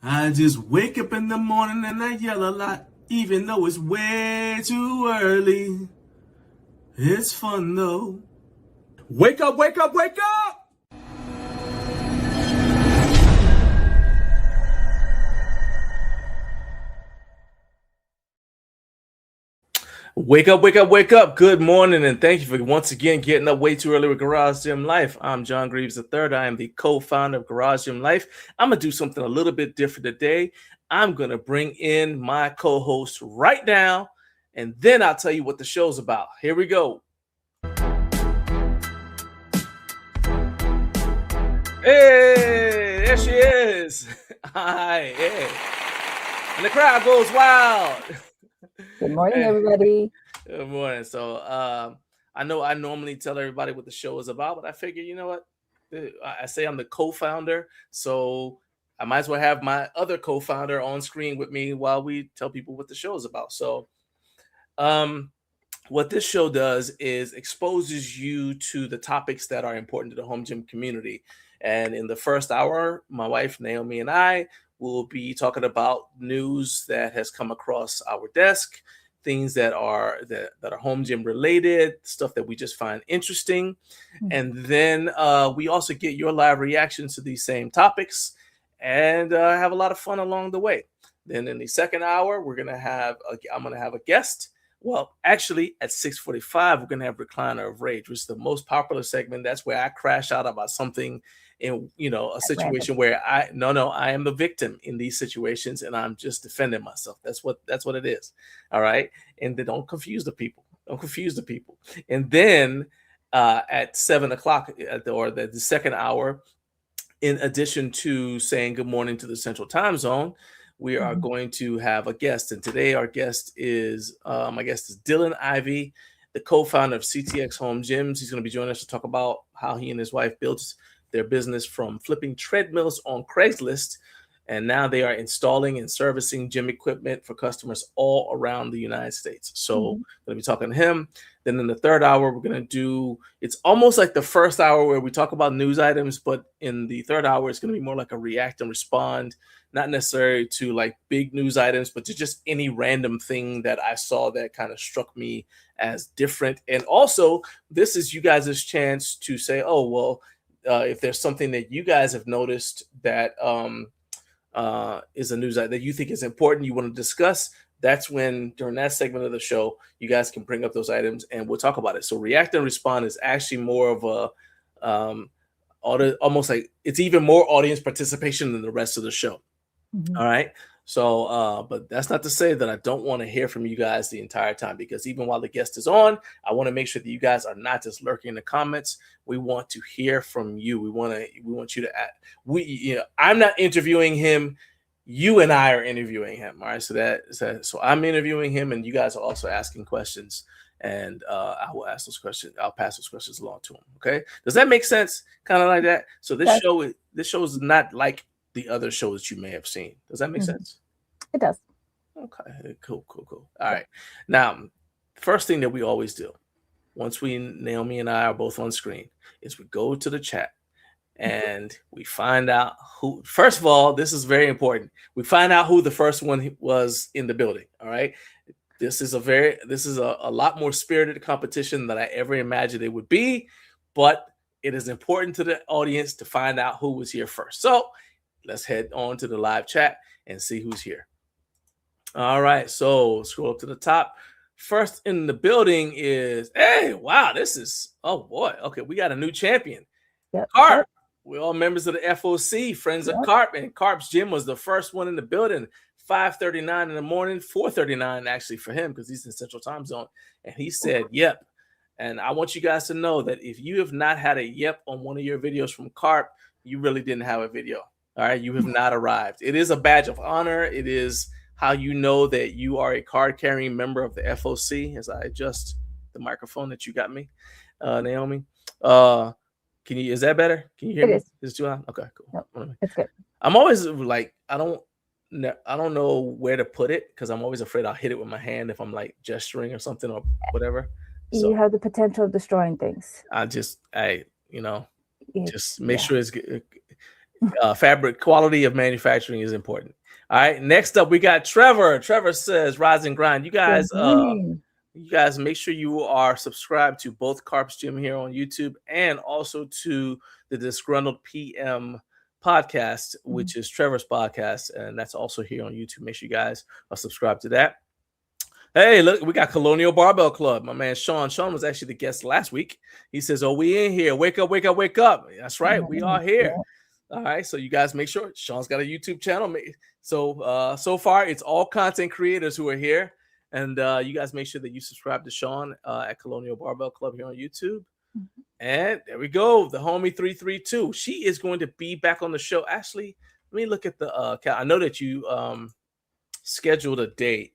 I just wake up in the morning and I yell a lot, even though it's way too early. It's fun though. Wake up, wake up, wake up! Wake up, wake up, wake up. Good morning, and thank you for once again getting up way too early with Garage Gym Life. I'm John Greaves III. I am the co-founder of Garage Gym Life. I'm going to do something a little bit different today. I'm going to bring in my co-host right now, and then I'll tell you what the show's about. Here we go. Hey, there she is. Hi, hey. And the crowd goes wild. Good morning, everybody. Good morning. So I know I normally tell everybody what the show is about, but I figure, you know what? I say I'm the co-founder, so I might as well have my other co-founder on screen with me while we tell people what the show is about. So what this show does is exposes you to the topics that are important to the home gym community. And in the first hour, my wife, Naomi, and I will be talking about news that has come across our desk, things that are home gym related, stuff that we just find interesting. And then we also get your live reactions to these same topics and have a lot of fun along the way. Then in the second hour, I'm going to have a guest. Well, actually, at 6:45, we're going to have Recliner of Rage, which is the most popular segment. That's where I crash out about something in, a situation where I am the victim in these situations, and I'm just defending myself. That's what it is. All right. And then don't confuse the people. And then at 7 o'clock or the second hour, in addition to saying good morning to the Central Time Zone, we are going to have a guest. And today our guest is Dylan Ivey, the co-founder of CTX Home Gyms. He's going to be joining us to talk about how he and his wife built their business from flipping treadmills on Craigslist. And now they are installing and servicing gym equipment for customers all around the United States. So I'm going to be talking to him. Then in the third hour, we're going to do, it's almost like the first hour where we talk about news items, but in the third hour, it's going to be more like a react and respond, not necessarily to like big news items, but to just any random thing that I saw that kind of struck me as different. And also, this is you guys' chance to say, oh, well, if there's something that you guys have noticed that is a news item that you think is important, you want to discuss, that's when during that segment of the show, you guys can bring up those items and we'll talk about it. So react and respond is actually more of a almost like it's even more audience participation than the rest of the show. All right. So, but that's not to say that I don't want to hear from you guys the entire time, because even while the guest is on, I want to make sure that you guys are not just lurking in the comments. We want to hear from you. We want you to I'm not interviewing him. You and I are interviewing him. All right. So I'm interviewing him and you guys are also asking questions, and I will ask those questions. I'll pass those questions along to him. Okay. Does that make sense? Kind of like that. So this show is not like the other shows you may have seen. Does that make sense? It does. Okay, cool. All right. Now, first thing that we always do, once Naomi and I are both on screen, is we go to the chat and we find out who, first of all, this is very important. We find out who the first one was in the building. All right. This is a lot more spirited competition than I ever imagined it would be, but it is important to the audience to find out who was here first. So let's head on to the live chat and see who's here. All right, so scroll up to the top. First in the building is, hey, wow, oh boy. Okay, we got a new champion. Carp. We're all members of the FOC, friends of Carp, and Carp's gym was the first one in the building. 5:39 in the morning, 4:39 actually for him because he's in Central Time Zone. And he said, yep. And I want you guys to know that if you have not had a yep on one of your videos from Carp, you really didn't have a video. All right, you have not arrived. It is a badge of honor. It is how you know that you are a card-carrying member of the FOC. As I adjust the microphone that you got me, Naomi. Is that better? Can you hear me? Is it too loud? Okay, cool. Nope, it's good. I'm always like, I don't know where to put it because I'm always afraid I'll hit it with my hand if I'm like gesturing or something or whatever. So you have the potential of destroying things. Just make sure it's good. Fabric quality of manufacturing is important. All right. Next up, we got Trevor. Trevor says, "Rise and grind." You guys, make sure you are subscribed to both Carp's Gym here on YouTube and also to the Disgruntled PM podcast, which is Trevor's podcast, and that's also here on YouTube. Make sure you guys are subscribed to that. Hey, look, we got Colonial Barbell Club. My man Sean. Sean was actually the guest last week. He says, "Oh, we in here. Wake up, wake up, wake up." That's right. We are here. All right. So you guys make sure Sean's got a YouTube channel. So so far, it's all content creators who are here. And you guys make sure that you subscribe to Sean at Colonial Barbell Club here on YouTube. And there we go. The homie 332. She is going to be back on the show. Actually, let me look at the I know that you scheduled a date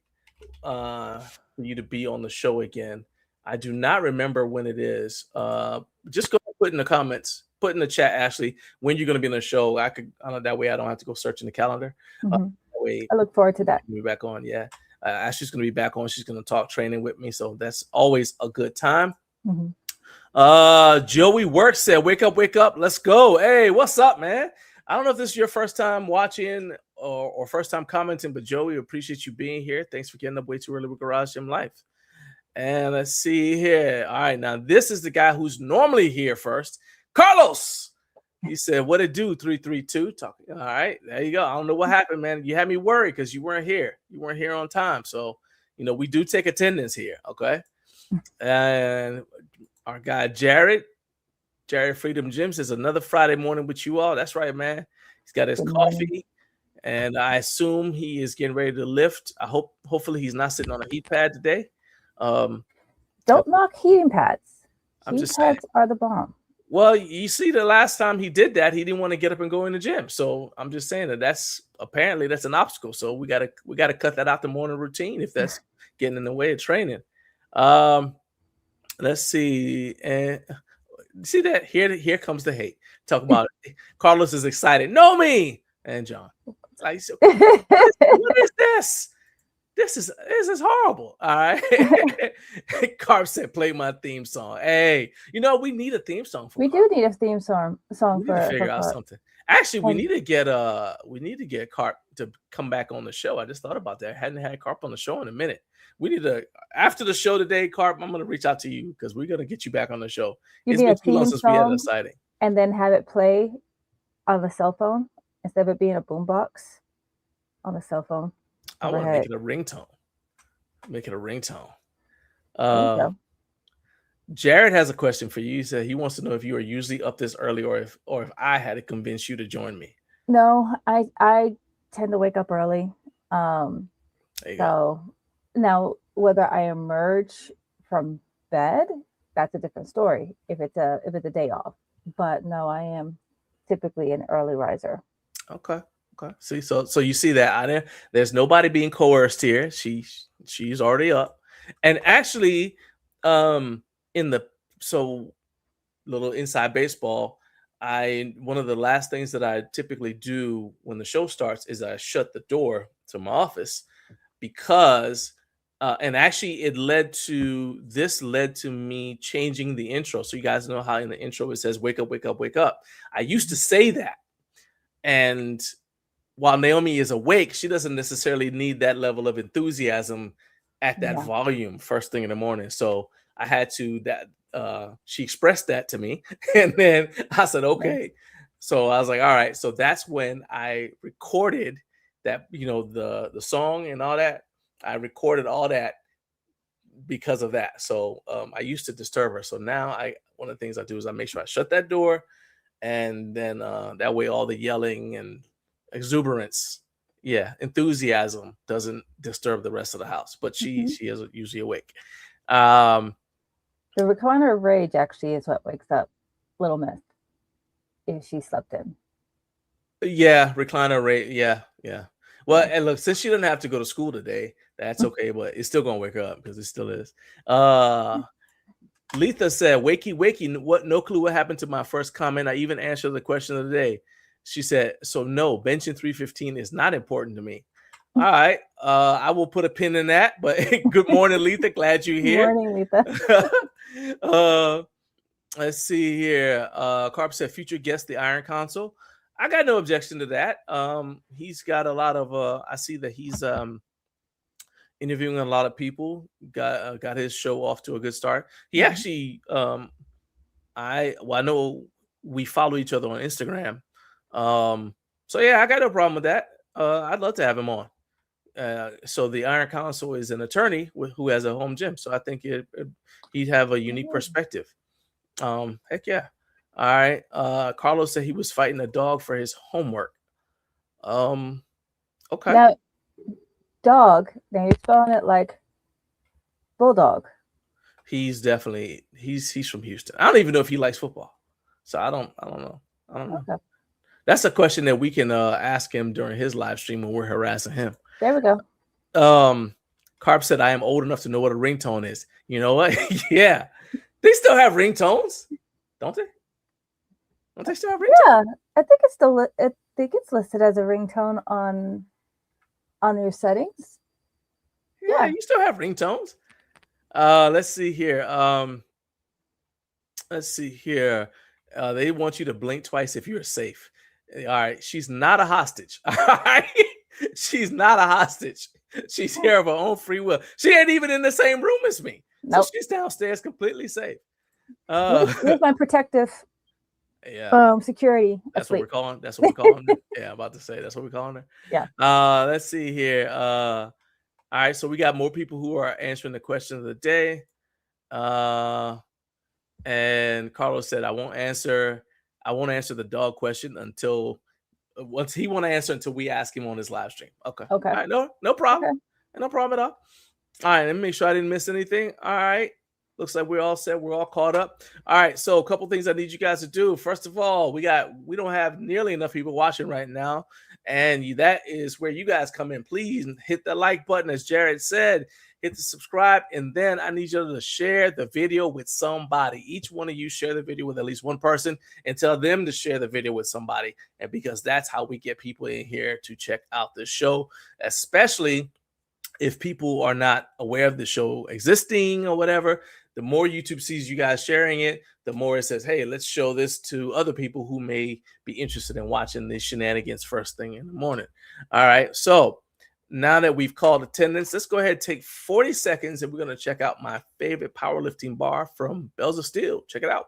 for you to be on the show again. I do not remember when it is. Just go put in the comments, put in the chat, Ashley, when you're going to be on the show. I know that way I don't have to go search in the calendar. That way, I look forward to that. Be back on, yeah. Ashley's going to be back on. She's going to talk training with me, so that's always a good time. Joey Work said, "Wake up, wake up, let's go." Hey, what's up, man? I don't know if this is your first time watching or first time commenting, but Joey, appreciate you being here. Thanks for getting up way too early with Garage Gym Life. And let's see here. All right, now this is the guy who's normally here first, Carlos. He said, "What it do, 332?" Talking. All right, there you go. I don't know what happened, man. You had me worried because you weren't here. You weren't here on time. So, we do take attendance here, okay? And our guy Jared Freedom Gym says, "Another Friday morning with you all." That's right, man. He's got his coffee, and I assume he is getting ready to lift. Hopefully he's not sitting on a heat pad today. Don't knock heating pads. Heat pads are the bomb. Well, you see, the last time he did that, he didn't want to get up and go in the gym. So I'm just saying that's an obstacle. So we gotta cut that out the morning routine if that's getting in the way of training. Let's see, and see that here comes the hate. Talk about it. Carlos is excited. Know me, and John. Like, what is this? This is horrible. All right. Carp said, "Play my theme song." Hey, we need a theme song for. We do need a theme song. We need to figure out something. Actually, we need to get Carp to come back on the show. I just thought about that. I hadn't had Carp on the show in a minute. We need to, after the show today, Carp, I'm going to reach out to you because we're going to get you back on the show. It's been too long since we had a sighting. And then have it play on the cell phone instead of it being a boombox on the cell phone. I want to make it a ringtone. Jared has a question for you. He said he wants to know if you are usually up this early or if I had to convince you to join me. No, I tend to wake up early. So now whether I emerge from bed, that's a different story if it's a day off. But no, I am typically an early riser. Okay. See, so you see that there's nobody being coerced here. She's already up. And actually, little inside baseball, one of the last things that I typically do when the show starts is I shut the door to my office because and actually it led to me changing the intro. So you guys know how in the intro it says "Wake up, wake up, wake up." I used to say that, and while Naomi is awake, she doesn't necessarily need that level of enthusiasm at that volume first thing in the morning. So I had to she expressed that to me, and then I said, okay. So I was like, all right. So that's when I recorded that, the song and all that. I recorded all that because of that. So I used to disturb her. So now one of the things I do is I make sure I shut that door, and then that way all the yelling and exuberance, enthusiasm doesn't disturb the rest of the house. But she is usually awake. The recliner of rage actually is what wakes up Little Miss if she slept in. Yeah, recliner rage. Yeah. Well, and look, since she doesn't have to go to school today, that's okay, but it's still gonna wake her up because it still is. Letha said, "Wakey, wakey, no clue what happened to my first comment. I even answered the question of the day." She said, "So no, benching 315 is not important to me." All right. I will put a pin in that, but good morning, Letha. Glad you're here. Good morning, Letha. Let's see here. Carp said, "Future guest, the Iron Console." I got no objection to that. He's got a lot of. I see that he's interviewing a lot of people. Got his show off to a good start. He Mhm. actually, I know we follow each other on Instagram. Um, so yeah, I got no problem with that. I'd love to have him on. So the Iron Council is an attorney who has a home gym. So I think he'd have a unique Oh. perspective. Heck yeah. All right. Carlos said he was fighting a dog for his homework. Um, okay. Now, dog. Now you're spelling it like bulldog. He's definitely he's from Houston. I don't even know if he likes football. So I don't know. I don't know. Okay, That's a question that we can ask him during his live stream when we're harassing him. there we go. Um, Carp said, I am old enough to know what a ringtone is. You know what? Yeah. They still have ringtones, don't they? Don't they still have ringtones? Yeah, I think it's still. I think it's listed as a ringtone on your settings. Yeah, Yeah. you still have ringtones. Let's see here. Let's see here. They want you to blink twice if you're safe. All right. She's not a hostage. All right. She's not a hostage. She's here of her own free will. She ain't even in the same room as me. So Nope. she's downstairs completely safe. Here's my protective Yeah. security That's what we're asleep. calling. That's what we're calling her. Yeah, I'm about to say that's what we're calling her. Yeah. Let's see here. All right, so we got more people who are answering the question of the day. And Carlos said, I won't answer the dog question until once he won't answer until we ask him on his live stream. Okay. Okay. All right, no problem. Okay. No problem at all. All right, let me make sure I didn't miss anything. All right. Looks like we're all set. We're all caught up. All right. So a couple things I need you guys to do. First of all, we don't have nearly enough people watching right now. And that is where you guys come in. Please hit the like button, as Jared said. Hit the subscribe, and then I need you to share the video with somebody. Each one of you share the video with at least one person and tell them to share the video with somebody. And because that's how we get people in here to check out the show, especially if people are not aware of the show existing or whatever. The more YouTube sees you guys sharing it, the more it says, hey, let's show this to other people who may be interested in watching these shenanigans first thing in the morning. All right. So now that we've called attendance, let's go ahead and take 40 seconds and we're going to check out my favorite powerlifting bar from Bells of Steel. Check it out.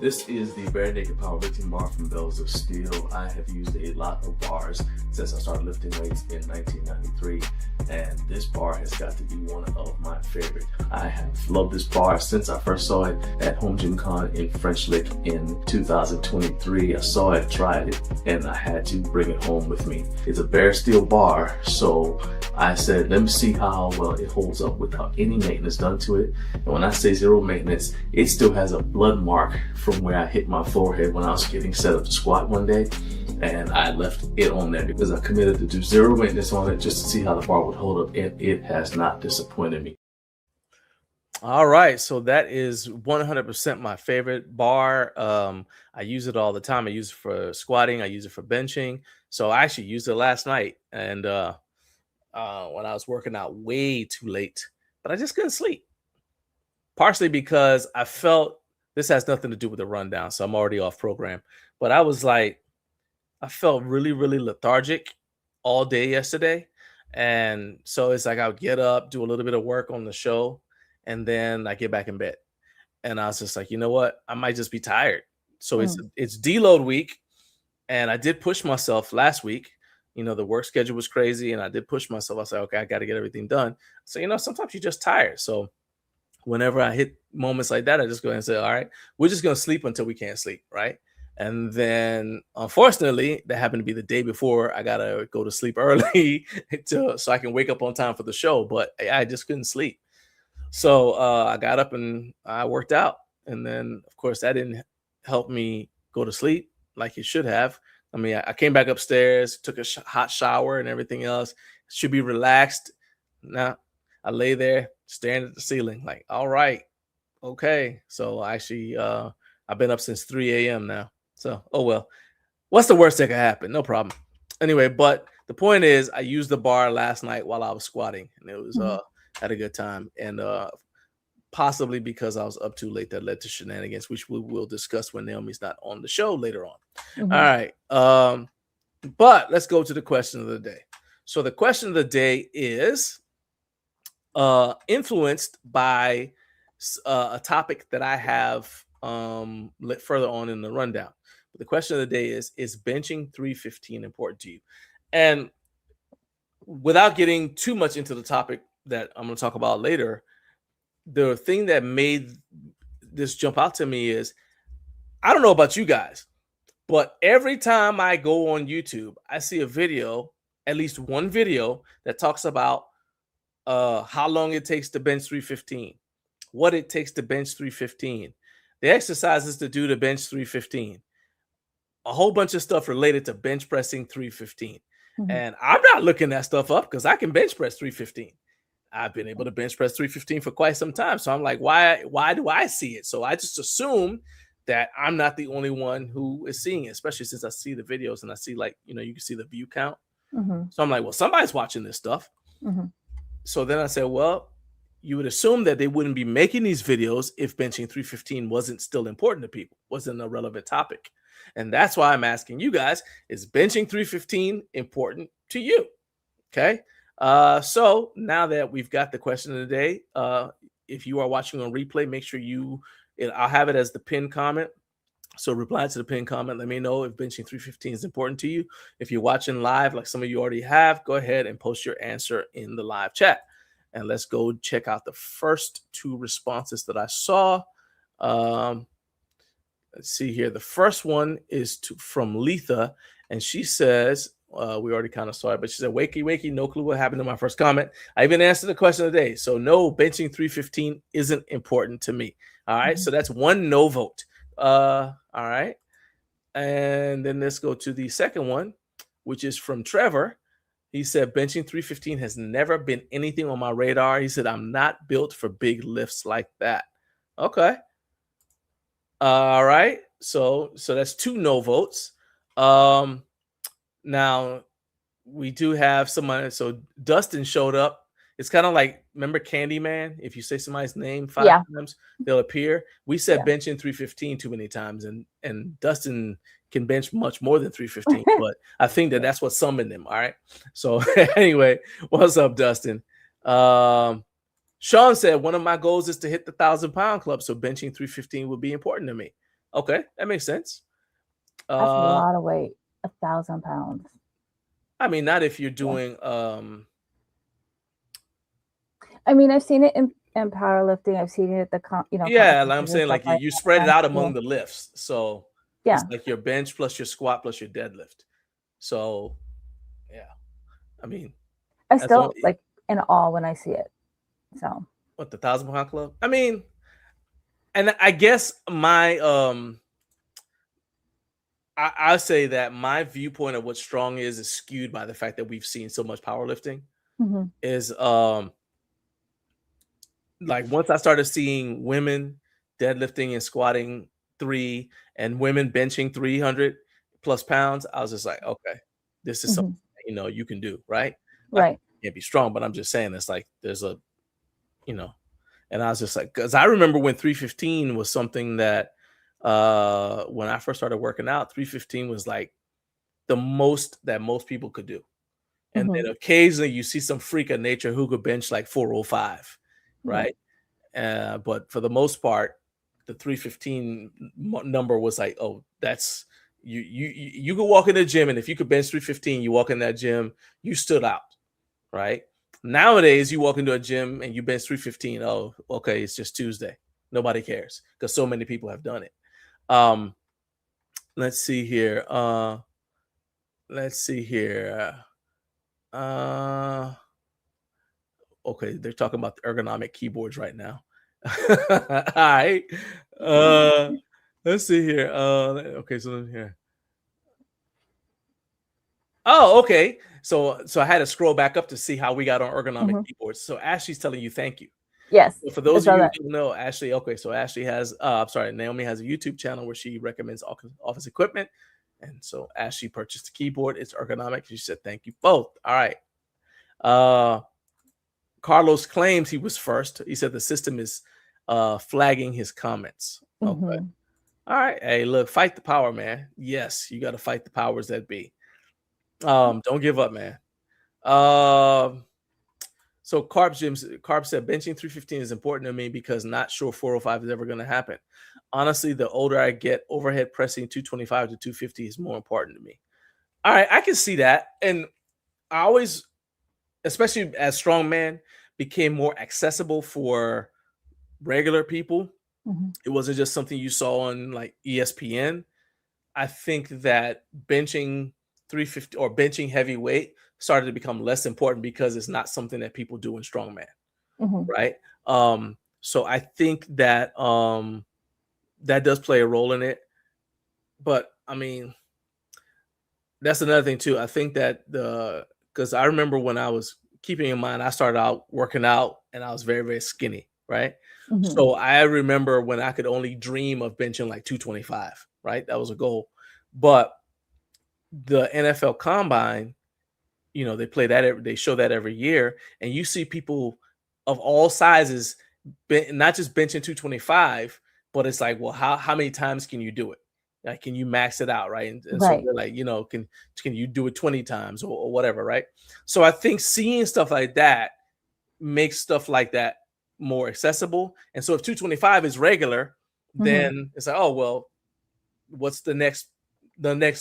This is the Bare Naked Powerlifting Bar from Bells of Steel. I have used a lot of bars since I started lifting weights in 1993, and this bar has got to be one of my favorites. I have loved this bar since I first saw it at Home Gym Con in French Lick in 2023. I saw it, tried it, and I had to bring it home with me. It's a bare steel bar, so I said, let me see how well it holds up without any maintenance done to it. And when I say zero maintenance, it still has a blood mark from where I hit my forehead when I was getting set up to squat one day, and I left it on there because I committed to do zero maintenance on it just to see how the bar would hold up, and it has not disappointed me. All right, so that is 100% my favorite bar. I use it all the time. I use it for squatting. I use it for benching. So I actually used it last night, and when I was working out way too late, but I just couldn't sleep. Partially because I felt this has nothing to do with the rundown, so I'm already off program. But I was like, I felt really, really lethargic all day yesterday. And so it's like I would get up, do a little bit of work on the show, and then I get back in bed. And I was just like, you know what? I might just be tired. So it's deload week. And I did push myself last week. The work schedule was crazy, and I did push myself. I said, okay, I got to get everything done. So, sometimes you're just tired. So whenever I hit moments like that, I just go ahead and say, all right, we're just going to sleep until we can't sleep. Right. And then unfortunately, that happened to be the day before I got to go to sleep early so I can wake up on time for the show. But I just couldn't sleep. So I got up and I worked out. And then, of course, that didn't help me go to sleep like it should have. I mean, I came back upstairs, took a hot shower and everything else. Should be relaxed. Now I lay there staring at the ceiling like, all right, okay. So actually, I've been up since 3 a.m. now. So, oh well. What's the worst that could happen? No problem. Anyway, but the point is, I used the bar last night while I was squatting, and it was had a good time. And possibly because I was up too late, that led to shenanigans, which we will discuss when Naomi's not on the show later on. All right. But let's go to the question of the day. So the question of the day is influenced by a topic that I have further on in the rundown. But the question of the day is benching 315 important to you? And without getting too much into the topic that I'm going to talk about later, the thing that made this jump out to me is, I don't know about you guys, but every time I go on YouTube, I see a video, at least one video that talks about how long it takes to bench 315, what it takes to bench 315, the exercises to do to bench 315, a whole bunch of stuff related to bench pressing 315. And I'm not looking that stuff up because I can bench press 315. I've been able to bench press 315 for quite some time. So I'm like, why do I see it? So I just assume that I'm not the only one who is seeing it, especially since I see the videos and I see, like, you can see the view count. So I'm like, well, somebody's watching this stuff. So then I said, well, you would assume that they wouldn't be making these videos if benching 315 wasn't still important to people, wasn't a relevant topic. And that's why I'm asking you guys, is benching 315 important to you? Okay. So now that we've got the question of the day, if you are watching on replay, make sure I'll have it as the pinned comment. So reply to the pinned comment. Let me know if benching 315 is important to you. If you're watching live, like some of you already have, go ahead and post your answer in the live chat. And let's go check out the first two responses that I saw. Let's see here. The first one is from Letha, and she says, we already kind of saw it, but she said, wakey, no clue what happened to my first comment. I even answered the question of the day. So no, benching 315 isn't important to me. All right. So that's one no vote. All right. And then let's go to the second one, which is from Trevor. He said, benching 315 has never been anything on my radar. He said, I'm not built for big lifts like that. Okay. All right. So that's two no votes. Now we do have someone. So Dustin showed up. It's kind of like, remember Candyman? If you say somebody's name 5 times, they'll appear. We said benching 315 too many times, and Dustin can bench much more than 315. But I think that's what summoned him. All right. So anyway, what's up, Dustin? Sean said, one of my goals is to hit the 1,000-pound club, so benching 315 would be important to me. Okay, that makes sense. That's a lot of weight, 1,000 pounds. I mean, not if you're doing. I mean, I've seen it in powerlifting. I've seen it at the Yeah, like I'm saying, like you spread it out among the lifts. So it's like your bench plus your squat plus your deadlift. So yeah, I mean, I still like in awe when I see it. So what, the 1,000-pound club? I mean, and I guess my I say that my viewpoint of what strong is skewed by the fact that we've seen so much powerlifting. Is like, once I started seeing women deadlifting and squatting 3 and women benching 300 plus pounds, I was just like, okay, this is something you can do, right? Right. Can't be strong, but I'm just saying, it's like there's a, and I was just like, because I remember when 315 was something that when I first started working out, 315 was like the most that most people could do. And then occasionally you see some freak of nature who could bench like 405, right? But for the most part, the 315 number was like, oh, that's you could walk in the gym, and if you could bench 315, you walk in that gym, you stood out, right? Nowadays, you walk into a gym and you bench 315. Oh, okay, it's just Tuesday. Nobody cares because so many people have done it. Let's see here. Okay, they're talking about the ergonomic keyboards right now. All right. Let's see here. Okay, so here. Oh, okay. So I had to scroll back up to see how we got on ergonomic keyboards. So Ashley's telling you thank you. Yes. So for those of you who don't know, Ashley, okay, so Ashley has, Naomi has a YouTube channel where she recommends office equipment. And so Ashley purchased a keyboard. It's ergonomic. She said, thank you both. All right. Carlos claims he was first. He said the system is flagging his comments. Okay. All right. Hey, look, fight the power, man. Yes, you got to fight the powers that be. Don't give up, man. Um, so Carb said benching 315 is important to me because not sure 405 is ever going to happen. Honestly, the older I get, overhead pressing 225 to 250 is more important to me. All right, I can see that. And I always, especially as strongman, became more accessible for regular people. Mhm. It wasn't just something you saw on like ESPN. I think that benching 350 or benching heavyweight started to become less important because it's not something that people do in strongman, Mhm. right? So I think that that does play a role in it. But I mean, that's another thing too. I think that because I remember when I was keeping in mind, I started out working out and I was very, very skinny, right? Mhm. So I remember when I could only dream of benching like 225, right? That was a goal. But the NFL Combine, they play that, they show that every year, and you see people of all sizes, not just benching 225, but it's like, well, how many times can you do it? Like, can you max it out, right? And so Right. they're like, can you do it 20 times or whatever, right? So I think seeing stuff like that makes stuff like that more accessible. And so if 225 is regular, Mhm. then it's like, oh well, what's the next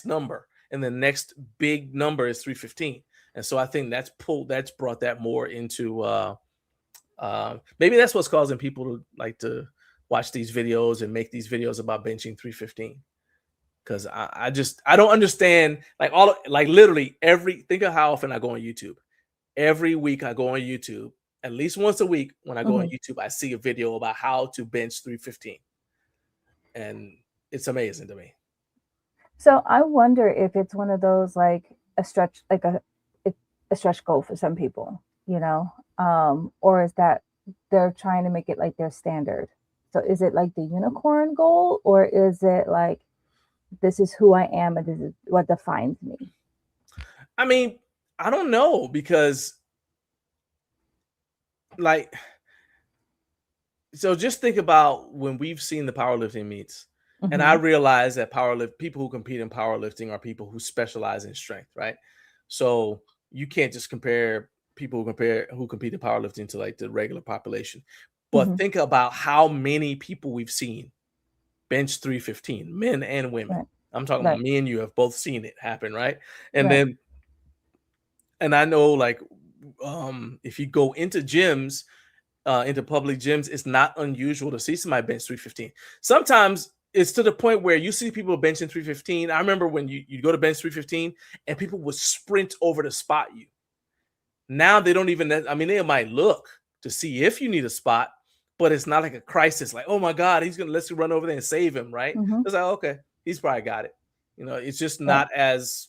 number? And the next big number is 315. And so I think that's brought that more into maybe that's what's causing people to like to watch these videos and make these videos about benching 315. Because I don't understand like literally think of how often I go on YouTube. Every week I go on YouTube, at least once a week when I go on Mhm. YouTube, I see a video about how to bench 315. And it's amazing to me. So I wonder if it's one of those like a stretch, like a stretch goal for some people, or is that they're trying to make it like their standard? So is it like the unicorn goal, or is it like this is who I am and this is what defines me? I mean, I don't know because like so just think about when we've seen the powerlifting meets, and I Hmm. realize that people who compete in powerlifting are people who specialize in strength, right? So you can't just compare people who compete in powerlifting to like the regular population. But Hmm. think about how many people we've seen bench 315, men and women. Right. I'm talking about Right. me and you have both seen it happen, right? And Right. then and I know like if you go into public gyms, it's not unusual to see somebody bench 315. Sometimes it's to the point where you see people benching 315. I remember when you go to bench 315 and people would sprint over to spot you. Now they don't even, I mean, they might look to see if you need a spot, but it's not like a crisis. Like, oh my God, let's run over there and save him, right? Hmm. It's like, okay, he's probably got it. It's just Right. not as,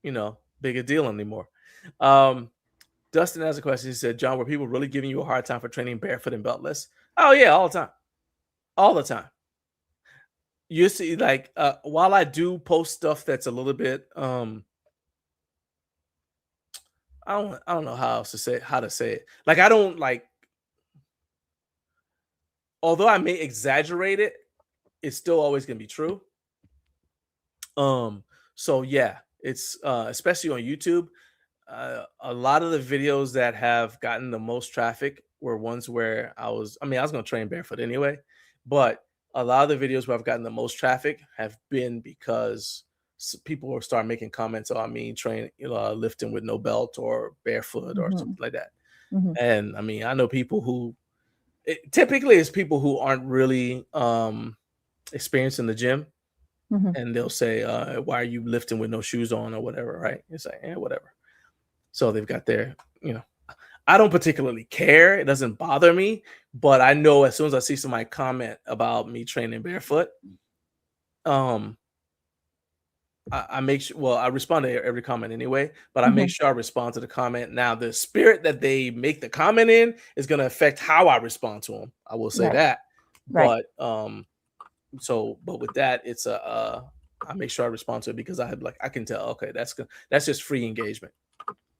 big a deal anymore. Um, Dustin has a question. He said, John, were people really giving you a hard time for training barefoot and beltless? Oh, yeah, all the time. All the time. You see, like, while I do post stuff that's a little bit, I don't know how to say it. Like, I don't like, although I may exaggerate it, it's still always going to be true. Um, so yeah, it's especially on YouTube. A lot of the videos that have gotten the most traffic were ones where I was going to train barefoot anyway, but a lot of the videos where I've gotten the most traffic have been because people will start making comments on me training, lifting with no belt or barefoot or Hmm. something like that. Hmm. And I mean, I know people who typically it's people who aren't really experienced in the gym, Hmm. and they'll say, "Why are you lifting with no shoes on or whatever?" Right? It's like, whatever. So they've got their. I don't particularly care. It doesn't bother me, but I know as soon as I see somebody comment about me training barefoot, um, I make sure. Well, I respond to every comment anyway, but I make Hmm. sure I respond to the comment. Now, the spirit that they make the comment in is going to affect how I respond to them. I will say Right. that, Right. but but with that, it's I make sure I respond to it because I can tell. Okay, that's just free engagement.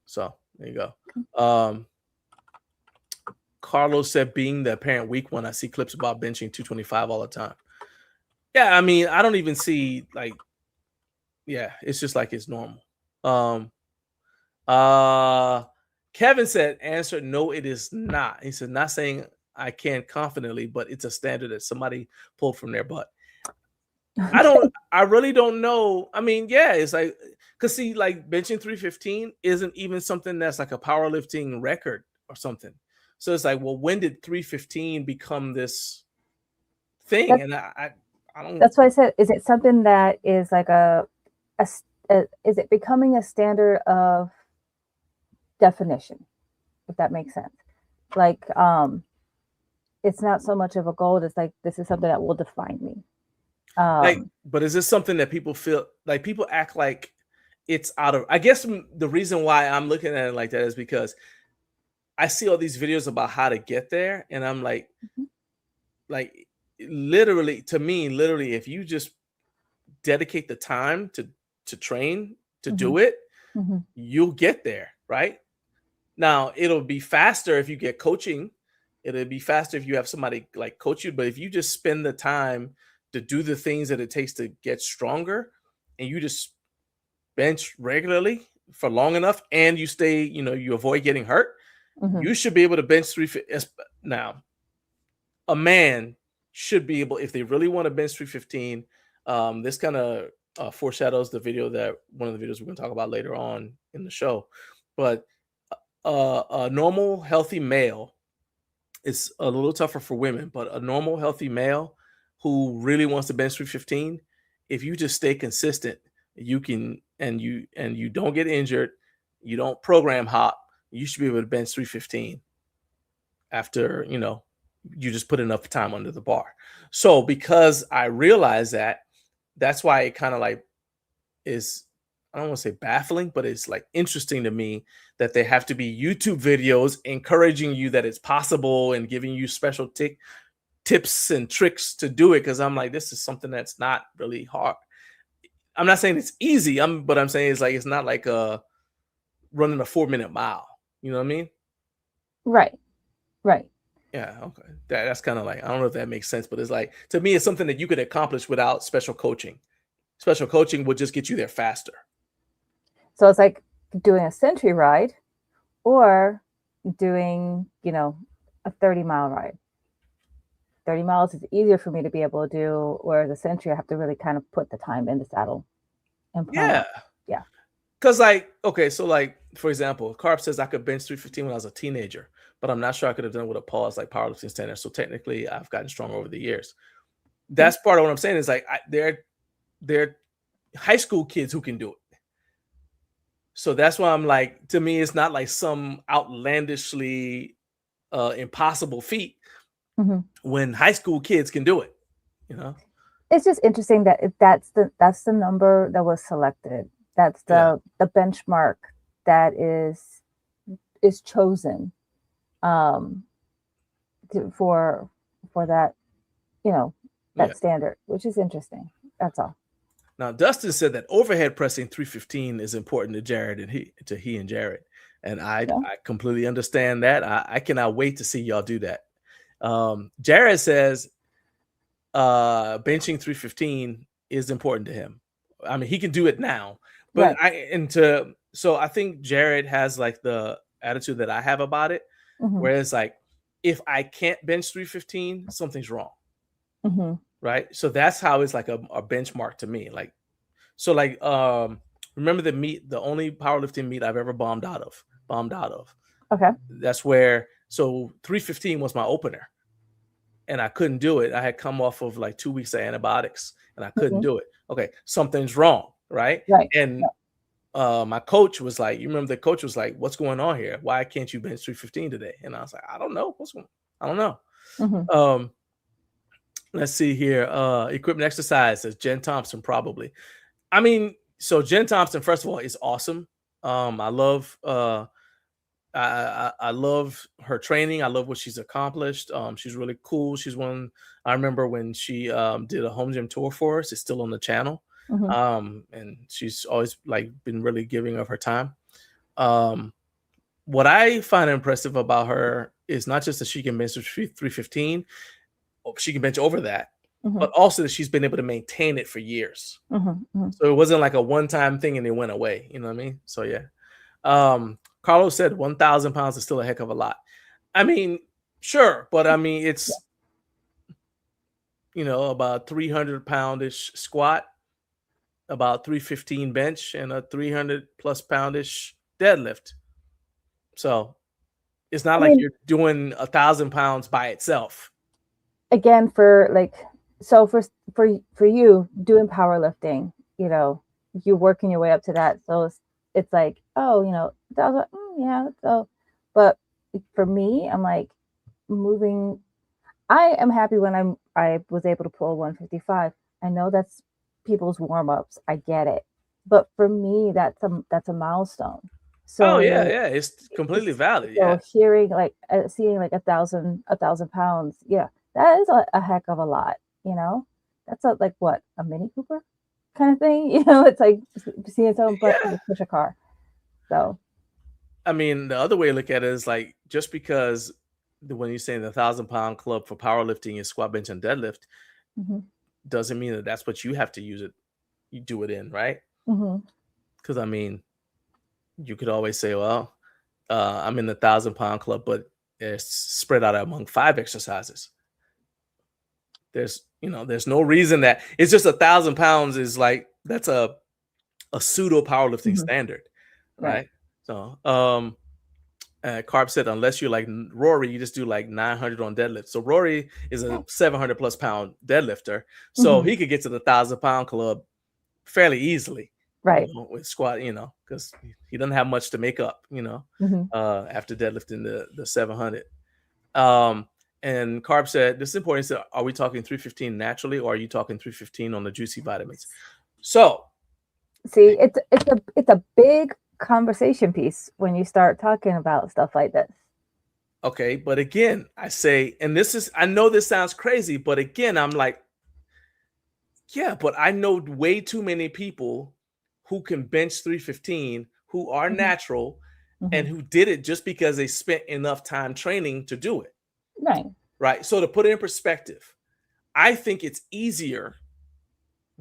So there you go. Carlos said, being the apparent weak one, I see clips about benching 225 all the time. Yeah, I mean, I don't even see like, yeah, it's just like it's normal. Um, uh, Kevin said, answer no, it is not. He said, not saying I can confidently, but it's a standard that somebody pulled from their butt. Okay. I really don't know. I mean, yeah, it's like, cause see, like benching 315 isn't even something that's like a powerlifting record or something. So it's like, well, when did 315 become this thing? That, And I don't. that's why I said, is it something that is like is it becoming a standard of definition, if that makes sense? Like, it's not so much of a goal. It's like, this is something that will define me. Like, Um, but is this something that people feel like people act like it's out of? I guess the reason why I'm looking at it like that is because I see all these videos about how to get there, and I'm mhm, like literally to me, literally, if you just dedicate the time to train to mhm, do it, mhm, you'll get there, right? Now it'll be faster if you get coaching. It'll be faster if you have somebody like coach you. But if you just spend the time to do the things that it takes to get stronger, and you just bench regularly for long enough, and you stay, you avoid getting hurt, mhm. you should be able to bench now. A man should be able, if they really want to bench 315. This kind of foreshadows the video that one of the videos we're going to talk about later on in the show. But a normal healthy male, it's a little tougher for women, but a normal healthy male who really wants to bench 315, if you just stay consistent, you can, and you don't get injured, you don't program hop, you should be able to bench 315 after, you just put enough time under the bar. So because I realize that, that's why it kind of like is, I don't want to say baffling, but it's like interesting to me that there have to be YouTube videos encouraging you that it's possible and giving you special tips and tricks to do it. Cause I'm like, this is something that's not really hard. I'm not saying it's easy. But I'm saying it's like, it's not like running a 4-minute mile. You know what I mean? Right, right. Yeah. Okay. That's kind of like, I don't know if that makes sense, but it's like, to me, it's something that you could accomplish without special coaching. Special coaching would just get you there faster. So it's like doing a century ride or doing, a 30-mile ride. 30 miles is easier for me to be able to do, whereas a century, I have to really kind of put the time in the saddle and plan. Yeah. Yeah. Cause like, okay, so like for example, Carp says I could bench 315 when I was a teenager, but I'm not sure I could have done it with a pause like powerlifting standard. So technically, I've gotten stronger over the years. Okay. That's part of what I'm saying is like they're high school kids who can do it. So that's why I'm like, to me, it's not like some outlandishly impossible feat Mhm. when high school kids can do it. You know? It's just interesting that that's the number that was selected. That's Yeah, the benchmark that is chosen um, for that, you know, yeah. that standard, which is interesting. That's all. Now, Dustin said that overhead pressing 315 is important to Jared and he and Jared, and I Yeah. I completely understand that. I cannot wait to see y'all do that. Jared says benching 315 is important to him. I mean, he can do it now, but Right. so I think Jared has like the attitude that I have about it, Hmm. whereas like if I can't bench 315, something's wrong, Hmm. right? So that's how it's like a benchmark to me. Like, so like remember the only powerlifting meet I've ever bombed out of. Okay. That's where, so 315 was my opener and I couldn't do it. I had come off of like 2 weeks of antibiotics and I couldn't Hmm. do it. Okay, something's wrong, right? Right. And my coach was like, you remember the coach was like, "What's going on here? Why can't you bench 315 today?" And I was like, "I don't know. What's going on? I don't know." Hmm. Um, let's see here. Equipment exercise says Jen Thompson, probably. I mean, so Jen Thompson, first of all, is awesome. I love I love her training. I love what she's accomplished. She's really cool. She's one. I remember when she did a home gym tour for us. It's still on the channel, Hmm. and she's always like been really giving of her time. Um, what I find impressive about her is not just that she can bench 315. She can bench over that. Mhm. but also that she's been able to maintain it for years. Mhm. Mhm. So it wasn't like a one-time thing and it went away. You know what I mean? So yeah. Carlos said 1,000 pounds is still a heck of a lot. I mean, sure, but I mean Yeah. it's about 300 poundish squat, about 315 bench, and a 300 plus poundish deadlift. So it's not I like mean, you're doing 1,000 pounds by itself. again, for like, so for you doing powerlifting, you know, you're working your way up to that. So it's like, oh, that was yeah. So, but for me, I'm like moving. I am happy when I was able to pull 155. I know that's people's warm ups. I get it, but for me, that's a milestone. Oh yeah, So yeah, it's completely it's valid. so Yeah. hearing like seeing like a thousand pounds, yeah, that is a heck of a lot. You know, that's like what, a Mini Cooper kind of thing. It's like seeing someone Yeah. push a car. So I mean, the other way to look at it is like just because when you're saying the 1,000 pound club for powerlifting is squat, bench, and deadlift, mhm, doesn't mean that that's what you have to use it. You do it in, right? mhm, Because I mean, you could always say, well, I'm in the 1,000 pound club, but it's spread out among 5 exercises. There's no reason that it's just 1,000 pounds is like that's a pseudo powerlifting mhm, standard, right. right? So, Carp said, unless you're like Rory, you just do like 900 on deadlift. So Rory is a 700 plus pound deadlifter, so Mhm, he could get to the 1,000 pound club fairly easily, right. with squat, because he doesn't have much to make up, Mhm. after deadlifting the 700. Um, and Carb said, this is important. He said, are we talking 315 naturally, or are you talking 315 on the juicy vitamins? So, See, it's a big conversation piece when you start talking about stuff like this. okay, but again, I say, and I know this sounds crazy, but again, I'm like, yeah, but I know way too many people who can bench 315 who are Mhm, natural and mhm. who did it just because they spent enough time training to do it. Right. Right. So to put it in perspective, I think it's easier.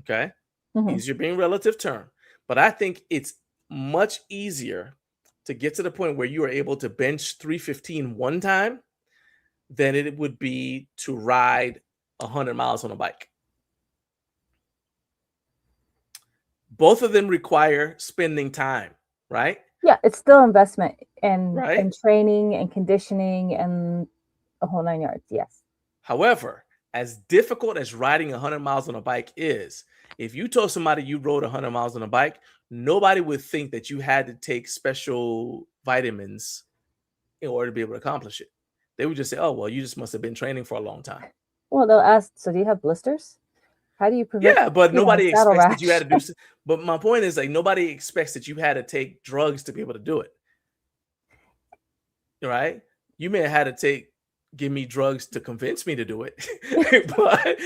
Okay. Mhm. Easier being relative term, but I think it's much easier to get to the point where you are able to bench 315 one time than it would be to ride 100 miles on a bike. Both of them require spending time, right? Yeah, it's still investment and Right. training and conditioning and a whole 9 yards. Yes. However, as difficult as riding 100 miles on a bike is, if you told somebody you rode 100 miles on a bike, nobody would think that you had to take special vitamins in order to be able to accomplish it. They would just say, "Oh, well, you just must have been training for a long time." Well, they'll ask, so do you have blisters? How do you prevent, Yeah, but nobody saddle expects that you had rash? to do. But my point is, like, nobody expects that you had to take drugs to be able to do it, right? You may have had to give me drugs to convince me to do it, but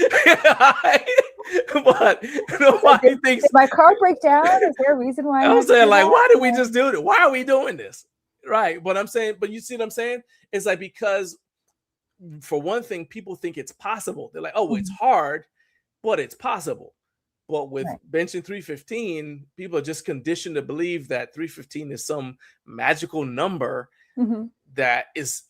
but It's like, nobody did thinks. my car break down? Is there a reason why I I'm had to saying, do like, that? why did we just do it? Why are we doing this? Right. But I'm saying, but you see what I'm saying? It's like because for one thing, people think it's possible. They're like, oh, well, it's Mhm. hard, but it's possible. But with Right. benching 315, people are just conditioned to believe that 315 is some magical number Mhm. that is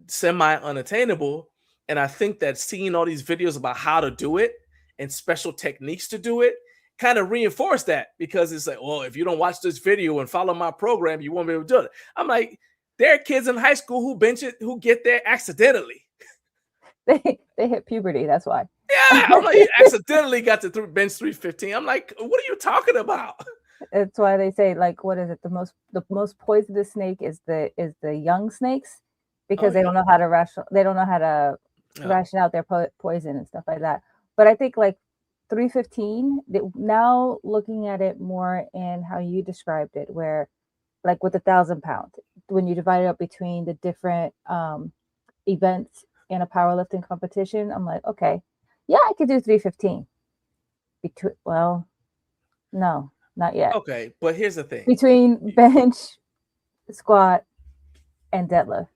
semi unattainable. And I think that seeing all these videos about how to do it and special techniques to do it kind of reinforce that, because it's like, well, if you don't watch this video and follow my program, you won't be able to do it. I'm like, there are kids in high school who bench it who get there accidentally. They hit puberty, that's why. Yeah, I'm like, he accidentally got to bench 315. I'm like, what are you talking about? It's why they say, like, what is it? The most poisonous snake is the young snakes, Oh because they yeah, don't know how to yeah. ration out their poison and stuff like that. But I think like 315, now looking at it more in how you described it, where like with 1,000 pounds, when you divide it up between the different events in a powerlifting competition, I'm like, okay, yeah, I could do 315. Well, no, not yet. Okay, but here's the thing. Between bench, squat, and deadlift.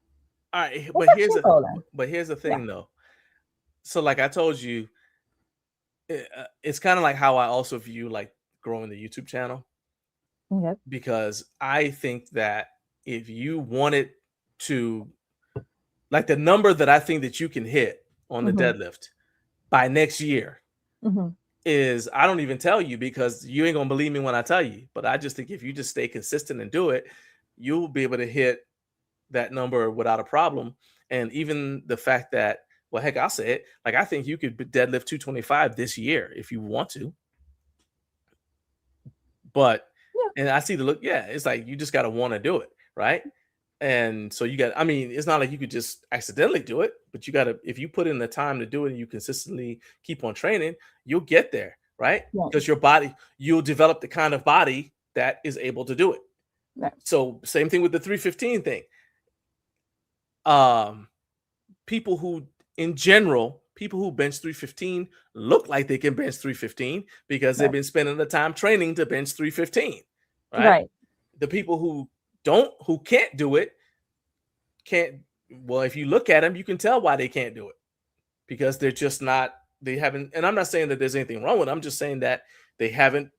All right, What's actually a goal then? but here's the Yeah. thing though. So like I told you, it's kind of like how I also view like growing the YouTube channel, Yep. because I think that if you wanted to, like, the number that I think that you can hit on the Mhm. deadlift by next year Mhm. is, I don't even tell you because you ain't gonna believe me when I tell you. But I just think if you just stay consistent and do it, you'll be able to hit that number without a problem. And even the fact that, well, heck, I'll say it, like, I think you could deadlift 225 this year if you want to. But Yeah. and I see the look, yeah, it's like you just gotta want to do it, right? And so you got, I mean, it's not like you could just accidentally do it, but you gotta, if you put in the time to do it and you consistently keep on training, you'll get there, right? Right. Because your body, you'll develop the kind of body that is able to do it. Right. So same thing with the 315 thing. Um, people who, in general, people who bench 315 look like they can bench 315 because they've Right. been spending the time training to bench 315, right? Right. The people who don't, who can't do it, can't, well, if you look at them, you can tell why they can't do it, because they're just not, they haven't, and I'm not saying that there's anything wrong with it, I'm just saying that they haven't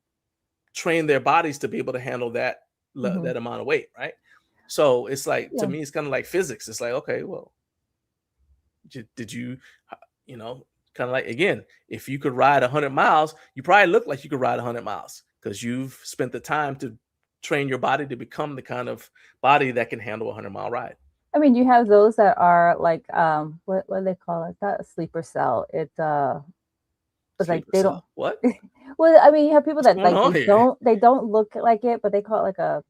trained their bodies to be able to handle that Mhm. that amount of weight, right? So it's like, to Yeah. me, it's kind of like physics. It's like, okay, well, did you, you know, kind of like, again, if you could ride 100 miles, you probably look like you could ride 100 miles because you've spent the time to train your body to become the kind of body that can handle a 100-mile ride. I mean, you have those that are like, what do they call it? Not a sleeper cell. It's like Sleeper they don't. cell? What? Well, I mean, you have people What's that going like on here? they don't look like it, but they call it like a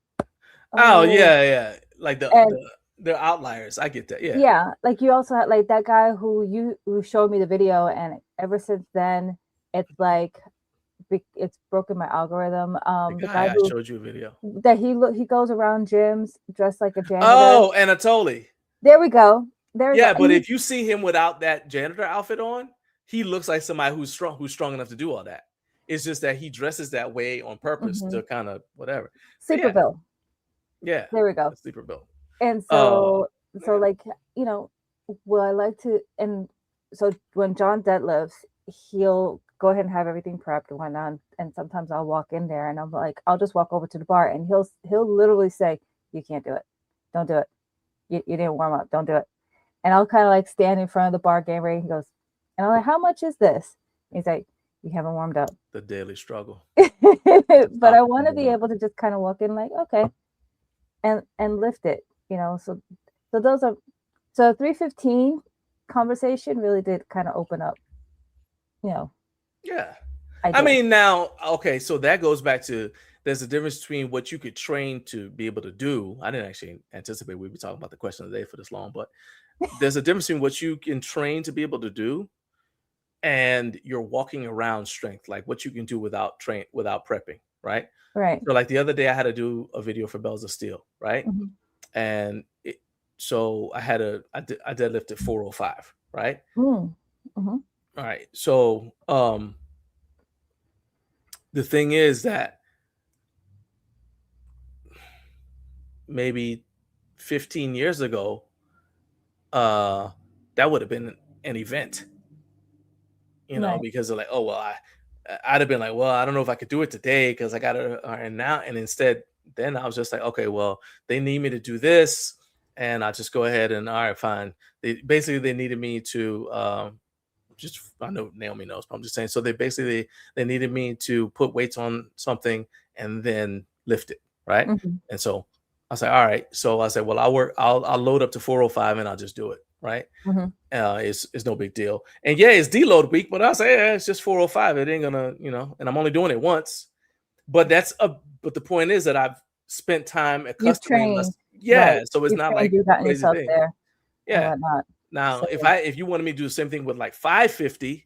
Oh oh, yeah, yeah. Like and the outliers. I get that. Yeah. yeah, like you also had like that guy who showed me the video, and ever since then, it's like it's broken my algorithm. The The guy guy I who showed you a video. that he goes around gyms dressed like a janitor. Oh, Anatoly. There we go. There we go. Yeah, And but if you see him without that janitor outfit on, he looks like somebody who's strong enough to do all that. It's just that he dresses that way on purpose mhm. to kind of whatever. But Sleeper yeah, Bill. yeah, There we go. the sleeper bill. And Uh, so yeah, like, you know, well, I like to and so when John deadlifts, he'll go ahead and have everything prepped and whatnot. And sometimes I'll walk in there and I'm like, I'll just walk over to the bar and he'll literally say, "You can't do it. Don't do it. You didn't warm up. Don't do it." And I'll kind of like stand in front of the bar getting ready. He goes, and I'm like, "How much is this?" He's like, "You haven't warmed up." the daily struggle to But I stop want to number be one. able to just kind of walk in like, okay, and lift it, so those are so 315 conversation really did kind of open up, you know, Yeah. I ideas. mean, now, okay, so that goes back to, there's a difference between what you could train to be able to do. I didn't actually anticipate we'd be talking about the question of the day for this long, but there's a difference between what you can train to be able to do and your walking around strength, like what you can do without prepping, right? Right. So like the other day I had to do a video for Bells of Steel, right? Mhm. And so I deadlifted 405, right? Mm. Mhm. All right. So the thing is that maybe 15 years ago, uh, that would have been an event, Right. because they're like, oh well, I'd have been like, well, I don't know if I could do it today because I got to, and now, and instead, then I was just like, okay, well, they need me to do this, and I just go ahead and, all right, fine. They needed me to, just, I know Naomi knows, but I'm just saying. So they needed me to put weights on something and then lift it, right? Mhm. And so I said, all right. So I said, well, I'll load up to 405 and I'll just do it, right? Mhm. It's no big deal. And yeah, it's deload week, but I say, yeah, it's just 405. It ain't gonna, and I'm only doing it once. But but the point is that I've spent time You've accustoming trained, less. right. Yeah, so it's You've not trained, like you've a gotten crazy yourself thing. there and Yeah. whatnot. Now, So if you wanted me to do the same thing with like 550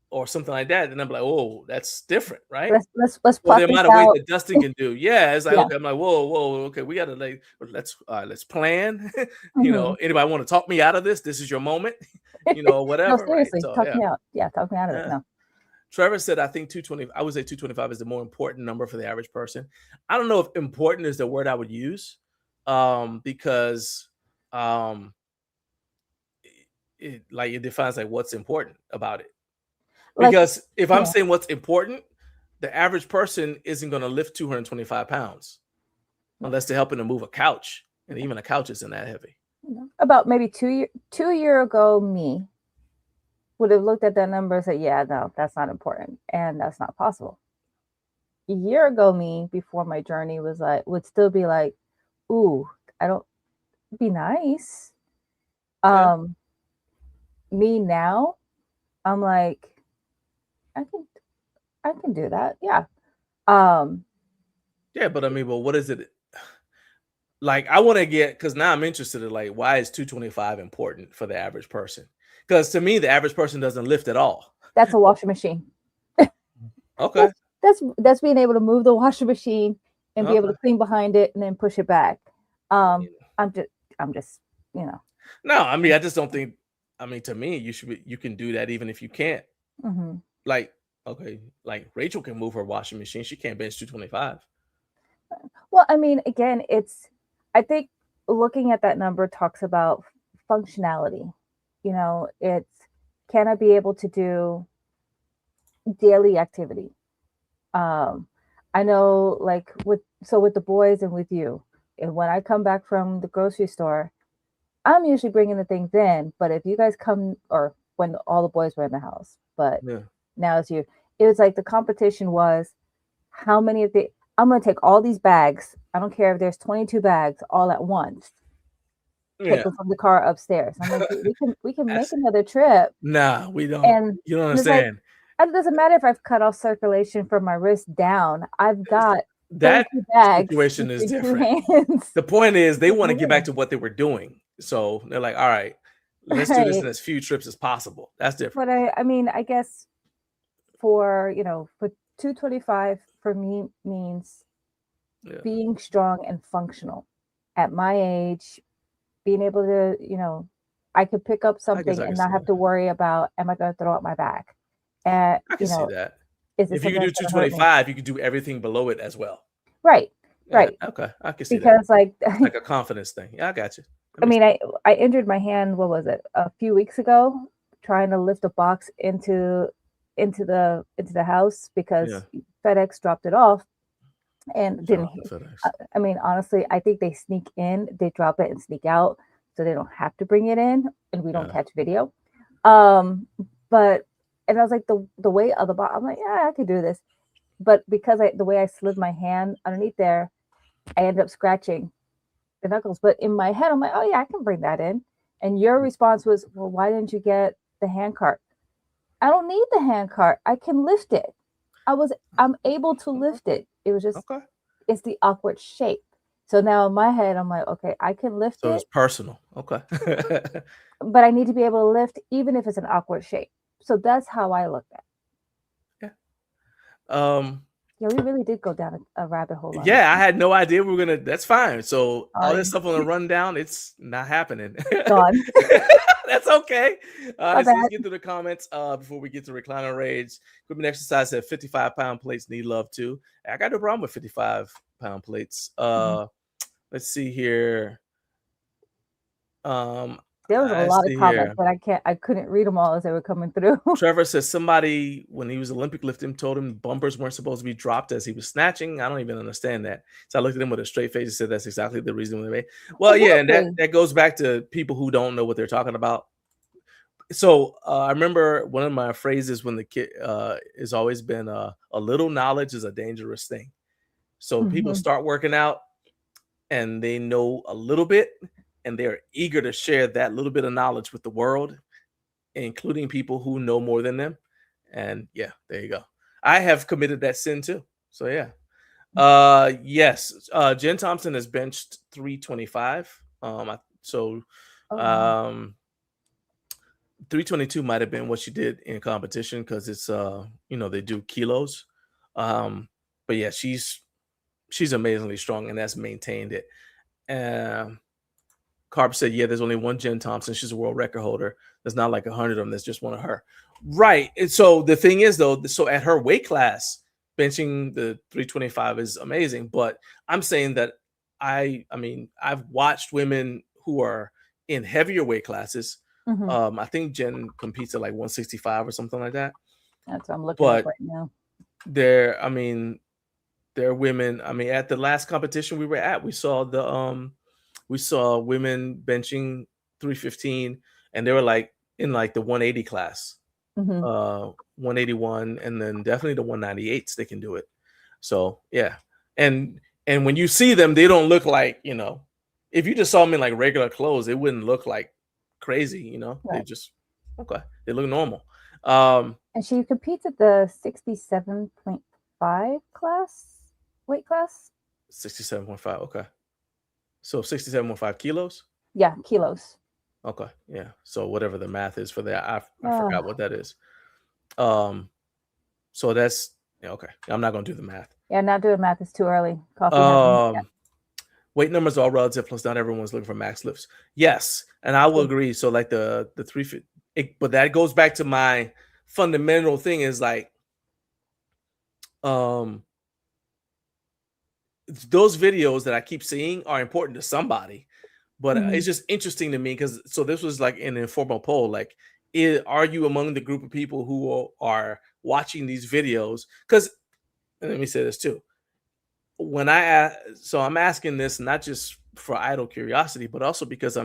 or something like that, then I'm like, oh, that's different, right? let's Or plot the this amount of weight out. that Dustin can do. Yeah, it's like, Yeah. okay, I'm like, whoa, whoa, okay, we gotta, like, let's plan. Mhm. Anybody want to talk me out of this? This is your moment, No, whatever, right? seriously, So talk yeah, me out. Yeah, talk me out of it. yeah. No. Trevor said, I think 220, I would say 225 is the more important number for the average person. I don't know if important is the word I would use, because um, it defines like what's important about it. Like, Because if I'm yeah, saying what's important, the average person isn't going to lift 225 pounds no, unless they're helping to move a couch. And even a couch isn't that heavy. no. About maybe 2 year ago, me would have looked at that number and said, yeah, no, that's not important and that's not possible. A year ago, me before my journey was like, would still be like, ooh, I don't be nice. Yeah. Um, Me now, I'm like, I can I can do that. Yeah. Um, Yeah. But I mean, but what is it? Like, I want to get, because now I'm interested in, like, why is 225 important for the average person? Because to me, the average person doesn't lift at all. that's a washing machine. Okay. That's being able to move the washing machine and be able Okay. to clean behind it and then push it back. I Um, mean, I'm just I'm just, you know. no, I mean, I just don't think, I mean, to me, you can do that even if you can't. Mhm. Like, okay, like Rachel can move her washing machine. She can't bench 225. Well, I mean, again, I think looking at that number talks about functionality. It's, can I be able to do daily activity? Um, I know, like, with the boys and with you, and when I come back from the grocery store, I'm usually bringing the things in. But if you guys come, or when all the boys were in the house, but Yeah. now it's you. It was like the competition was how many of the I'm gonna take all these bags. I don't care if there's 22 bags all at once. Take Yeah. them from the car upstairs. I'm like, we can make That's, another trip, nah, we don't. and You don't it's like, understand. it doesn't matter if I've cut off circulation from my wrist down. I've got That 22 bags situation is between two different. hands The point is, they to want to move get back in. to what they were doing. So they're like, all right, let's do this Right. in as few trips as possible. That's different. But I mean, I guess for 225 for me means Yeah. being strong and functional. At my age, being able to, I could pick up I guess something I can and not see have that. to worry about, am I going to throw up my back? And, I can see that. is it If you something can do that's going to hurt me? 225, you can do everything below it as well. Right, Yeah, right. okay, I can see that. Because, like, It's like a confidence thing. Yeah, I got you. That I makes mean, I injured my hand. What was it? A few weeks ago, trying to lift a box into the house yeah. because FedEx dropped it off and Shout didn't. out to FedEx. I mean, honestly, I think they sneak in, they drop it and sneak out, so they don't have to bring it in, and we don't Yeah. catch video. Um, but and I was like, the weight of the box, I'm like, yeah, I could do this. But because the way I slid my hand underneath there, I ended up scratching the knuckles. But in my head, I'm like, oh yeah, I can bring that in. And your response was, well, why didn't you get the hand cart? I don't need the hand cart. I can lift it. I'm able to Okay. lift it. It was just, Okay. it's the awkward shape. So now in my head, I'm like, okay, I can lift So it's it, personal. Okay. but I need to be able to lift even if it's an awkward shape. So that's how I looked at yeah. Um. it. Yeah, we really did go down a rabbit hole on this Yeah, I one. had no idea we were gonna. That's fine. So all this Sorry. stuff on the rundown, it's not happening. Gone. That's okay. All My right, so let's bad. get through the comments before we get to recliner rage. Equipment exercise said 55-pound plates need love too. I got no problem with 55-pound plates. Mhm. Let's see here. There was a I lot of see comments, here. but I couldn't read them all as they were coming through. Trevor says somebody, when he was Olympic lifting, told him bumpers weren't supposed to be dropped as he was snatching. I don't even understand that. So I looked at him with a straight face and said that's exactly the reason they made. Well, yeah, and that Exactly. that goes back to people who don't know what they're talking about. So I remember one of my phrases when the kid has always been a little knowledge is a dangerous thing. So people Mhm. start working out and they know a little bit and they're eager to share that little bit of knowledge with the world, including people who know more than them. And yeah, there you go. I have committed that sin too. So yeah. Yes. Jen Thompson has benched 325. So Oh wow. um 322 might have been what she did in competition because it's they do kilos. Um, but yeah, she's amazingly strong and that's maintained it. Um Carp said, yeah, there's only one Jen Thompson. She's a world record holder. There's not like 100 of them. There's just one of her. Right. And so the thing is, though, so at her weight class, benching the 325 is amazing. But I'm saying that I mean, I've watched women who are in heavier weight classes. Mhm. I think Jen competes at like 165 or something like that. That's what I'm looking up But right now. there, I mean, there are women. I mean, at the last competition we were at, we saw women benching 315, and they were like in like the 180 class, Hmm. 181, and then definitely the 198s. They can do it. So yeah, and when you see them, they don't look like, if you just saw them in like regular clothes, it wouldn't look like crazy. They Right. just okay. They look normal. Um, And she competes at the 67.5 weight class. 67.5. Okay, so 67.5 kilos. Yeah, kilos. Okay, yeah. So whatever the math is for that, I forgot Oh, what that is. Um, so that's yeah, okay. I'm not gonna do the math. yeah, not doing math is too early. Coffee hasn't hit yet. Um, Weight numbers are all relative. Plus, not everyone's looking for max lifts. Yes, and I will True. agree. So like the 350, but that goes back to my fundamental thing is like um those videos that I keep seeing are important to somebody, but Hmm. it's just interesting to me because so this was like an informal poll. Like, are you among the group of people who are watching these videos? Because let me say this too. So I'm asking this not just for idle curiosity, but also because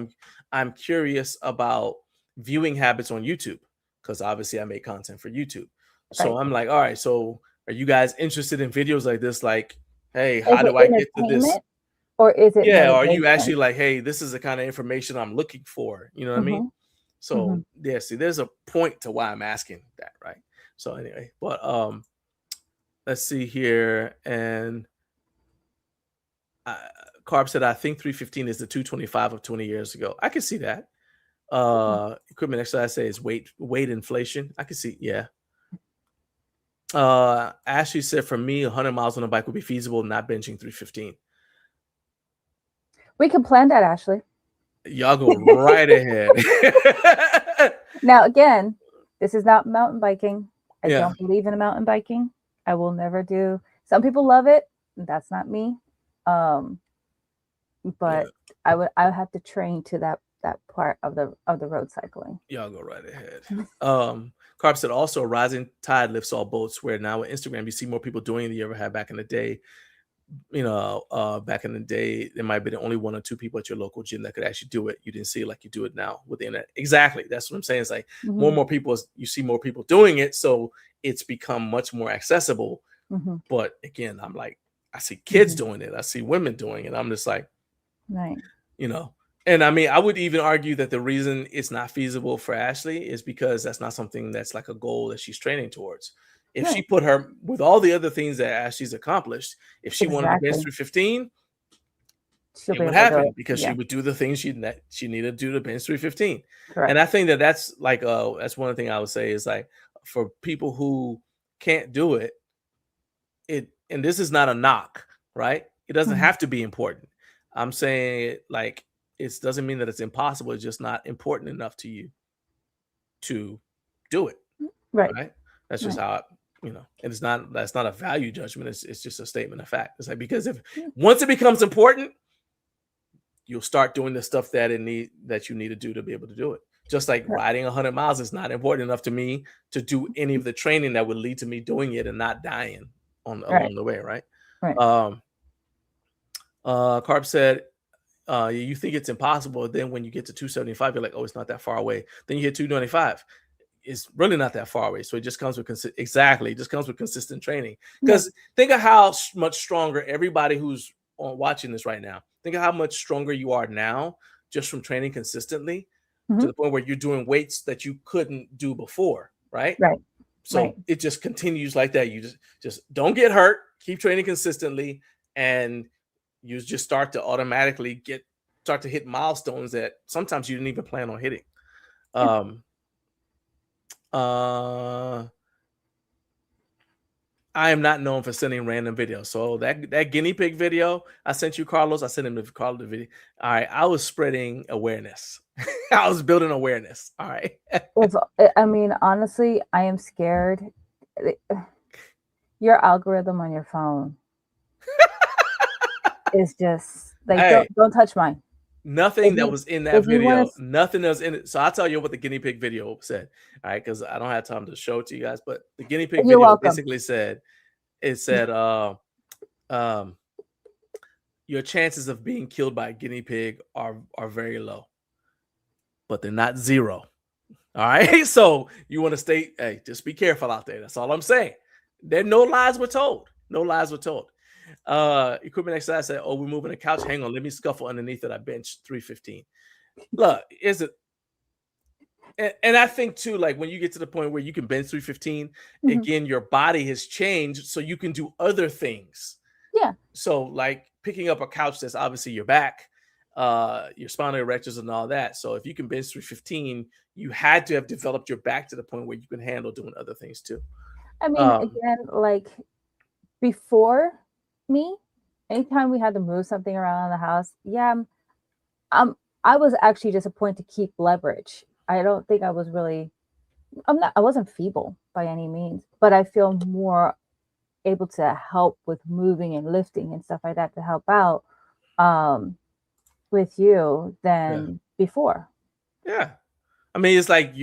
I'm curious about viewing habits on YouTube because obviously I make content for YouTube. So Right. I'm like, all right, so are you guys interested in videos like this? Like, hey, Is how it do I get to this? entertainment or is it Yeah, are you actually motivation? like, hey, this is the kind of information I'm looking for? You know what I mean? Hmm. Hmm. So yeah, see, there's a point to why I'm asking that, right? So anyway, but let's see here, and uh, Carb said, I think 315 is the 225 of 20 years ago. I can see that. Equipment exercise says weight inflation. I can see, yeah. Ashley said, for me, 100 miles on a bike would be feasible, not benching 315. We can plan that, Ashley. Y'all go right ahead. Now, again, this is not mountain biking. I Yeah, don't believe in mountain biking. I will never do. Some people love it. That's not me. Um, yeah. but I would have to train to that part of the road cycling. Y'all go right ahead. Carb said, also, a rising tide lifts all boats, where now with Instagram, you see more people doing it than you ever had back in the day. Back in the day, there might be the only one or two people at your local gym that could actually do it. You didn't see it like you do it now with the internet. Exactly. That's what I'm saying. It's like more and Hmm. more people, you see more people doing it. So it's become much more accessible. Hmm. But again, I'm like, I see kids Hmm. doing it. I see women doing it. I'm just like, Right. you know, and I mean, I would even argue that the reason it's not feasible for Ashley is because that's not something that's like a goal that she's training towards. If she Right. put her with all the other things that Ashley's accomplished, if she wanted to bench Exactly. 315, She'll it be would able to do happen it. because she Yeah. would do the things she needed to do to bench 315. And I Correct. think that that's like that's one thing I would say is like for people who can't do it, and this is not a knock, right? It doesn't Hmm. have to be important. I'm saying like it doesn't mean that it's impossible. It's just not important enough to you to do it, Right. right? That's just Right. how and that's not a value judgment. It's just a statement of fact. It's like because if once it becomes important, you'll start doing the stuff that you need to do to be able to do it. Just like Right. riding 100 miles is not important enough to me to do any of the training that would lead to me doing it and not dying on Right. along the way, right? Right. Um, Carp said, you think it's impossible. Then when you get to 275, you're like, oh, it's not that far away. Then you hit 295. It's really not that far away. So it just comes with exactly. It just comes with consistent training. Yeah. Because think of how much stronger everybody who's watching this right now. Think of how much stronger you are now just from training consistently to Hmm. the point where you're doing weights that you couldn't do before, right? Right. Right. So it just continues like that. You just don't get hurt. Keep training consistently, and you just start to automatically start to hit milestones that sometimes you didn't even plan on hitting. Yeah. Um, uh, I am not known for sending random videos. So that guinea pig video I sent you, Carlos, I sent him to Carlos the video. All right, I was spreading awareness. I was building awareness. All right. If I mean, honestly, I am scared. Your algorithm on your phone is just like Hey, don't touch mine. Nothing that was in that if you want video, to, nothing that was in it. So I'll tell you what the guinea pig video said. All right, because I don't have time to show it to you guys, but the guinea pig you're video welcome. basically said, it said, um, your chances of being killed by a guinea pig are very low, but they're not zero. All right. So you want to stay, hey, just be careful out there. That's all I'm saying. No lies were told. No lies were told. Equipment exercise said, oh, we're moving a couch. Hang on, let me scuffle underneath it. I bench 315. Look, is it? And I think too, like when you get to the point where you can bench 315, again, your body has changed, so you can do other things. Yeah. So like picking up a couch that's obviously your back, your spinal erectors and all that. So if you can bench 315, you had to have developed your back to the point where you can handle doing other things too. I mean, again, like before me, anytime we had to move something around the house, yeah, I was actually disappointed to keep leverage. I don't think I was really, I wasn't feeble by any means, but I feel more able to help with moving and lifting and stuff like that to help out with you than before. Yeah. I mean, it's like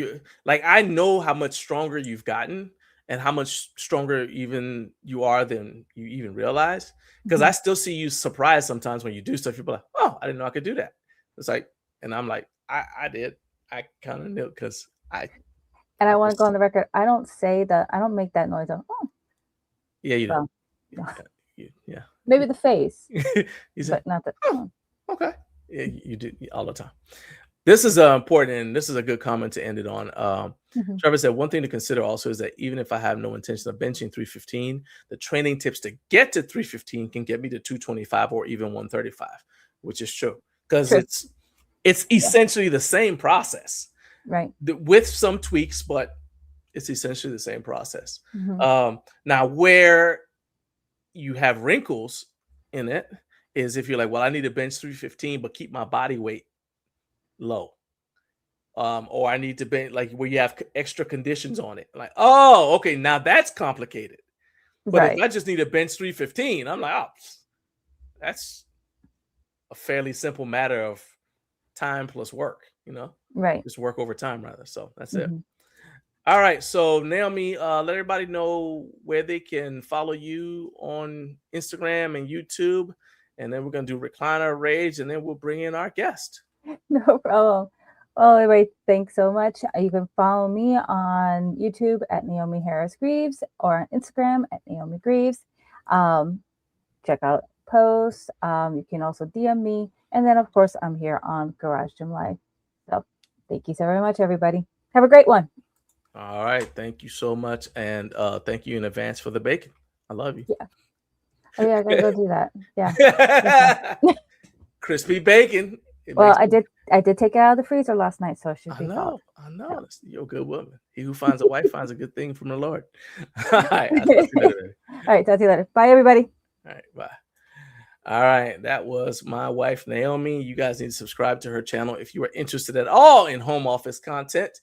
I know how much stronger you've gotten and how much stronger even you are than you even realize. Because I still see you surprised sometimes when you do stuff. You're like, oh, I didn't know I could do that. It's like, and I'm like, I did. I kind of knew because I. And I want to go on the record. I don't say that. I don't make that noise of, oh. Yeah, you don't. Yeah. Maybe the face. You say, but not the. Oh, okay. Yeah, you do all the time. This is important, and this is a good comment to end it on. Trevor said, one thing to consider also is that even if I have no intention of benching 315, the training tips to get to 315 can get me to 225 or even 135, which is true. Because it's essentially the same process. Right. With some tweaks, but it's essentially the same process. Now, where you have wrinkles in it is if you're like, well, I need to bench 315, but keep my body weight low. Or I need to bench, like where you have extra conditions on it. Like, oh, okay, now that's complicated. But if I just need to bench 315, I'm like, oh, that's a fairly simple matter of time plus work, right? Just work over time rather. So that's it. All right. So Naomi, let everybody know where they can follow you on Instagram and YouTube. And then we're going to do Recliner Rage, and then we'll bring in our guest. No problem. Well, everybody, thanks so much. You can follow me on YouTube at Naomi Harris Greaves or on Instagram at Naomi Greaves. Check out posts. You can also DM me. And then, of course, I'm here on Garage Gym Live. So thank you so very much, everybody. Have a great one. All right. Thank you so much. And thank you in advance for the bacon. I love you. Yeah. Oh, yeah, I got to go do that. Yeah. Crispy bacon. Well, I did take it out of the freezer last night, so it should be fine. I know. Yeah. You're a good woman. He who finds a wife finds a good thing from the Lord. All right. All right. Talk to you later. Bye, everybody. All right. Bye. All right. That was my wife, Naomi. You guys need to subscribe to her channel if you are interested at all in home office content.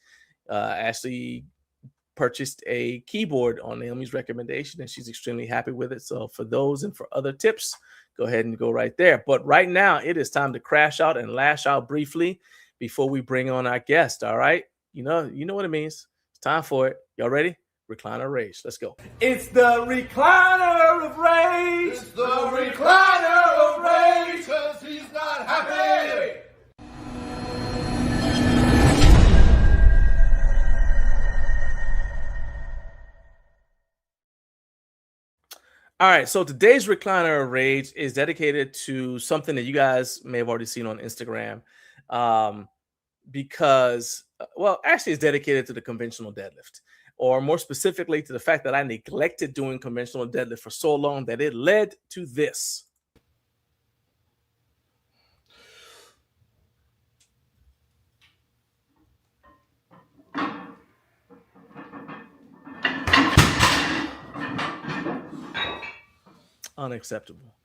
Ashley purchased a keyboard on Naomi's recommendation, and she's extremely happy with it. So for those and for other tips, go ahead and go right there. But right now, it is time to crash out and lash out briefly before we bring on our guest. All right. You know what it means. It's time for it. Y'all ready? Recliner Rage. Let's go. It's the Recliner of Rage. It's the Recliner of Rage, because he's not happy. All right, so today's Recliner of Rage is dedicated to something that you guys may have already seen on Instagram, because, well, actually it's dedicated to the conventional deadlift, or more specifically to the fact that I neglected doing conventional deadlift for so long that it led to this. Unacceptable.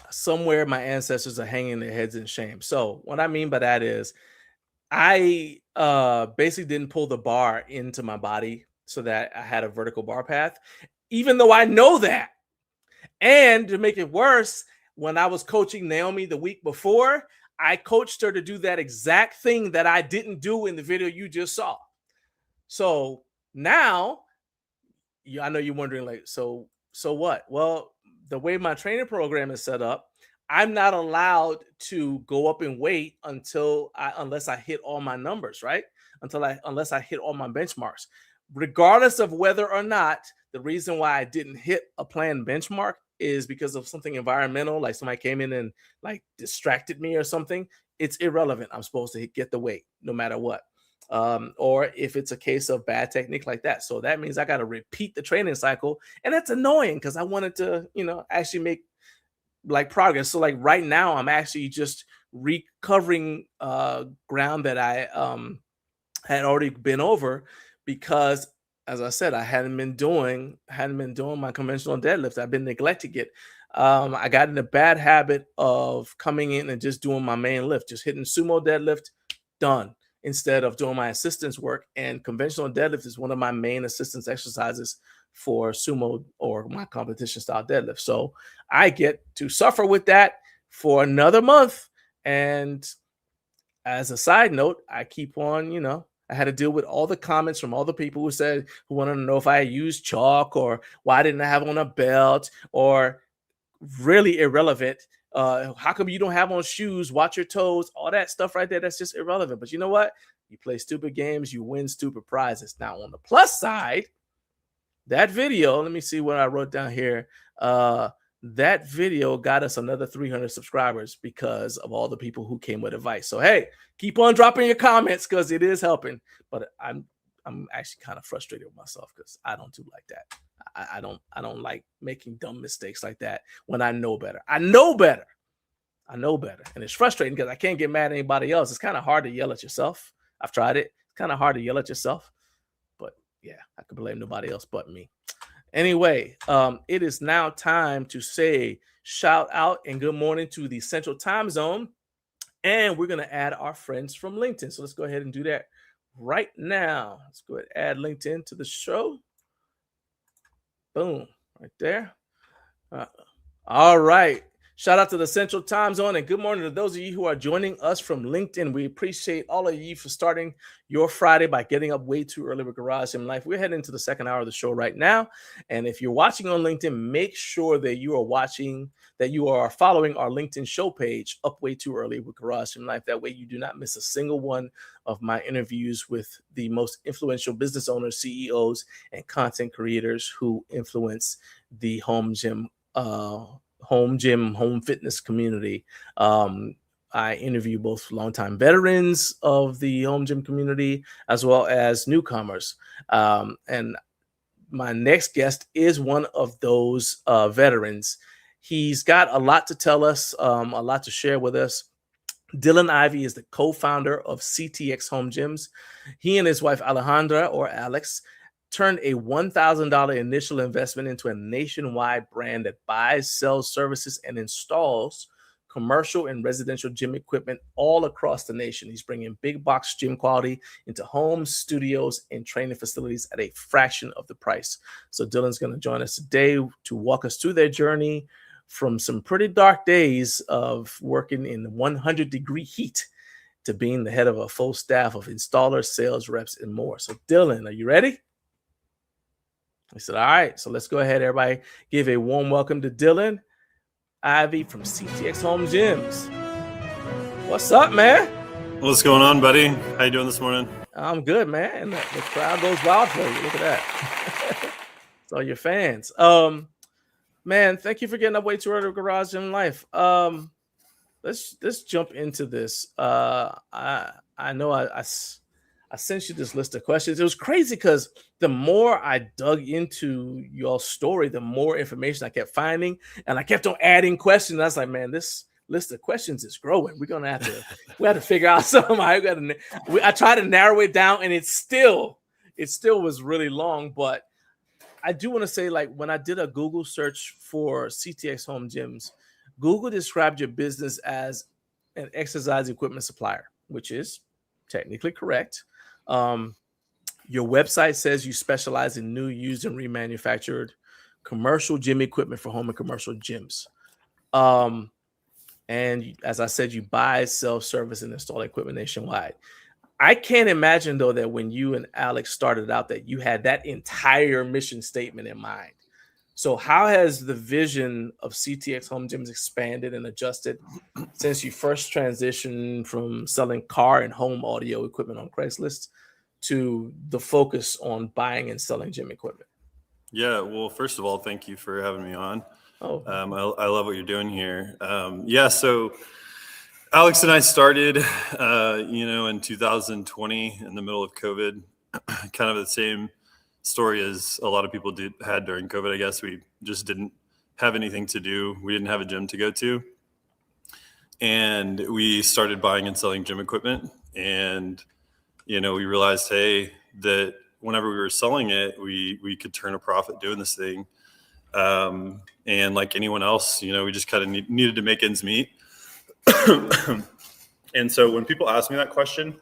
Somewhere my ancestors are hanging their heads in shame. So what I mean by that is I basically didn't pull the bar into my body so that I had a vertical bar path, even though I know that. And to make it worse, when I was coaching Naomi the week before, I coached her to do that exact thing that I didn't do in the video you just saw. So now, I know you're wondering, like, so what? Well, the way my training program is set up, I'm not allowed to go up in weight unless I hit all my numbers, right? Unless I hit all my benchmarks. Regardless of whether or not, the reason why I didn't hit a planned benchmark is because of something environmental, like somebody came in and like distracted me or something. It's irrelevant. I'm supposed to get the weight no matter what. Or if it's a case of bad technique like that. So that means I got to repeat the training cycle. And that's annoying because I wanted to, actually make like progress. So like right now, I'm actually just recovering ground that I had already been over because, as I said, I hadn't been doing my conventional deadlift. I've been neglecting it. I got in a bad habit of coming in and just doing my main lift, just hitting sumo deadlift, done, instead of doing my assistance work. And conventional deadlift is one of my main assistance exercises for sumo or my competition style deadlift. So I get to suffer with that for another month. And as a side note, I keep on, I had to deal with all the comments from all the people who wanted to know if I used chalk or why didn't I have on a belt, or really irrelevant. How come you don't have on shoes? Watch your toes. All that stuff right there. That's just irrelevant. But you know what? You play stupid games, you win stupid prizes. Now, on the plus side, that video, let me see what I wrote down here. That video got us another 300 subscribers because of all the people who came with advice. So, hey, keep on dropping your comments because it is helping. But I'm actually kind of frustrated with myself because I don't do like that. I don't like making dumb mistakes like that when I know better. I know better. And it's frustrating because I can't get mad at anybody else. It's kind of hard to yell at yourself. I've tried it. It's kind of hard to yell at yourself. But yeah, I can blame nobody else but me. Anyway, it is now time to say shout out and good morning to the Central Time Zone. And we're going to add our friends from LinkedIn. So let's go ahead and do that right now. Let's go ahead and add LinkedIn to the show. Boom, right there. All right. Shout out to the Central Time Zone and good morning to those of you who are joining us from LinkedIn. We appreciate all of you for starting your Friday by getting up way too early with Garage Gym Life. We're heading into the second hour of the show right now. And if you're watching on LinkedIn, make sure that you are following our LinkedIn show page, Up Way Too Early with Garage Gym Life. That way you do not miss a single one of my interviews with the most influential business owners, CEOs, and content creators who influence the home fitness community. I interview both longtime veterans of the home gym community as well as newcomers. And my next guest is one of those veterans. He's got a lot to tell us, a lot to share with us. Dylan Ivey is the co-founder of CTX Home Gyms. He and his wife Alejandra, or Alex, turned a $1,000 initial investment into a nationwide brand that buys, sells services, and installs commercial and residential gym equipment all across the nation. He's bringing big box gym quality into homes, studios, and training facilities at a fraction of the price. So Dylan's going to join us today to walk us through their journey from some pretty dark days of working in 100-degree heat to being the head of a full staff of installers, sales reps, and more. So Dylan, are you ready? I said, all right, so let's go ahead, everybody. Give a warm welcome to Dylan Ivey from CTX Home Gyms. What's up, man? What's going on, buddy? How you doing this morning? I'm good, man. The crowd goes wild for you. Look at that. It's all your fans. Man, thank you for getting up way too early to Garage Gym Life. Let's jump into this. I know I sent you this list of questions. It was crazy because the more I dug into your story, the more information I kept finding, and I kept on adding questions. I was like, man, this list of questions is growing. We're gonna have to figure out something. I tried to narrow it down, and it still was really long. But I do want to say, like, when I did a Google search for CTX Home Gyms, Google described your business as an exercise equipment supplier, which is technically correct. Your website says you specialize in new, used, and remanufactured commercial gym equipment for home and commercial gyms. Um, and as I said, you buy, sell, service, and install equipment nationwide. I can't imagine though that when you and Alex started out that you had that entire mission statement in mind. So how has the vision of CTX Home Gyms expanded and adjusted since you first transitioned from selling car and home audio equipment on Craigslist to the focus on buying and selling gym equipment? Yeah, well, first of all, thank you for having me on. Oh, I love what you're doing here. Yeah, so Alex and I started, in 2020 in the middle of COVID, kind of the same story as a lot of people had during COVID. I guess we just didn't have anything to do. We didn't have a gym to go to. And we started buying and selling gym equipment. And, we realized, hey, that whenever we were selling it, we could turn a profit doing this thing. And like anyone else, we just kind of needed to make ends meet. And so when people ask me that question,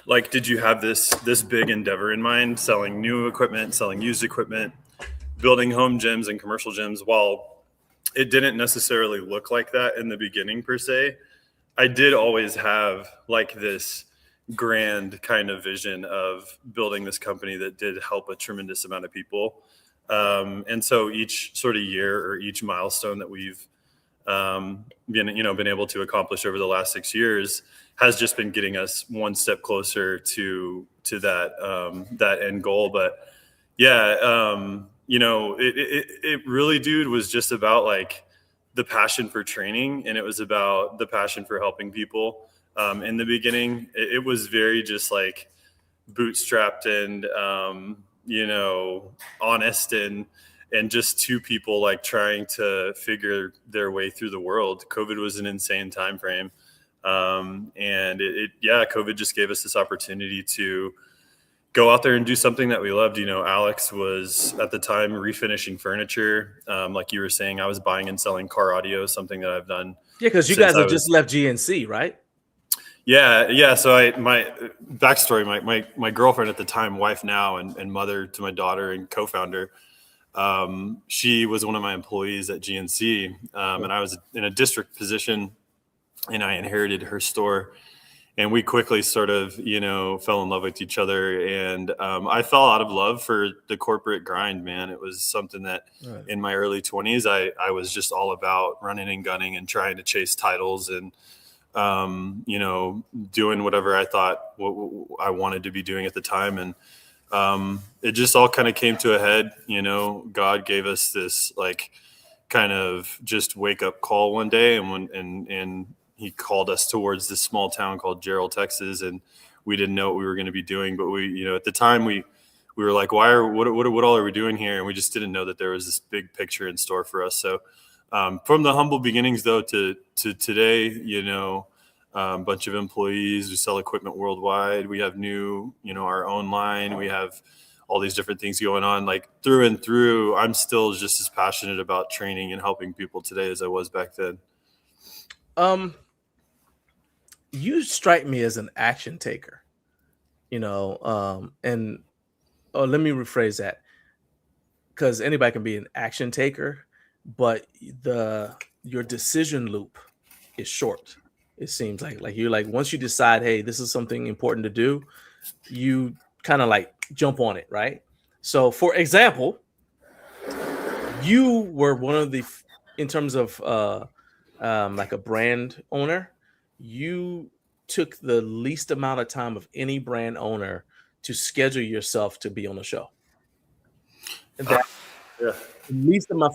like, did you have this big endeavor in mind, selling new equipment, selling used equipment, building home gyms and commercial gyms? While it didn't necessarily look like that in the beginning per se, I did always have like this grand kind of vision of building this company that did help a tremendous amount of people. And so each sort of year or each milestone that we've been able to accomplish over the last 6 years has just been getting us one step closer to that end goal. But yeah, it really, dude, was just about like the passion for training, and it was about the passion for helping people. In the beginning, it was very just like bootstrapped and honest and just two people like trying to figure their way through the world. COVID was an insane time frame. And COVID just gave us this opportunity to go out there and do something that we loved. Alex was at the time refinishing furniture. Like you were saying, I was buying and selling car audio, something that I've done. yeah, because you guys have just left GNC, right? Yeah. So my backstory, my girlfriend at the time, wife now, and mother to my daughter and co-founder, she was one of my employees at GNC, and I was in a district position, and I inherited her store, and we quickly sort of, fell in love with each other. And I fell out of love for the corporate grind, man. It was something that in my early 20s, I was just all about running and gunning and trying to chase titles and, doing whatever I thought what I wanted to be doing at the time. And it just all kind of came to a head. God gave us this like kind of just wake up call one day, and he called us towards this small town called Gerald, Texas, and we didn't know what we were going to be doing. But we, at the time we were like, what all are we doing here? And we just didn't know that there was this big picture in store for us. So from the humble beginnings though to today, bunch of employees, we sell equipment worldwide. We have new, our own line. We have all these different things going on, like through and through. I'm still just as passionate about training and helping people today as I was back then. You strike me as an action taker, and let me rephrase that, because anybody can be an action taker, but your decision loop is short. It seems like you're like, once you decide, hey, this is something important to do, you kind of like jump on it, right? So for example, you were one of the, in terms of like a brand owner, you took the least amount of time of any brand owner to schedule yourself to be on the show. And that least amount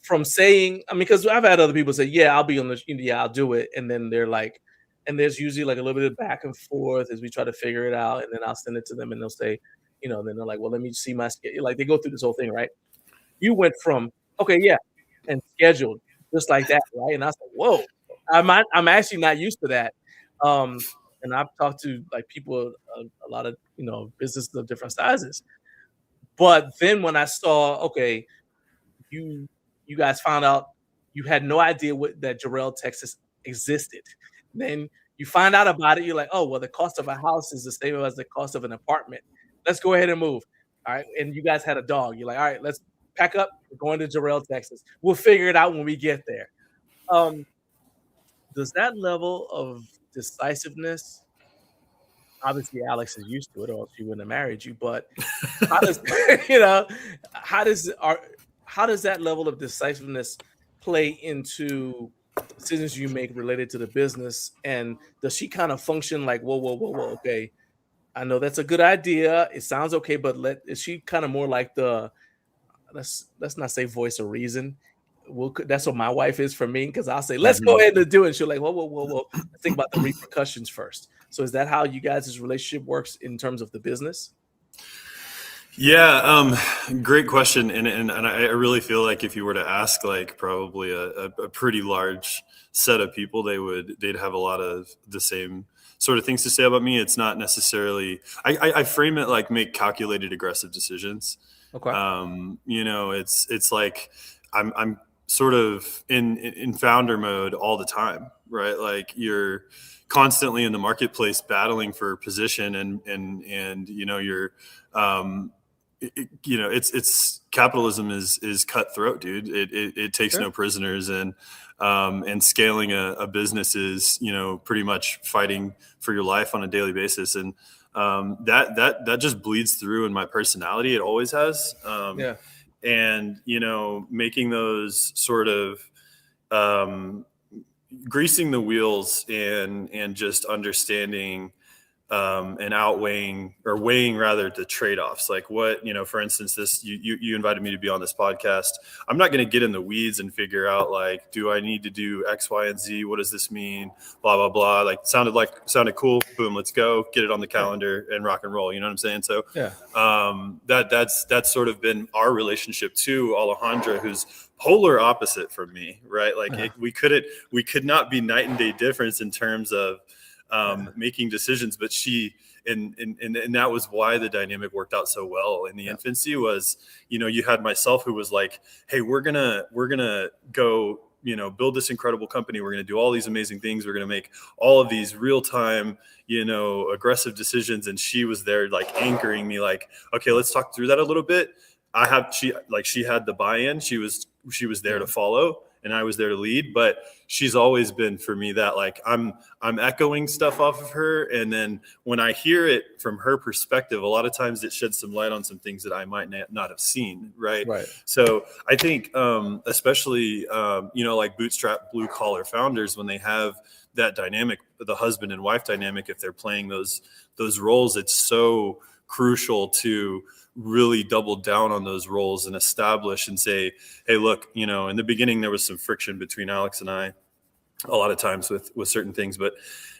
from saying, I mean, because I've had other people say, yeah, I'll be on the, yeah, I'll do it. And then they're like, and there's usually like a little bit of back and forth as we try to figure it out. And then I'll send it to them and they'll say, then they're like, well, let me see my schedule. Like they go through this whole thing, right? You went from, okay, yeah, and scheduled just like that, right? And I was like, whoa, I'm actually not used to that. And I've talked to like people, a lot of, businesses of different sizes. But then when I saw, okay, you guys found out you had no idea that Jarrell, Texas existed. Then you find out about it. You're like, oh, well, the cost of a house is the same as the cost of an apartment. Let's go ahead and move. All right. And you guys had a dog. You're like, all right, let's pack up, We're going to Jarrell, Texas. We'll figure it out when we get there. Does that level of decisiveness, obviously Alex is used to it, or else she wouldn't have married you, but how does you know, how does that level of decisiveness play into decisions you make related to the business? And does she kind of function like, whoa, whoa, whoa, whoa, okay, I know that's a good idea. It sounds okay, but is she kind of more like the let's not say voice of reason. That's what my wife is for me, because I'll say, let's go ahead and do it. And she'll like, whoa, whoa, whoa, whoa. Let's think about the repercussions first. So is that how you guys' relationship works in terms of the business? Yeah, great question. And I really feel like if you were to ask like probably a pretty large set of people, they'd have a lot of the same sort of things to say about me. It's not necessarily, I frame it like make calculated aggressive decisions. Okay. It's like I'm sort of in founder mode all the time, right? Like you're constantly in the marketplace battling for position and you're it's capitalism is cutthroat, dude. It takes Sure. no prisoners, and scaling a business is pretty much fighting for your life on a daily basis, and that just bleeds through in my personality. It always has. Yeah. And making those sort of greasing the wheels and just understanding and weighing rather the trade-offs. Like what, for instance, this, you invited me to be on this podcast. I'm not going to get in the weeds and figure out like, do I need to do X, Y, and Z? What does this mean? Blah, blah, blah. Sounded cool. Boom. Let's go get it on the calendar and rock and roll. You know what I'm saying? So yeah, that's sort of been our relationship to Alejandra, who's polar opposite from me, right? Like we could not be night and day difference in terms of making decisions, but she and that was why the dynamic worked out so well in the infancy. Was you had myself who was like, hey, we're gonna go build this incredible company, we're gonna do all these amazing things, we're gonna make all of these real-time aggressive decisions, and she was there like anchoring me like, okay, let's talk through that a little bit. She had the buy-in, she was there to follow, and I was there to lead. But she's always been for me that like I'm echoing stuff off of her, and then when I hear it from her perspective, a lot of times it sheds some light on some things that I might not have seen, right? So I think especially like bootstrap blue collar founders, when they have that dynamic, the husband and wife dynamic, if they're playing those roles, it's so crucial to really double down on those roles and establish and say, hey, look, in the beginning there was some friction between Alex and I a lot of times with certain things, but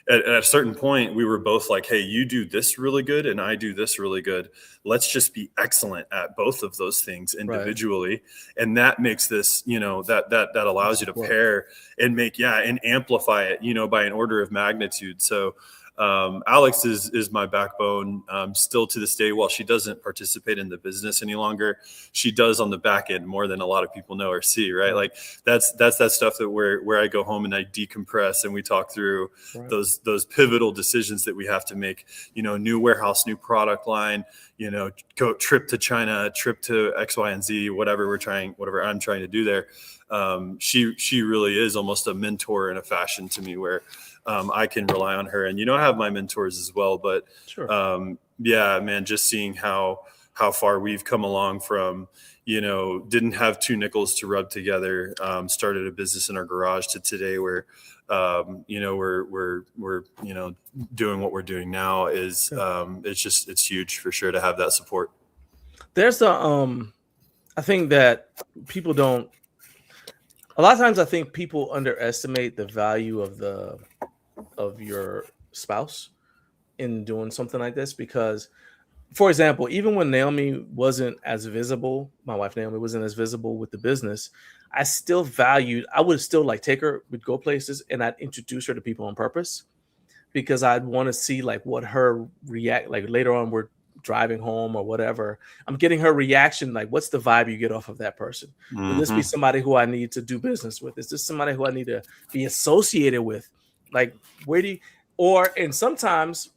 at a certain point we were both like, hey, you do this really good and I do this really good. Let's just be excellent at both of those things individually. Right. And that makes this, that allows you to pair and and amplify it, by an order of magnitude. So Alex is my backbone still to this day. While she doesn't participate in the business any longer, she does on the back end more than a lot of people know or see, right? Like that's that stuff that where I go home and I decompress and we talk through those pivotal decisions that we have to make, new warehouse, new product line, go trip to China, trip to X, Y, and Z, whatever I'm trying to do there. She really is almost a mentor in a fashion to me, where I can rely on her. And I have my mentors as well, but just seeing how far we've come along from didn't have two nickels to rub together, started a business in our garage, to today where we're doing what we're doing now is it's huge for sure to have that support. There's I think that people don't, a lot of times I think people underestimate the value of your spouse in doing something like this, because, for example, even when Naomi wasn't as visible, my wife Naomi wasn't as visible with the business, I would still like take her, we'd go places and I'd introduce her to people on purpose, because I'd want to see like what her react, like later on we're driving home or whatever, I'm getting her reaction, like what's the vibe you get off of that person? Mm-hmm. Will this be somebody who I need to do business with? Is this somebody who I need to be associated with? Like, and sometimes,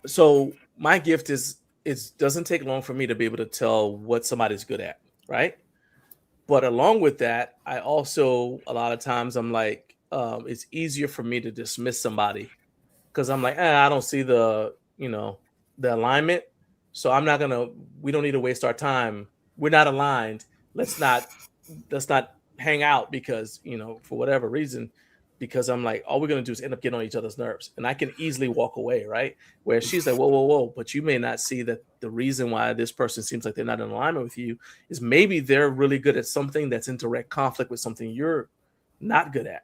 so my gift is, it doesn't take long for me to be able to tell what somebody's good at, right? But along with that, I also a lot of times I'm like, it's easier for me to dismiss somebody because I'm like, I don't see the alignment. So I'm not gonna. We don't need to waste our time. We're not aligned. Let's not let's not hang out because for whatever reason. Because I'm like, all we're gonna do is end up getting on each other's nerves, and I can easily walk away, right? Where she's like, whoa, whoa, whoa, but you may not see that the reason why this person seems like they're not in alignment with you is maybe they're really good at something that's in direct conflict with something you're not good at,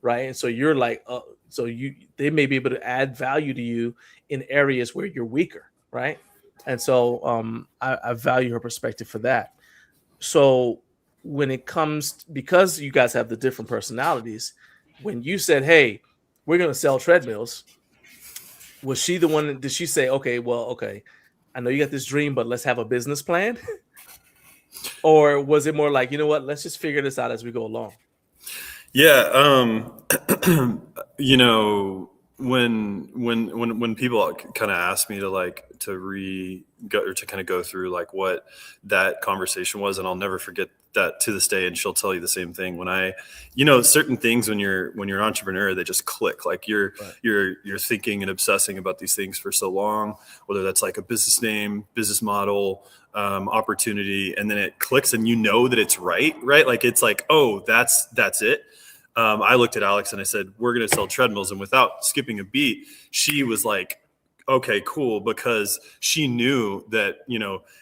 right? And so you're like, so they may be able to add value to you in areas where you're weaker, right? And so I value her perspective for that. So when it comes, because you guys have the different personalities, when you said, "Hey, we're gonna sell treadmills," was she the one? Did she say, "Okay, well, okay, I know you got this dream, but let's have a business plan," or was it more like, you know what, let's just figure this out as we go along? Yeah, you know, when people kind of ask me to like to re go or to kind of go through like what that conversation was, and I'll never forget that to this day. And she'll tell you the same thing. When I, certain things when you're an entrepreneur, they just click. Like Right. you're thinking and obsessing about these things for so long, whether that's like a business name, business model, opportunity, and then it clicks, and you know that it's right. Like it's like, oh, that's it. I looked at Alex and I said, we're going to sell treadmills. And without skipping a beat, she was like, okay, cool. Because she knew that,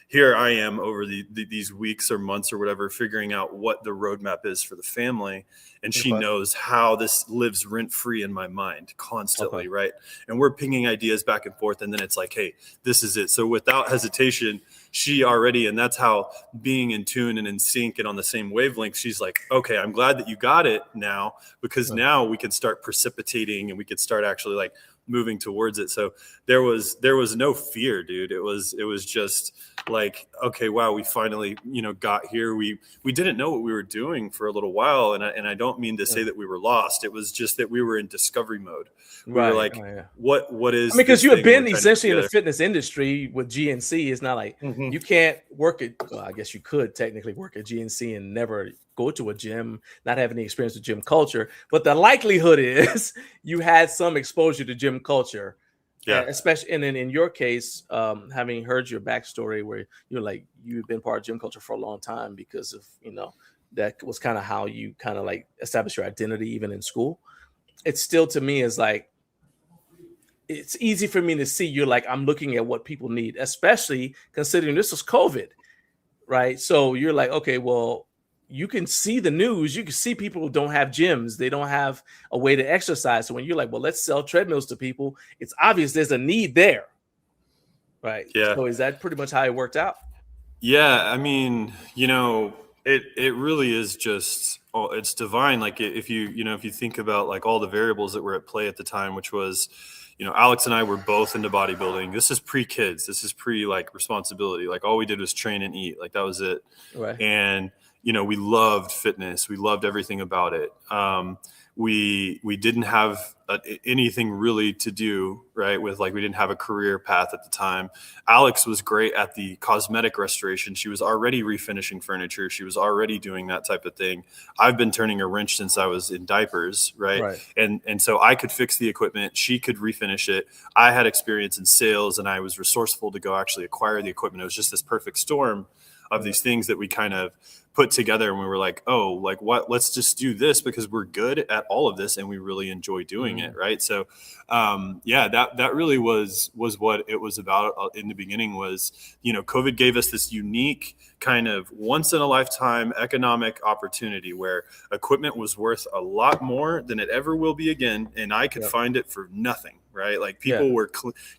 here I am over these weeks or months or whatever, figuring out what the roadmap is for the family. And she Okay. knows how this lives rent free in my mind constantly. Okay. Right. And we're pinging ideas back and forth. And then it's like, hey, this is it. So without hesitation, she already, and that's how being in tune and in sync and on the same wavelength, she's like, okay, I'm glad that you got it now, because Right. now we can start precipitating and we could start actually like moving towards it. So there was no fear, dude. It was just like, okay, wow, we finally, got here. We didn't know what we were doing for a little while. And I don't mean to say that we were lost. It was just that we were in discovery mode. We were Right. like, Oh, yeah. what is I mean, because this you have thing we're been trying to put essentially in the together? fitness industry with GNC. It's not like Mhm. you can't work at, well, I guess you could technically work at GNC and never go to a gym, not have any experience with gym culture. But the likelihood is you had some exposure to gym culture. Yeah. Especially, and then in your case, having heard your backstory where you're like, you've been part of gym culture for a long time because of, that was kind of how you kind of like established your identity even in school. It still to me is like, it's easy for me to see you're like, I'm looking at what people need, especially considering this was COVID, right? So you're like, okay, well, you can see the news, you can see people who don't have gyms, they don't have a way to exercise. So when you're like, well, let's sell treadmills to people, it's obvious there's a need there, right? Yeah. So is that pretty much how it worked out? Yeah, I mean, it really is just, oh, it's divine. Like if you think about like all the variables that were at play at the time, which was, Alex and I were both into bodybuilding. This is pre-kids. This is pre like responsibility. Like all we did was train and eat. Like that was it. Right. And we loved fitness. We loved everything about it. We didn't have anything really to do, right, with like we didn't have a career path at the time. Alex was great at the cosmetic restoration. She was already refinishing furniture. She was already doing that type of thing. I've been turning a wrench since I was in diapers, right? Right. And so I could fix the equipment. She could refinish it. I had experience in sales, and I was resourceful to go actually acquire the equipment. It was just this perfect storm of these things that we kind of put together, and we were like, oh, like what, let's just do this because we're good at all of this and we really enjoy doing it, right? So yeah, that really was what it was about in the beginning. Was COVID gave us this unique kind of once in a lifetime economic opportunity where equipment was worth a lot more than it ever will be again, and I could find it for nothing, right? Like people were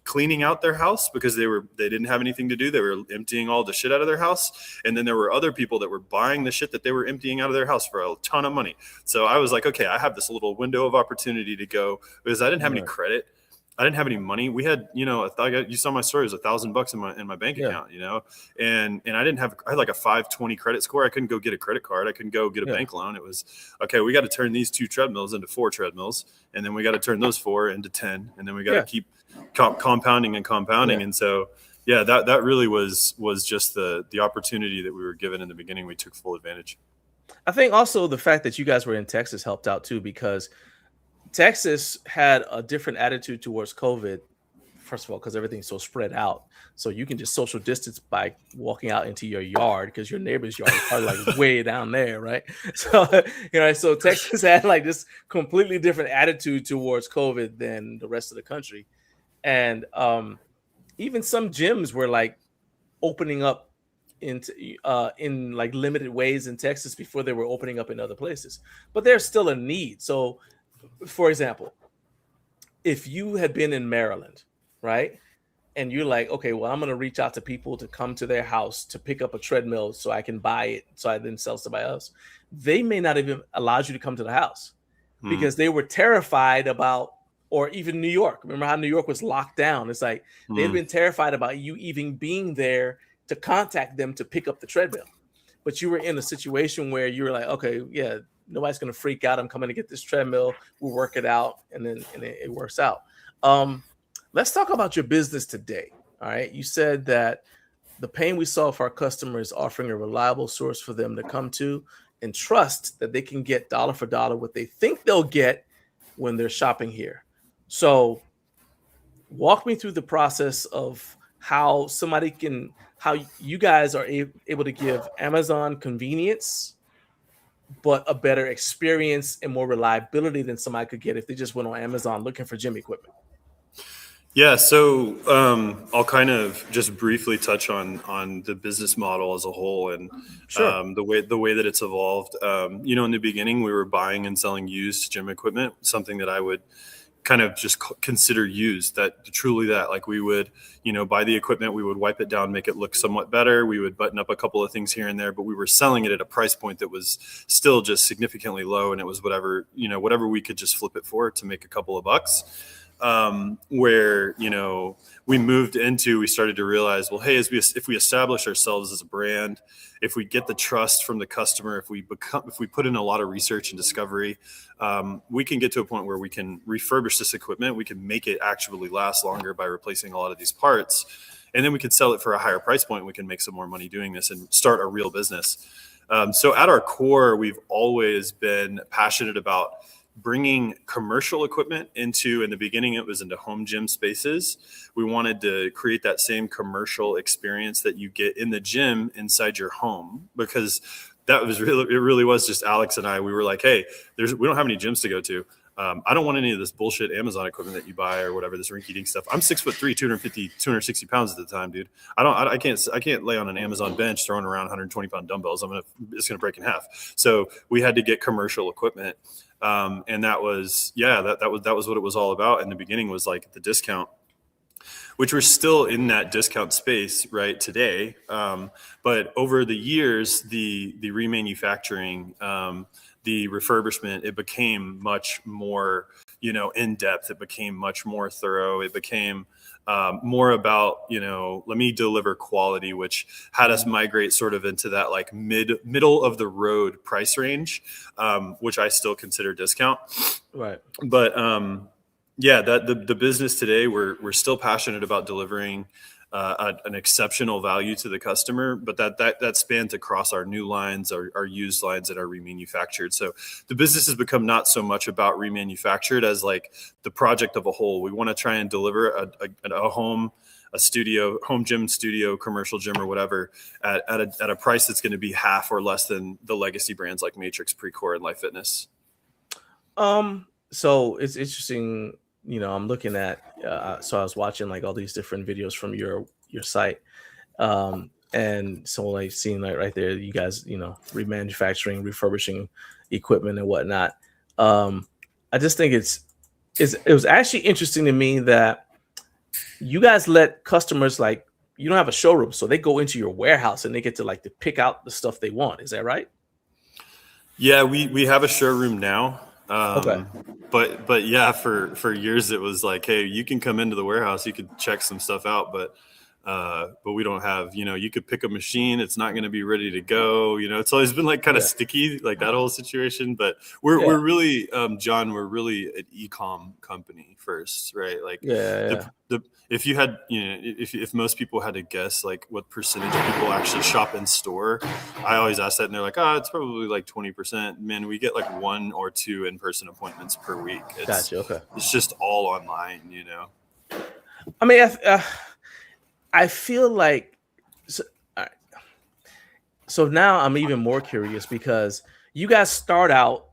cleaning out their house because they didn't have anything to do. They were emptying all the shit out of their house, and then there were other people that were buying the shit that they were emptying out of their house for a ton of money. So I was like, okay, I have this little window of opportunity to go, because I didn't have any credit. I didn't have any money. We had, you saw my story. It was $1,000 in my bank account, and I had like a 520 credit score. I couldn't go get a credit card. I couldn't go get a bank loan. It was, okay, we got to turn these 2 treadmills into 4 treadmills. And then we got to turn those 4 into 10. And then we got to keep compounding and compounding. And so, yeah, that really was just the opportunity that we were given in the beginning. We took full advantage. I think also the fact that you guys were in Texas helped out too, because Texas had a different attitude towards COVID. First of all, because everything's so spread out, so you can just social distance by walking out into your yard because your neighbor's yard is probably like way down there, right? So so Texas had like this completely different attitude towards COVID than the rest of the country, and even some gyms were like opening up into in like limited ways in Texas before they were opening up in other places. But there's still a need. So, for example, if you had been in Maryland, right? And you're like, okay, well, I'm going to reach out to people to come to their house to pick up a treadmill so I can buy it so I then sell to somebody else. They may not even allow you to come to the house because they were terrified about, or even New York. Remember how New York was locked down? It's like they'd been terrified about you even being there to contact them to pick up the treadmill. But you were in a situation where you were like, okay, yeah, nobody's going to freak out. I'm coming to get this treadmill. We'll work it out. And then it works out. Let's talk about your business today. All right. You said that the pain we solve for our customers is offering a reliable source for them to come to and trust that they can get dollar for dollar what they think they'll get when they're shopping here. So walk me through the process of how you guys are able to give Amazon convenience, but a better experience and more reliability than somebody could get if they just went on Amazon looking for gym equipment. Yeah, so I'll kind of just briefly touch on the business model as a whole and the way that it's evolved. In the beginning, we were buying and selling used gym equipment, something that I would kind of just consider used. That truly that like we would buy the equipment, we would wipe it down, make it look somewhat better. We would button up a couple of things here and there, but we were selling it at a price point that was still just significantly low, and it was whatever we could just flip it for to make a couple of bucks. Where we started to realize, well, hey, if we establish ourselves as a brand, if we get the trust from the customer, if we put in a lot of research and discovery, we can get to a point where we can refurbish this equipment. We can make it actually last longer by replacing a lot of these parts, and then we can sell it for a higher price point. We can make some more money doing this and start a real business. So at our core, we've always been passionate about bringing commercial equipment in the beginning, it was into home gym spaces. We wanted to create that same commercial experience that you get in the gym inside your home, because it really was just Alex and I. We were like, hey, we don't have any gyms to go to. I don't want any of this bullshit Amazon equipment that you buy or whatever, this rinky-dink stuff. I'm 6'3", 250, 260 pounds at the time, dude. I can't lay on an Amazon bench throwing around 120-pound dumbbells. It's gonna break in half. So we had to get commercial equipment. And that was what it was all about in the beginning, was like the discount, which we're still in that discount space right today. But over the years, the remanufacturing, the refurbishment, it became much more, in depth. It became much more thorough. It became more about, let me deliver quality, which had us migrate sort of into that like middle of the road price range, which I still consider discount. Right. But the business today, we're still passionate about delivering an exceptional value to the customer, but that spans across our new lines, our used lines, and our remanufactured. So the business has become not so much about remanufactured as like the project of a whole. We want to try and deliver a home gym studio, commercial gym, or whatever at a price that's going to be half or less than the legacy brands like Matrix, Precor, and Life Fitness. So it's interesting. I'm looking at, so I was watching like all these different videos from your site. And so like seeing like right there, you guys, remanufacturing, refurbishing equipment and whatnot. I just think it was actually interesting to me that you guys let customers, like, you don't have a showroom, so they go into your warehouse and they get to pick out the stuff they want. Is that right? Yeah, we have a showroom now. Okay. But yeah, for years it was like, hey, you can come into the warehouse, you could check some stuff out, but but we don't have, you could pick a machine, it's not going to be ready to go. It's always been like kind of sticky, like that whole situation. But we're really, John, we're really an e-com company first, right? Like if you had, if most people had to guess like what percentage of people actually shop in store, I always ask that, and they're like, it's probably like 20%. Man, we get like 1 or 2 in-person appointments per week. Gotcha. Okay. It's just all online, I mean, I feel like so now I'm even more curious, because you guys start out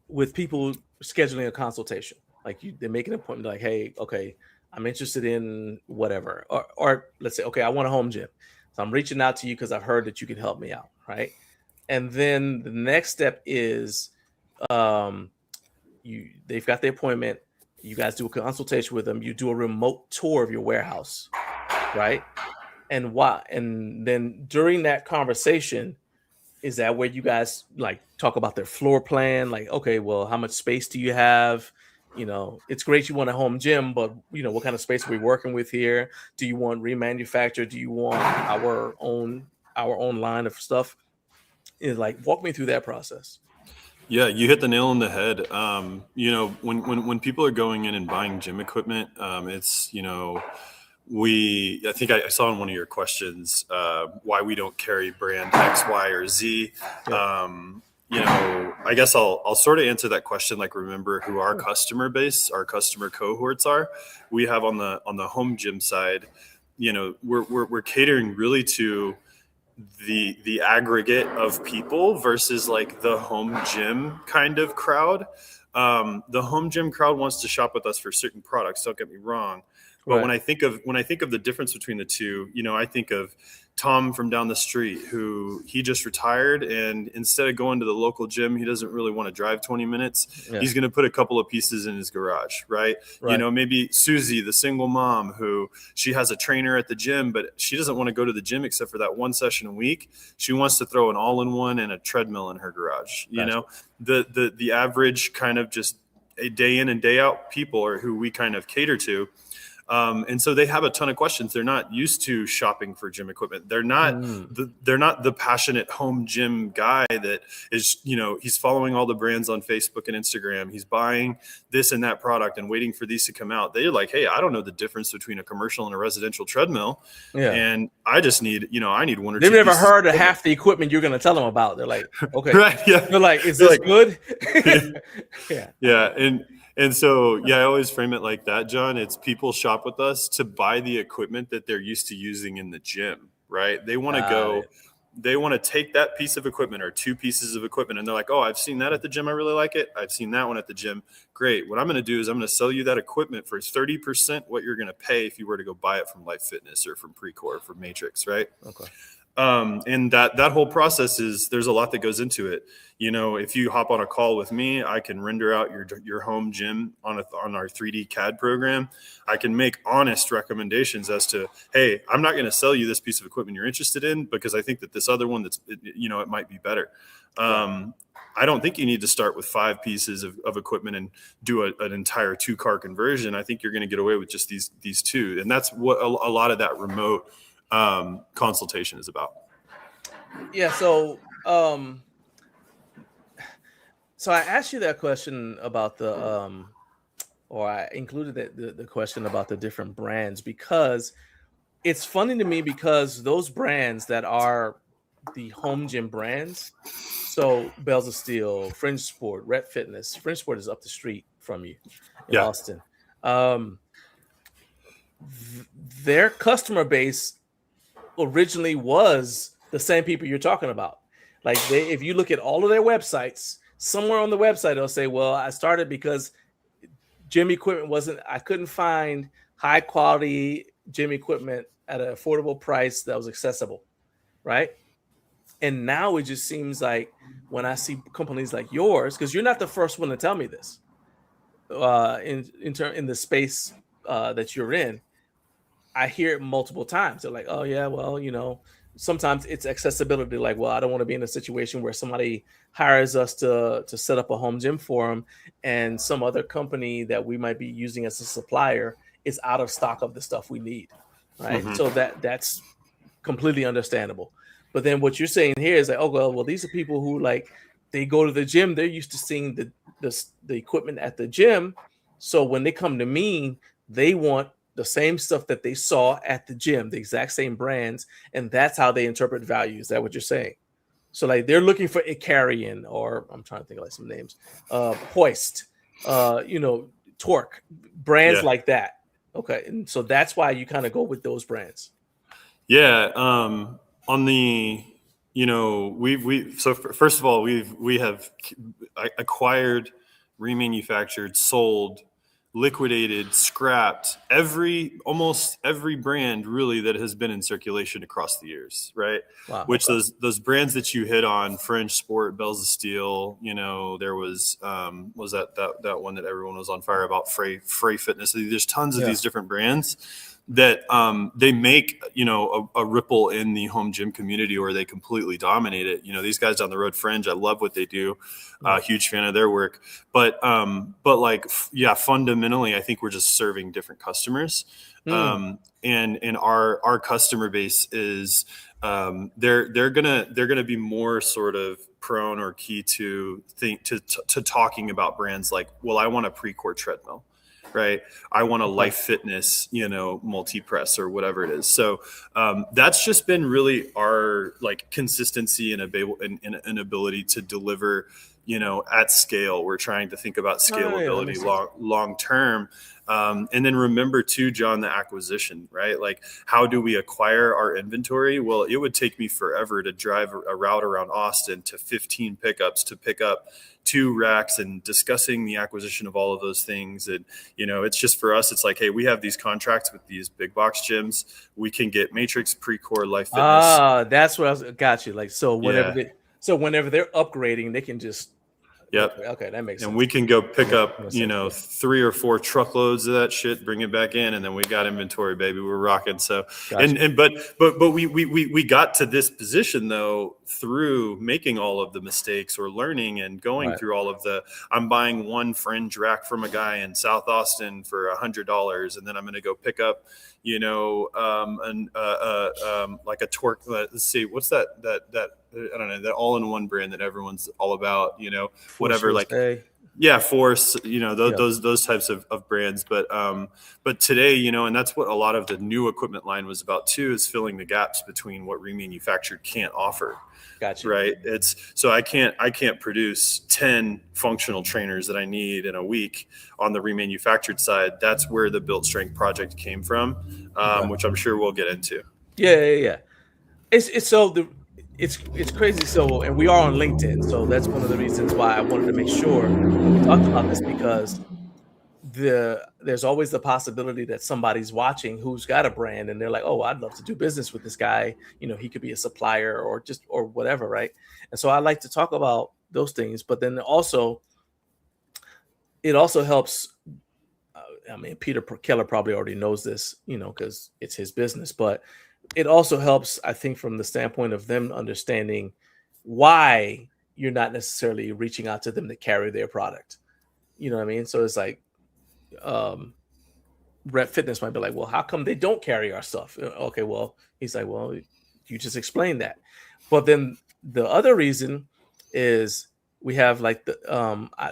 with people scheduling a consultation. Like they make an appointment, like, hey, okay, I'm interested in whatever, or let's say, okay, I want a home gym, so I'm reaching out to you because I've heard that you can help me out, right? And then the next step is, they've got the appointment. You guys do a consultation with them. You do a remote tour of your warehouse, right? And then during that conversation, is that where you guys like talk about their floor plan? Like, okay, well, how much space do you have? It's great you want a home gym, but what kind of space are we working with here? Do you want remanufactured? Do you want our own line of stuff? Is like, walk me through that process. Yeah, you hit the nail on the head. When people are going in and buying gym equipment, it's, I think I saw in one of your questions why we don't carry brand X, Y, or Z. I guess I'll sort of answer that question. Like, remember who our customer base, our customer cohorts are. We have on the home gym side, we're catering really to the aggregate of people versus like the home gym kind of crowd. The home gym crowd wants to shop with us for certain products. Don't get me wrong. But when I think of the difference between the two, I think of Tom from down the street, who he just retired, and instead of going to the local gym, he doesn't really want to drive 20 minutes. Yeah. He's going to put a couple of pieces in his garage, right? Maybe Susie, the single mom, who she has a trainer at the gym, but she doesn't want to go to the gym except for that one session a week. She wants to throw an all-in-one and a treadmill in her garage. The average kind of just a day in and day out people are who we kind of cater to. And so they have a ton of questions. They're not used to shopping for gym equipment. They're not the passionate home gym guy that is, he's following all the brands on Facebook and Instagram. He's buying this and that product and waiting for these to come out. They're like, hey, I don't know the difference between a commercial and a residential treadmill. Yeah. And I just need, I need one or two. They've never heard of half the equipment you're going to tell them about. They're like, okay. Right, yeah. They're like, is this good? Yeah. Yeah. And so, I always frame it like that, John. It's people shop with us to buy the equipment that they're used to using in the gym, right? They want to they want to take that piece of equipment or 2 pieces of equipment, and they're like, oh, I've seen that at the gym. I really like it. I've seen that one at the gym. Great. What I'm going to do is I'm going to sell you that equipment for 30% what you're going to pay if you were to go buy it from Life Fitness or from Precor or from Matrix, right? Okay. And that whole process there's a lot that goes into it. If you hop on a call with me, I can render out your home gym on our 3D CAD program. I can make honest recommendations as to, hey, I'm not going to sell you this piece of equipment you're interested in because I think that this other one it might be better. I don't think you need to start with 5 pieces of equipment and do an entire 2-car conversion. I think you're going to get away with just these 2. And that's what a lot of that remote consultation is about. Yeah. So I asked you that question about or I included the question about the different brands, because it's funny to me, because those brands that are the home gym brands, so Bells of Steel, Fringe Sport, Rep Fitness. Fringe Sport is up the street from you in Austin. Their customer base originally was the same people you're talking about. Like, if you look at all of their websites, somewhere on the website they'll say, well, I started because gym equipment I couldn't find high quality gym equipment at an affordable price that was accessible, right? And now it just seems like when I see companies like yours, because you're not the first one to tell me this, in the space that you're in, I hear it multiple times. They're like, oh yeah, well, sometimes it's accessibility. Like, well, I don't want to be in a situation where somebody hires us to set up a home gym for them, and some other company that we might be using as a supplier is out of stock of the stuff we need. right? So that's completely understandable. But then what you're saying here is like, oh well, these are people who like they go to the gym. They're used to seeing the equipment at the gym. So when they come to me, they want the same stuff that they saw at the gym, the exact same brands, and that's how they interpret value. Is that what you're saying? So like they're looking for Icarian, or I'm trying to think of like some names, Hoist, Torque, brands Yeah. like that. Okay, and so that's why you kind of go with those brands. Yeah. On the, first of all, we have acquired, remanufactured, sold, liquidated, scrapped almost every brand really that has been in circulation across the years, right? Wow. Which Okay. those brands that you hit on, French Sport, Bells of Steel, there was that one that everyone was on fire about, Frey Fitness. There's tons of these different brands that they make a ripple in the home gym community, or they completely dominate it. These guys down the road, Fringe, I love what they do. Huge fan of their work, but fundamentally I think we're just serving different customers. And our customer base is they're gonna be more sort of prone or key to talking about brands like, well, I want a Precore treadmill, right? I want a Life Fitness, multi-press or whatever it is. So that's just been really our like consistency and an ability to deliver, at scale. We're trying to think about scalability long term. And then remember too, John, the acquisition, right? Like, how do we acquire our inventory? Well, it would take me forever to drive a route around Austin to 15 pickups to pick up 2 racks, and discussing the acquisition of all of those things. And, it's just for us, it's like, hey, we have these contracts with these big box gyms. We can get Matrix, Precore, Life Fitness. That's what got you. Like, so whenever they're upgrading, they can just, yep. Okay, that makes sense. And we can go pick up, 3 or 4 truckloads of that shit, bring it back in, and then we got inventory, baby. We're rocking. So, gotcha. but we got to this position though through making all of the mistakes or learning and going through all of I'm buying one Fringe rack from a guy in South Austin for $100, and then I'm going to go pick up, like a Torque. Let's see, what's that I don't know, that all-in-one brand that everyone's all about, whatever, like, Force, those types of brands. But today, and that's what a lot of the new equipment line was about too, is filling the gaps between what remanufactured can't offer. Gotcha. Right. So I can't produce 10 functional trainers that I need in a week on the remanufactured side. That's where the Built Strength project came from, which I'm sure we'll get into. Yeah. It's crazy. So, and we are on LinkedIn. So that's one of the reasons why I wanted to make sure we talked about this, because there's always the possibility that somebody's watching who's got a brand and they're like, oh, I'd love to do business with this guy. He could be a supplier or whatever. Right. And so I like to talk about those things, but then also it also helps. Peter Keller probably already knows this, because it's his business, but it also helps, I think, from the standpoint of them understanding why you're not necessarily reaching out to them to carry their product. You know what I mean? So it's like, Rep Fitness might be like, well, how come they don't carry our stuff? Okay, well, he's like, well, you just explained that. But then the other reason is we have like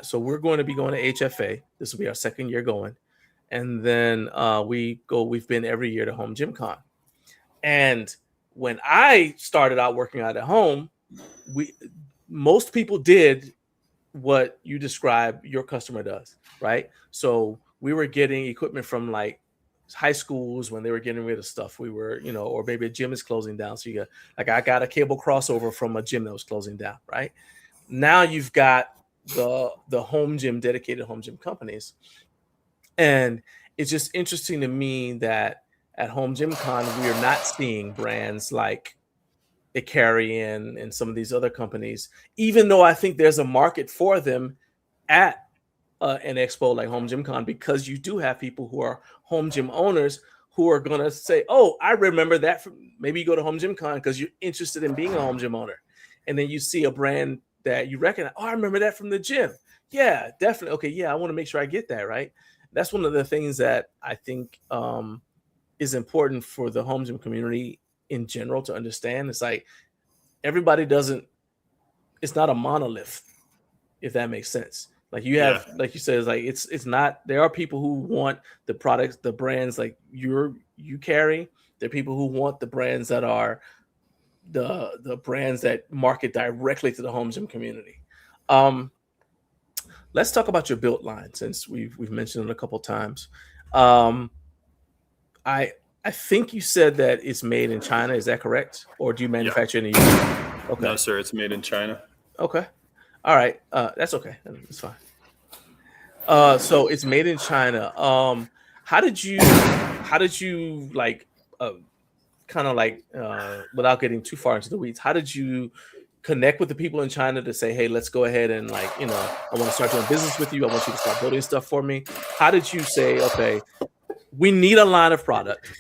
so we're going to be going to HFA. This will be our second year going. And then we've been every year to Home Gym Con. And when I started out working out at home, most people did what you describe your customer does, right? So we were getting equipment from like high schools when they were getting rid of stuff. We were, or maybe a gym is closing down. So I got a cable crossover from a gym that was closing down, right? Now you've got the home gym, dedicated home gym companies. And it's just interesting to me that at Home Gym Con, we are not seeing brands like Icarian and some of these other companies, even though I think there's a market for them at an expo like Home Gym Con, because you do have people who are home gym owners who are going to say, oh, I remember that maybe you go to Home Gym Con because you're interested in being a home gym owner. And then you see a brand that you recognize. Oh, I remember that from the gym. Yeah, definitely. Okay, yeah, I want to make sure I get that, right? That's one of the things that I think is important for the home gym community in general to understand. It's like everybody doesn't. It's not a monolith, if that makes sense. Like you have, like you said, it's like it's not. There are people who want the products, the brands like you carry. There are people who want the brands that are the brands that market directly to the home gym community. Let's talk about your built line since we've mentioned it a couple times. I I think you said that it's made in China. Is that correct, or do you manufacture in the U.S.? Okay. No, sir. It's made in China. Okay. All right. That's okay. That's fine. So it's made in China. How did you like kind of like without getting too far into the weeds, how did you connect with the people in China to say, hey, let's go ahead and like, I want to start doing business with you. I want you to start building stuff for me. How did you say, okay, we need a line of product.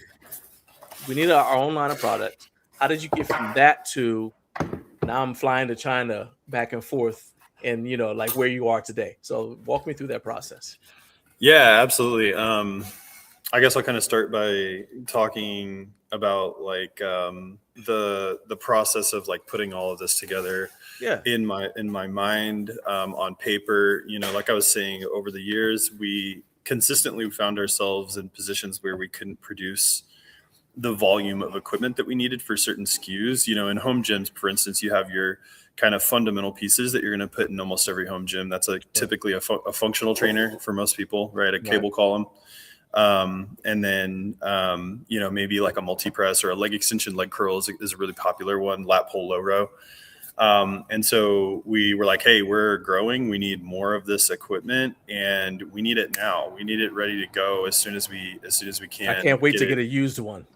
We need our own line of product. How did you get from that to now I'm flying to China back and forth and, like where you are today? So walk me through that process. Yeah, absolutely. I guess I'll kind of start by talking about like the process of like putting all of this together in my mind on paper. Like I was saying, over the years, we consistently found ourselves in positions where we couldn't produce the volume of equipment that we needed for certain SKUs. In home gyms, for instance, you have your kind of fundamental pieces that you're going to put in almost every home gym. That's like typically a functional trainer for most people, right? A cable column. And then, maybe like a multi-press or a leg extension, leg curl is a really popular one, lat pull, low row. And so we were like, hey, we're growing. We need more of this equipment and we need it now. We need it ready to go as soon as we can. I can't wait to get a used one.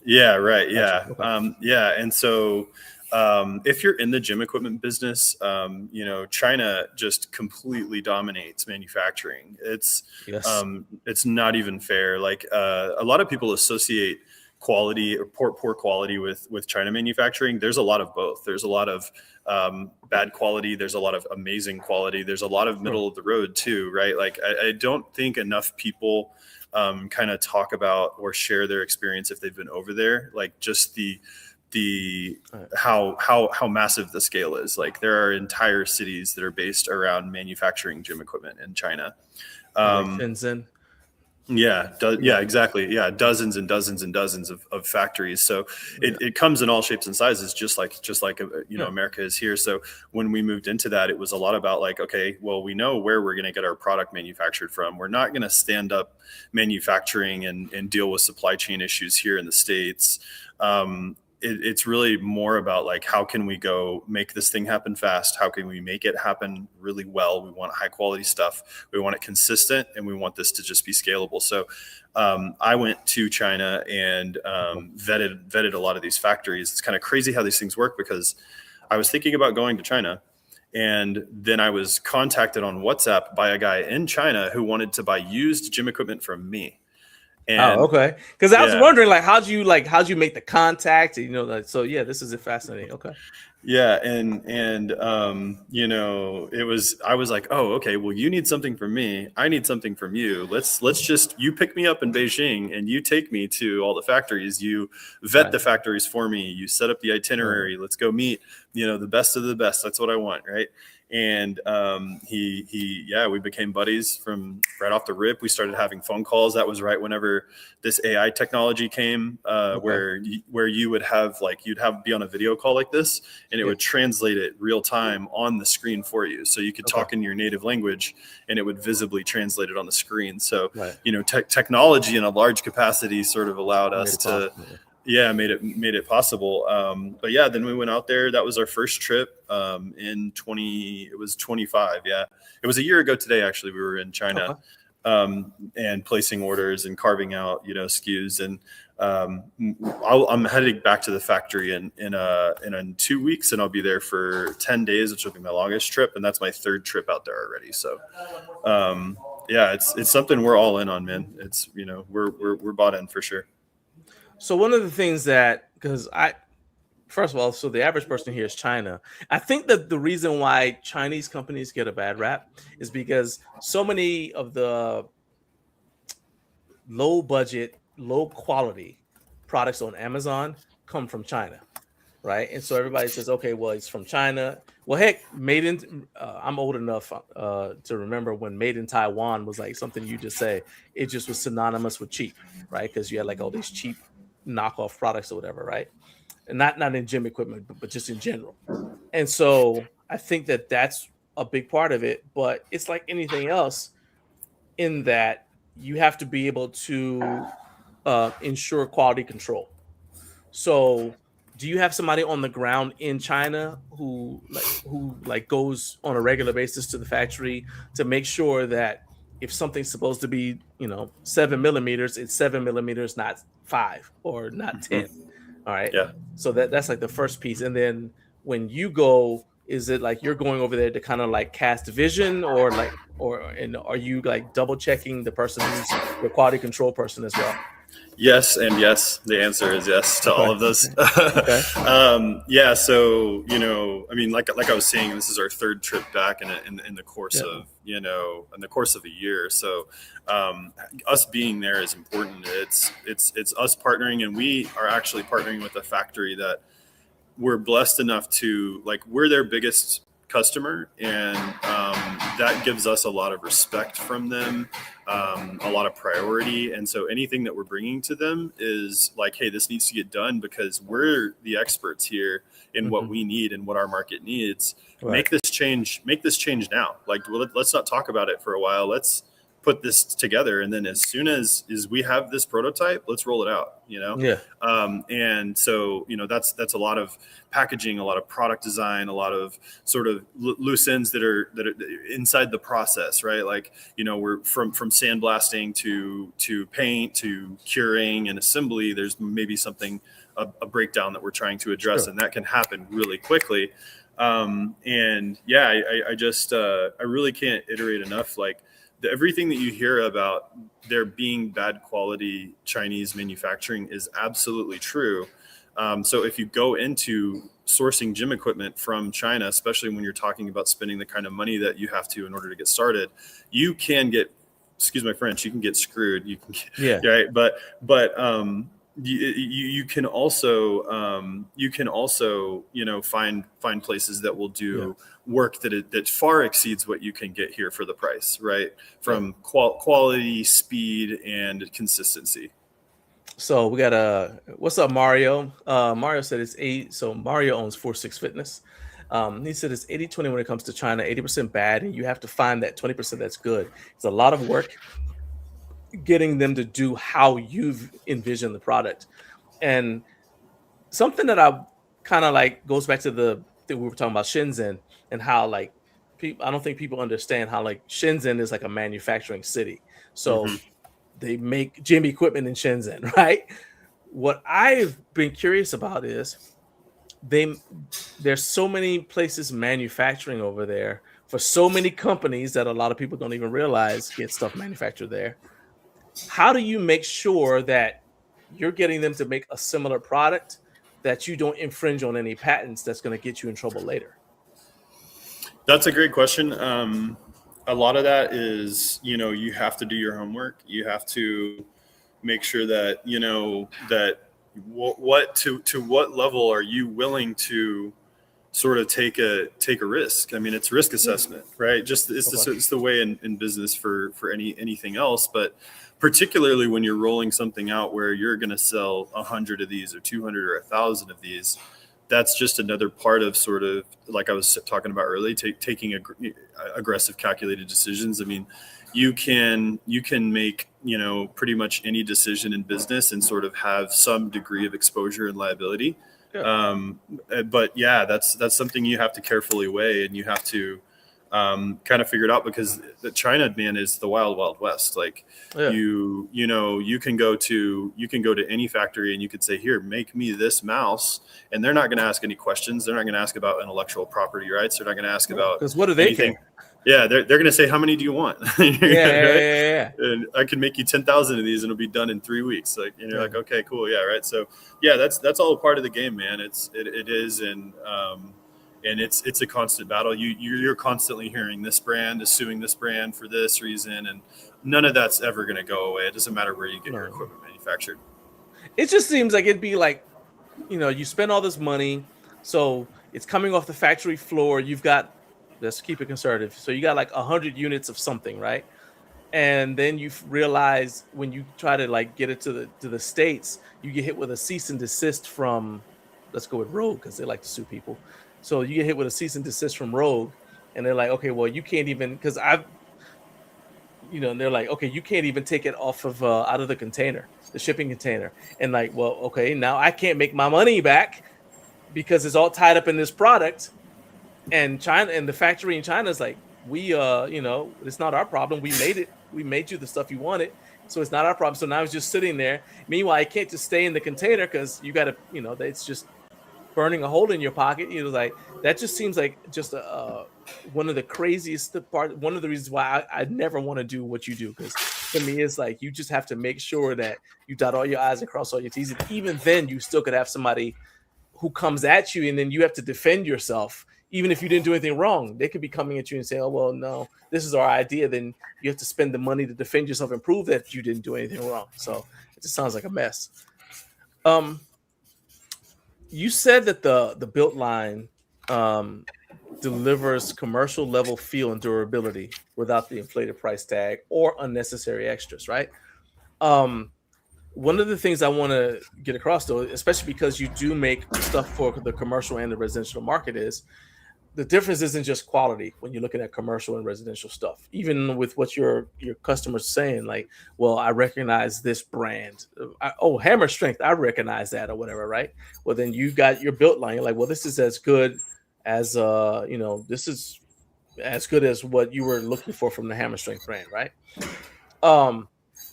Yeah. Right. Yeah. Okay. And so, if you're in the gym equipment business, China just completely dominates manufacturing. It's not even fair. Like, a lot of people associate quality or poor quality with China manufacturing. There's a lot of both. There's a lot of bad quality. There's a lot of amazing quality. There's a lot of middle of the road too, right? Like I don't think enough people kind of talk about or share their experience if they've been over there. Like just how massive the scale is. Like there are entire cities that are based around manufacturing gym equipment in China. Like Shenzhen. Yeah, exactly. Yeah, dozens and dozens and dozens of factories. So it comes in all shapes and sizes, just like America is here. So when we moved into that, it was a lot about like, okay, well, we know where we're going to get our product manufactured from. We're not going to stand up manufacturing and deal with supply chain issues here in the States. It's really more about like, how can we go make this thing happen fast? How can we make it happen really well? We want high quality stuff. We want it consistent and we want this to just be scalable. So I went to China and vetted a lot of these factories. It's kind of crazy how these things work because I was thinking about going to China and then I was contacted on WhatsApp by a guy in China who wanted to buy used gym equipment from me. And, okay. Because I was wondering, like, how'd you make the contact? So this is fascinating. Okay. Yeah, and I was like, oh, okay, well, you need something from me, I need something from you. Let's just, you pick me up in Beijing and you take me to all the factories, you vet the factories for me, you set up the itinerary, let's go meet, the best of the best. That's what I want, right? And we became buddies from right off the rip. We started having phone calls. That was right whenever this AI technology came, where you would have be on a video call like this, and it would translate it real time on the screen for you. So you could talk in your native language, and it would visibly translate it on the screen. So technology in a large capacity sort of allowed us to. Yeah, made it possible. But yeah, then we went out there. That was our first trip it was 25. Yeah, it was a year ago today. Actually, we were in China and placing orders and carving out, SKUs. And I'm heading back to the factory in 2 weeks, and I'll be there for 10 days, which will be my longest trip. And that's my third trip out there already. So it's something we're all in on, man. It's, we're bought in for sure. So one of the things first of all, so the average person here is China. I think that the reason why Chinese companies get a bad rap is because so many of the low budget, low quality products on Amazon come from China, right? And so everybody says, okay, well, it's from China. Well, heck, made in. I'm old enough to remember when made in Taiwan was like something you just say. It just was synonymous with cheap, right? Because you had like all these cheap knockoff products or whatever, right? And not in gym equipment, but just in general. And so I think that that's a big part of it. But it's like anything else in that you have to be able to ensure quality control. So, do you have somebody on the ground in China who goes on a regular basis to the factory to make sure that if something's supposed to be 7 millimeters, it's 7 millimeters, not 5 or not 10. All right. Yeah. So that's like the first piece, and then when you go, is it like you're going over there to kind of like cast vision, or and are you like double checking the person who's your quality control person as well? Yes, and yes. The answer is yes to all of those. Okay. Yeah. So I mean, like I was saying, this is our third trip back in the course of in the course of a year. So us being there is important. It's us partnering, and we are actually partnering with a factory that we're blessed enough to we're their biggest customer, and that gives us a lot of respect from them, a lot of priority. And so anything that we're bringing to them is like, hey, this needs to get done because we're the experts here in what we need and what our market needs. Right. Make this change now. Let's not talk about it for a while. Let's put this together, and then as soon as we have this prototype, let's roll it out. And so that's a lot of packaging, a lot of product design, a lot of sort of loose ends that are inside the process, right? We're from sandblasting to paint to curing and assembly. There's maybe something a breakdown that we're trying to address, and that can happen really quickly. I really can't iterate enough. Everything that you hear about there being bad quality Chinese manufacturing is absolutely true. So if you go into sourcing gym equipment from China, especially when you're talking about spending the kind of money that you have to in order to get started, you can get, excuse my French, you can get screwed. You can get, right. But you can also find places that will do work that far exceeds what you can get here for the price, right? From quality, speed, and consistency. So we got what's up, Mario? Mario said it's 8. So Mario owns 46 Fitness. He said it's 80-20 when it comes to China, 80% bad, and you have to find that 20% that's good. It's a lot of work getting them to do how you've envisioned the product. And something that I kind of goes back to the thing we were talking about Shenzhen, and how I don't think people understand how Shenzhen is like a manufacturing city. So they make gym equipment in Shenzhen, right? What I've been curious about is there's so many places manufacturing over there for so many companies that a lot of people don't even realize get stuff manufactured there. How do you make sure that you're getting them to make a similar product, that you don't infringe on any patents that's going to get you in trouble later? That's a great question. A lot of that is, you have to do your homework. You have to make sure that, to what level are you willing to sort of take a risk? I mean, it's risk assessment, right? It's the way in business for anything else, but particularly when you're rolling something out where you're going to sell 100 of these or 200 or 1,000 of these, that's just another part of sort of, like I was talking about earlier, taking aggressive, calculated decisions. I mean, you can make, pretty much any decision in business and sort of have some degree of exposure and liability. But that's something you have to carefully weigh, and you have to kind of figure it out, because the China, man, is the wild, wild west. You can go to any factory and you could say, here, make me this mouse. And they're not going to ask any questions. They're not going to ask about intellectual property rights. They're not going to ask about, because what do they anything. care? Yeah, they're going to say, how many do you want? Yeah. And I can make you 10,000 of these, and it'll be done in 3 weeks. You're like, okay, cool, yeah, right. So yeah, that's all a part of the game, man. It is, and it's a constant battle. You're constantly hearing this brand is suing this brand for this reason, and none of that's ever going to go away. It doesn't matter where you get your equipment manufactured. manufactured. It just seems like it'd be like, you spend all this money, so it's coming off the factory floor. You've got, let's keep it conservative. So you got like 100 units of something, right? And then you realize when you try to like get it to the states, you get hit with a cease and desist from, let's go with Rogue because they like to sue people. So you get hit with a cease and desist from Rogue, and they're like, okay, well, you can't even, because I've, and they're like, okay, you can't even take it off of out of the container, the shipping container, and like, well, okay, now I can't make my money back because it's all tied up in this product. And China and the factory in China is like, we it's not our problem. We made it. We made you the stuff you wanted. So it's not our problem. So now it's just sitting there. Meanwhile, I can't just stay in the container because you got to, it's just burning a hole in your pocket. Like that just seems like just one of the craziest part. One of the reasons why I never want to do what you do, because to me, it's like you just have to make sure that you dot all your I's and cross all your T's. And even then, you still could have somebody who comes at you, and then you have to defend yourself. Even if you didn't do anything wrong, they could be coming at you and saying, oh, well, no, this is our idea. Then you have to spend the money to defend yourself and prove that you didn't do anything wrong. So it just sounds like a mess. You said that the built line delivers commercial level feel and durability without the inflated price tag or unnecessary extras, right? One of the things I want to get across, though, especially because you do make stuff for the commercial and the residential market, is the difference isn't just quality when you're looking at commercial and residential stuff. Even with what your customers saying, like, well, I recognize this brand. Hammer strength, I recognize that, or whatever, right? Well, then you got your built line. You're like, well, this is as good as this is as good as what you were looking for from the hammer strength brand, right? But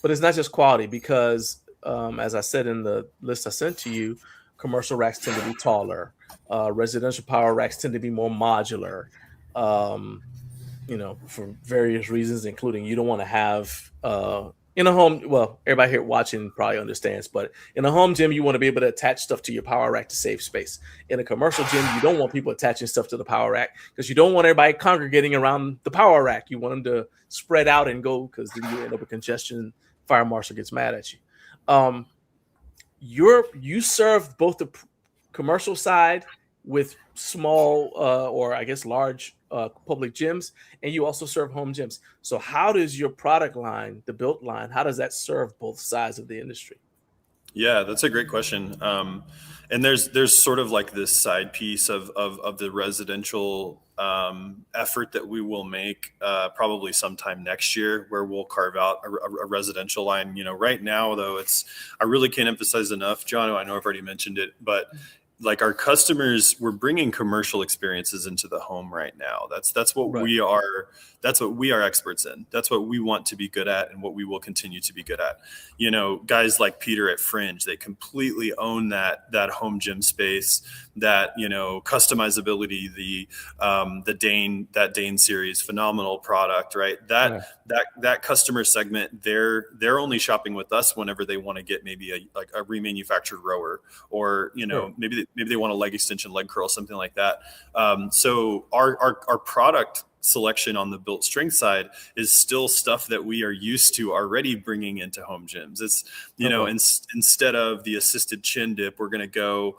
it's not just quality, because as I said in the list I sent to you, commercial racks tend to be taller. Residential power racks tend to be more modular, for various reasons, including you don't want to have in a home. Well, everybody here watching probably understands, but in a home gym, you want to be able to attach stuff to your power rack to save space. In a commercial gym, you don't want people attaching stuff to the power rack because you don't want everybody congregating around the power rack. You want them to spread out and go, because then you end up with congestion. Fire marshal gets mad at you. You serve both the commercial side with small or I guess large public gyms, and you also serve home gyms. So how does your product line, the built line, how does that serve both sides of the industry? Yeah, that's a great question. And there's sort of like this side piece of the residential effort that we will make probably sometime next year, where we'll carve out a residential line. Right now, though, I really can't emphasize enough, John, I know I've already mentioned it, but like our customers, we're bringing commercial experiences into the home right now. That's what Right. we are. That's what we are experts in. That's what we want to be good at, and what we will continue to be good at. Guys like Peter at Fringe, they completely own that home gym space, that customizability, the Dane series, phenomenal product, right? That customer segment, they're only shopping with us whenever they want to get maybe a remanufactured rower, or Sure. maybe they want a leg extension, leg curl, something like that. So our product selection on the built strength side is still stuff that we are used to already bringing into home gyms. It's, instead of the assisted chin dip, we're going to go,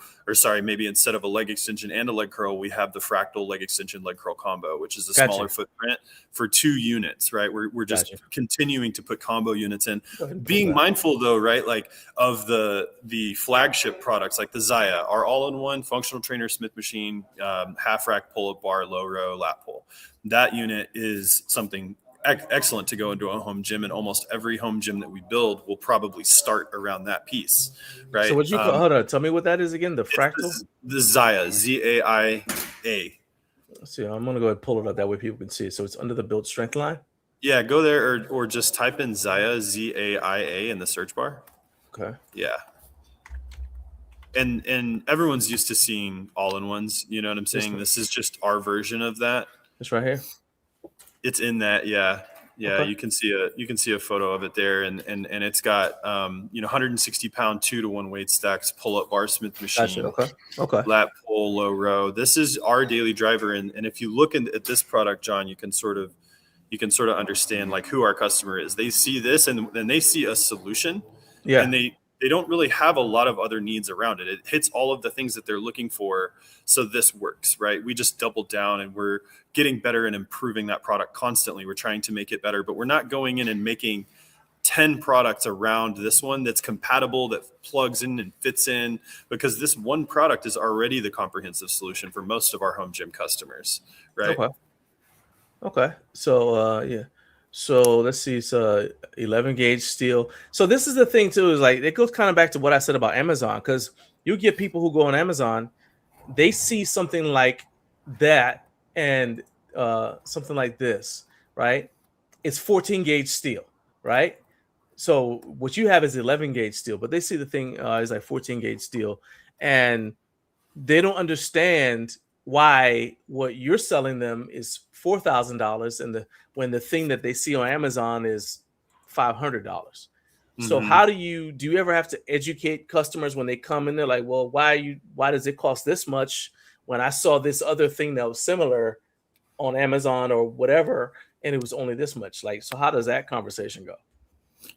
maybe instead of a leg extension and a leg curl, we have the fractal leg extension, leg curl combo, which is a smaller footprint for 2 units, right? We're just continuing to put combo units in, being mindful though, right? Like of the flagship products, like the Zaya, our all-in-one functional trainer Smith machine, half rack pull-up bar, low row lat pull. That unit is something excellent to go into a home gym, and almost every home gym that we build will probably start around that piece, right? So what you call? Hold on, tell me what that is again. The fractal. The Zaya, ZAIA. Let's see, I'm gonna go ahead and pull it up, that way people can see it. So it's under the built strength line. Yeah, go there, or just type in Zaya, ZAIA, in the search bar. Okay. Yeah. And everyone's used to seeing all-in-ones. You know what I'm saying? This is just our version of that. It's right here. It's in that, yeah. Okay. You can see a photo of it there, and it's got 160 pound 2-to-1 weight stacks, pull-up bar Smith machine. Gotcha. Okay. Lat pull, low row. This is our daily driver, and if you look at this product, John, you can sort of understand like who our customer is. They see this, and then they see a solution, and they don't really have a lot of other needs around it. It hits all of the things that they're looking for. So this works, right? We just doubled down and we're getting better and improving that product constantly. We're trying to make it better, but we're not going in and making 10 products around this one that's compatible, that plugs in and fits in, because this one product is already the comprehensive solution for most of our home gym customers, right? Okay. So yeah. So let's see. It's 11 gauge steel. So this is the thing too, is like it goes kind of back to what I said about Amazon, because you get people who go on Amazon, they see something like that and something like this, right? It's 14 gauge steel, right? So what you have is 11 gauge steel, but they see the thing is like 14 gauge steel, and they don't understand why what you're selling them is $4,000 and when the thing that they see on Amazon is $500. So how do you ever have to educate customers when they come in? They're like, well, why does it cost this much when I saw this other thing that was similar on Amazon or whatever, and it was only this much? Like, so how does that conversation go?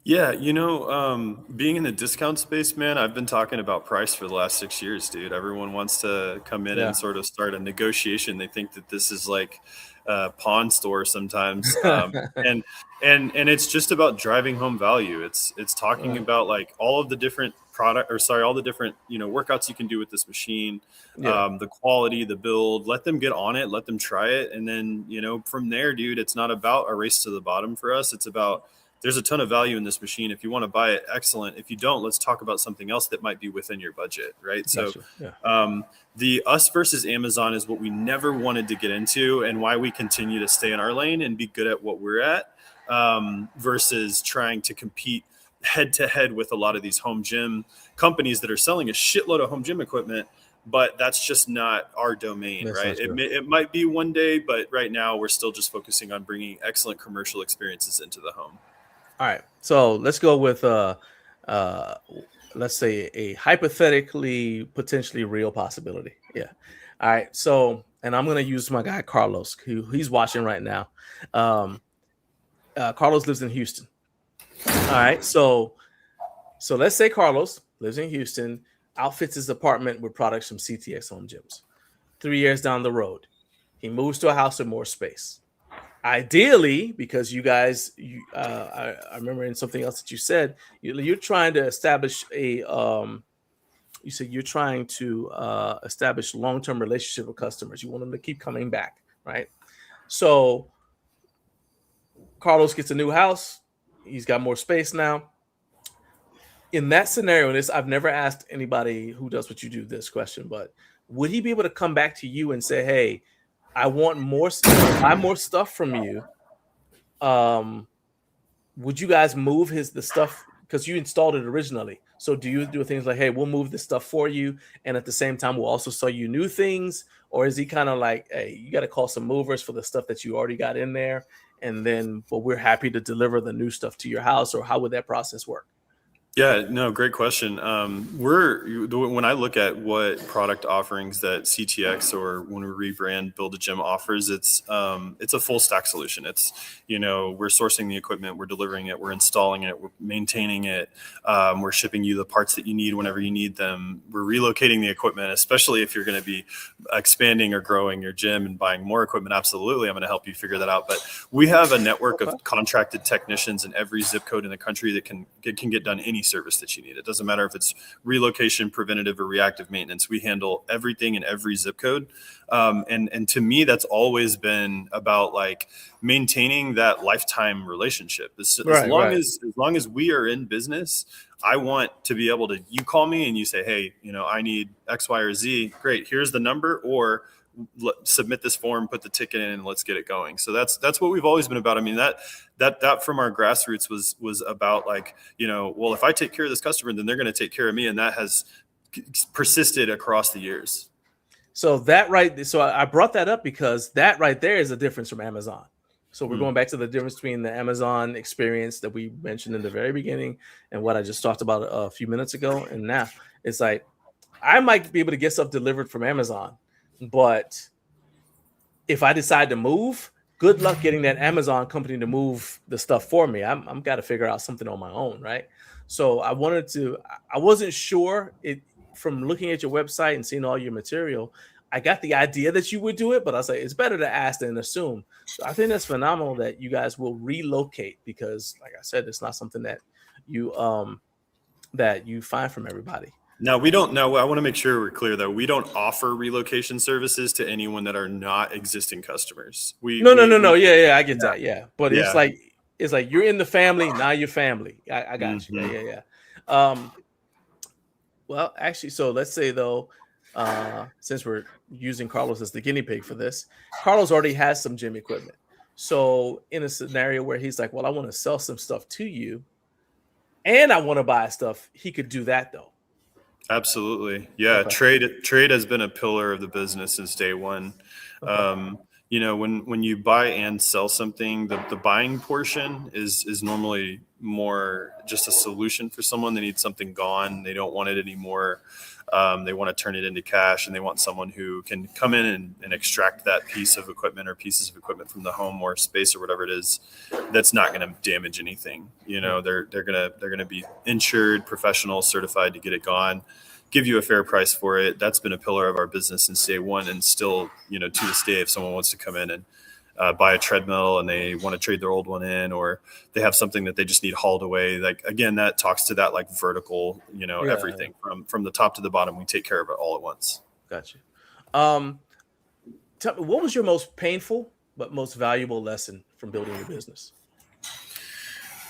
Yeah, being in the discount space, man, I've been talking about price for the last 6 years, dude. Everyone wants to come in and sort of start a negotiation. They think that this is like a pawn store sometimes, and it's just about driving home value. It's talking about like all of the different all the different workouts you can do with this machine, the quality, the build. Let them get on it, let them try it, and then from there, dude, it's not about a race to the bottom for us. It's about there's a ton of value in this machine. If you want to buy it, excellent. If you don't, let's talk about something else that might be within your budget, right? So the us versus Amazon is what we never wanted to get into, and why we continue to stay in our lane and be good at what we're at, versus trying to compete head to head with a lot of these home gym companies that are selling a shitload of home gym equipment. But that's just not our domain, right? It might be one day, but right now we're still just focusing on bringing excellent commercial experiences into the home. All right, so let's go with let's say a hypothetically potentially real possibility. Yeah. All right. So, and I'm gonna use my guy Carlos, who he's watching right now. Carlos lives in Houston. All right. So let's say Carlos lives in Houston, outfits his apartment with products from CTX Home Gyms. 3 years down the road, he moves to a house with more space. Ideally, because you guys, I remember in something else that you said, you're trying to establish you said you're trying to establish long-term relationship with customers. You want them to keep coming back, right? So Carlos gets a new house. He's got more space now. In that scenario, I've never asked anybody who does what you do this question, but would he be able to come back to you and say, hey, I want more stuff, buy more stuff from you. Would you guys move the stuff because you installed it originally? So do you do things like, hey, we'll move this stuff for you, and at the same time we'll also sell you new things? Or is he kind of like, hey, you got to call some movers for the stuff that you already got in there, and then but we're happy to deliver the new stuff to your house? Or how would that process work? Yeah, no, great question. When I look at what product offerings that CTX or when we rebrand Build a Gym offers, it's a full stack solution. It's, we're sourcing the equipment, we're delivering it, we're installing it, we're maintaining it, we're shipping you the parts that you need whenever you need them. We're relocating the equipment, especially if you're going to be expanding or growing your gym and buying more equipment. Absolutely, I'm going to help you figure that out. But we have a network of contracted technicians in every zip code in the country that can get done any service that you need. It doesn't matter if it's relocation, preventative, or reactive maintenance. We handle everything in every zip code. And to me, that's always been about like maintaining that lifetime relationship. As long as we are in business, I want to be able to, you call me and you say, hey, I need X, Y, or Z. Great. Here's the number, or submit this form, put the ticket in, and let's get it going. So that's what we've always been about. I mean, that from our grassroots was about like, well, if I take care of this customer, then they're going to take care of me. And that has persisted across the years. So I brought that up because that right there is a difference from Amazon. So we're going back to the difference between the Amazon experience that we mentioned in the very beginning and what I just talked about a few minutes ago. And now it's like, I might be able to get stuff delivered from Amazon, but if I decide to move, good luck getting that Amazon company to move the stuff for me. I'm got to figure out something on my own, right? So I wasn't sure it from looking at your website and seeing all your material. I got the idea that you would do it, but I was like, it's better to ask than assume. So I think that's phenomenal that you guys will relocate because, like I said, it's not something that you find from everybody. Now we don't know. I want to make sure we're clear though. We don't offer relocation services to anyone that are not existing customers. No. Yeah, I get that. Yeah, but Yeah. it's like you're in the family now. You're family. I got you. Yeah. Well, actually, so let's say though, since we're using Carlos as the guinea pig for this, Carlos already has some gym equipment. So in a scenario where he's like, "Well, I want to sell some stuff to you, and I want to buy stuff," he could do that though. Absolutely. Yeah. Okay. Trade has been a pillar of the business since day one. Okay. When you buy and sell something, the buying portion is normally more just a solution for someone. They need something gone. They don't want it anymore. They want to turn it into cash, and they want someone who can come in and extract that piece of equipment or pieces of equipment from the home or space or whatever it is that's not going to damage anything. They're gonna be insured, professional, certified to get it gone, give you a fair price for it. That's been a pillar of our business since day one, and still, to this day, if someone wants to come in and buy a treadmill and they want to trade their old one in, or they have something that they just need hauled away, like, again, that talks to that like vertical, everything from the top to the bottom. We take care of it all at once. Gotcha. Tell me, what was your most painful but most valuable lesson from building your business?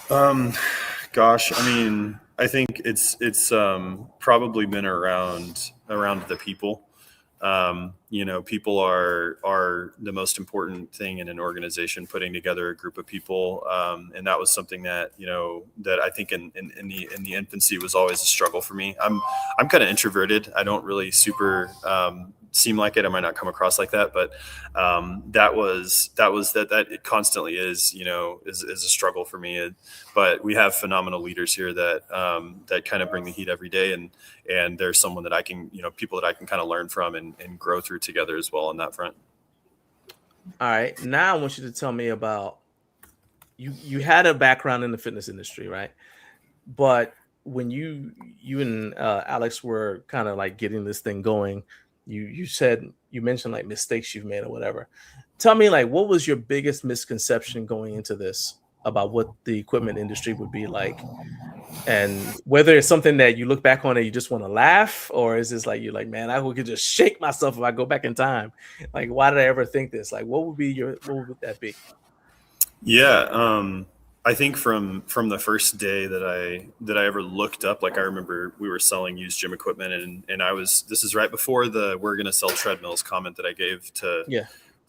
Gosh, I mean, I think it's probably been around the people. People are the most important thing in an organization, putting together a group of people. And that was something that, that I think in the infancy was always a struggle for me. I'm kind of introverted. I don't really super, seem like it. I might not come across like that, but that it constantly is a struggle for me. But we have phenomenal leaders here that kind of bring the heat every day, and there's someone that I can, people that I can kind of learn from and grow through together as well on that front. All right, now I want you to tell me about you had a background in the fitness industry, right? But when you and Alex were kind of like getting this thing going, you mentioned like mistakes you've made or whatever. Tell me, like, what was your biggest misconception going into this about what the equipment industry would be like, and whether it's something that you look back on and you just want to laugh, or is this like you're like, man, I could just shake myself if I go back in time. Like, why did I ever think this? Like, what would that be? Yeah. I think from the first day that I ever looked up, like, I remember we were selling used gym equipment, and this is right before the "we're going to sell treadmills" comment that I gave to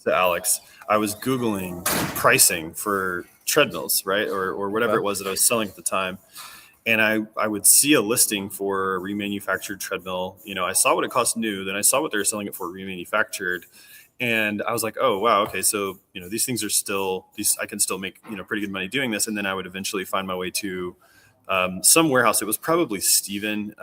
Alex. I was Googling pricing for treadmills, right? Or whatever it was that I was selling at the time. And I would see a listing for a remanufactured treadmill. I saw what it cost new, then I saw what they were selling it for remanufactured. And I was like, oh, wow. Okay. So, these things are I can still make, pretty good money doing this. And then I would eventually find my way to some warehouse. It was probably Steven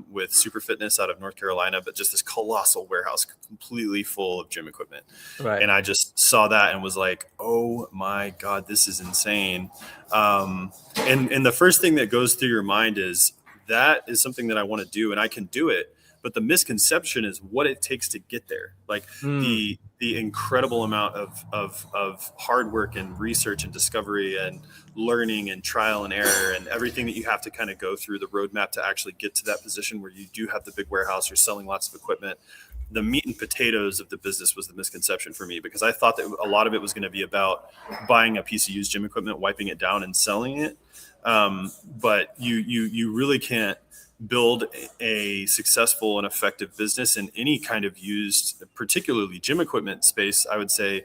with Super Fitness out of North Carolina, but just this colossal warehouse completely full of gym equipment. Right. And I just saw that and was like, oh my God, this is insane. And the first thing that goes through your mind is, that is something that I want to do and I can do it. But the misconception is what it takes to get there. Like the incredible amount of hard work and research and discovery and learning and trial and error and everything that you have to kind of go through the roadmap to actually get to that position where you do have the big warehouse, you're selling lots of equipment. The meat and potatoes of the business was the misconception for me, because I thought that a lot of it was going to be about buying a piece of used gym equipment, wiping it down and selling it. But you really can't build a successful and effective business in any kind of used, particularly gym equipment space, I would say,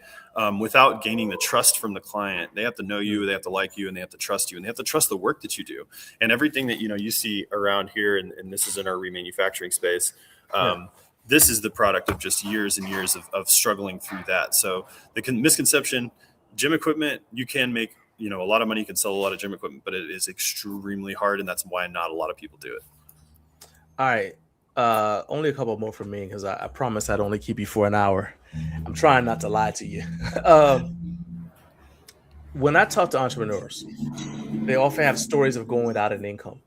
without gaining the trust from the client. They have to know you, they have to like you, and they have to trust you, and they have to trust the work that you do. And everything that you see around here, and this is in our remanufacturing space, this is the product of just years and years of struggling through that. So the misconception, gym equipment, you can make a lot of money, you can sell a lot of gym equipment, but it is extremely hard, and that's why not a lot of people do it. All right. Only a couple more from me, because I promise I'd only keep you for an hour. I'm trying not to lie to you. When I talk to entrepreneurs, they often have stories of going without an income.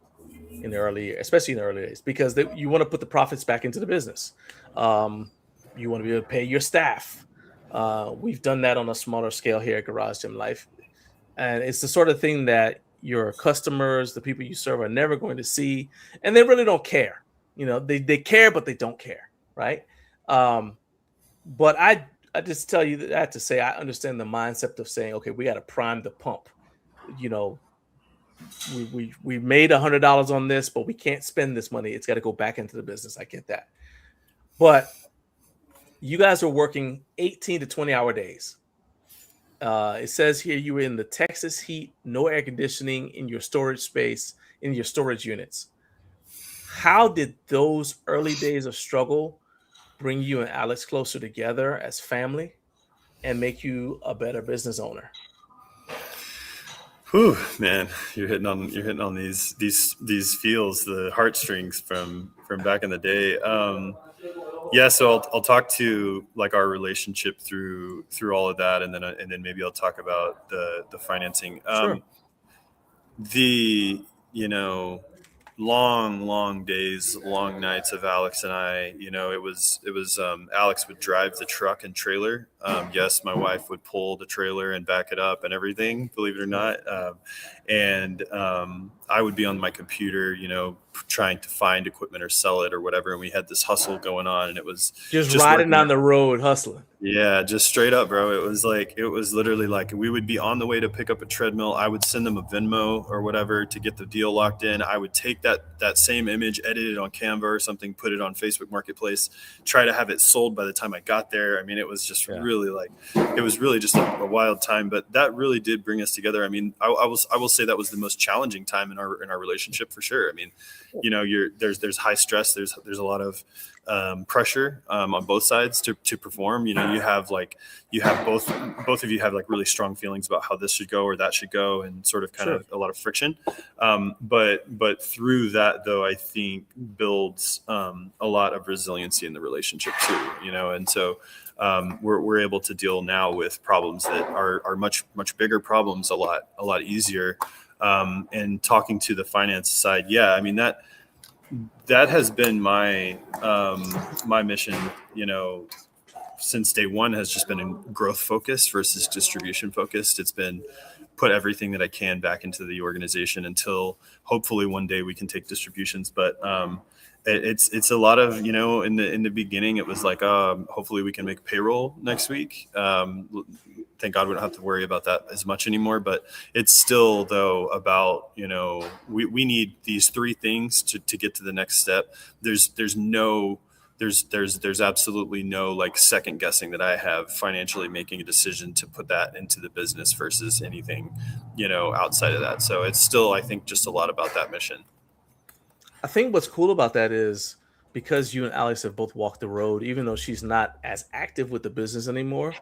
in the early, especially in the early days, because you want to put the profits back into the business. You want to be able to pay your staff. We've done that on a smaller scale here at Garage Gym Life, and it's the sort of thing that your customers, the people you serve, are never going to see, and they really don't care. They care, but they don't care, right? But I just tell you that to say I understand the mindset of saying, okay, we got to prime the pump. You know, we made $100 on this, but we can't spend this money. It's got to go back into the business. I get that, but you guys are working 18 to 20-hour days. It says here you were in the Texas heat, no air conditioning in your storage space, in your storage units. How did those early days of struggle bring you and Alex closer together as family and make you a better business owner? Whew, man, you're hitting on these feels, the heartstrings from back in the day. Yeah, so I'll talk to like our relationship through all of that, and then maybe I'll talk about the financing. Sure. The long days, long nights of Alex and I. It was Alex would drive the truck and trailer. Yes, my wife would pull the trailer and back it up and everything, believe it or not. And I would be on my computer, trying to find equipment or sell it or whatever. And we had this hustle going on, and it was just riding down the road hustling. Yeah, just straight up, bro. It was literally like we would be on the way to pick up a treadmill. I would send them a Venmo or whatever to get the deal locked in. I would take that same image, edit it on Canva or something, put it on Facebook Marketplace, try to have it sold by the time I got there. I mean, it was just really it was really just a wild time, but that really did bring us together. I mean, I will say that was the most challenging time in our relationship for sure. I mean, there's high stress. There's a lot of pressure on both sides to perform. You have both of you have like really strong feelings about how this should go or that should go, and sort of kind of a lot of friction. But through that, though, I think builds a lot of resiliency in the relationship too. And so we're able to deal now with problems that are much bigger problems a lot easier. And talking to the finance side, yeah, I mean that has been my mission, since day one, has just been growth focused versus distribution focused. It's been put everything that I can back into the organization until hopefully one day we can take distributions. But it's a lot of, in the beginning, it was like, hopefully we can make payroll next week. Thank God we don't have to worry about that as much anymore, but it's still though about, we need these three things to get to the next step. There's absolutely no like second guessing that I have financially making a decision to put that into the business versus anything, outside of that. So it's still, I think, just a lot about that mission. I think what's cool about that is because you and Alex have both walked the road, even though she's not as active with the business anymore,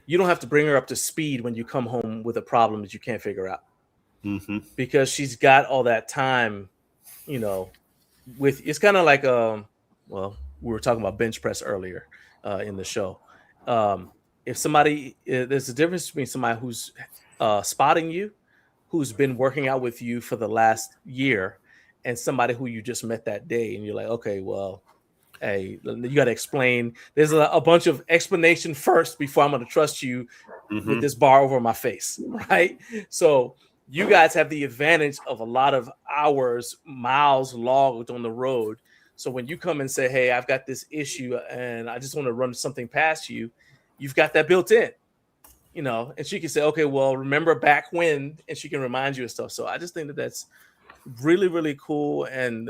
you don't have to bring her up to speed when you come home with a problem that you can't figure out. Mm-hmm. Because she's got all that time, it's kind of like, we were talking about bench press earlier in the show. If somebody, there's a difference between somebody who's spotting you, who's been working out with you for the last year, and somebody who you just met that day, and you're like, okay, well, hey, you got to explain. There's a bunch of explanation first before I'm going to trust you with this bar over my face, right? So you guys have the advantage of a lot of hours, miles logged on the road. So when you come and say, hey, I've got this issue and I just want to run something past you, you've got that built in, and she can say, okay, well, remember back when, and she can remind you of stuff. So I just think that that's really, really cool. And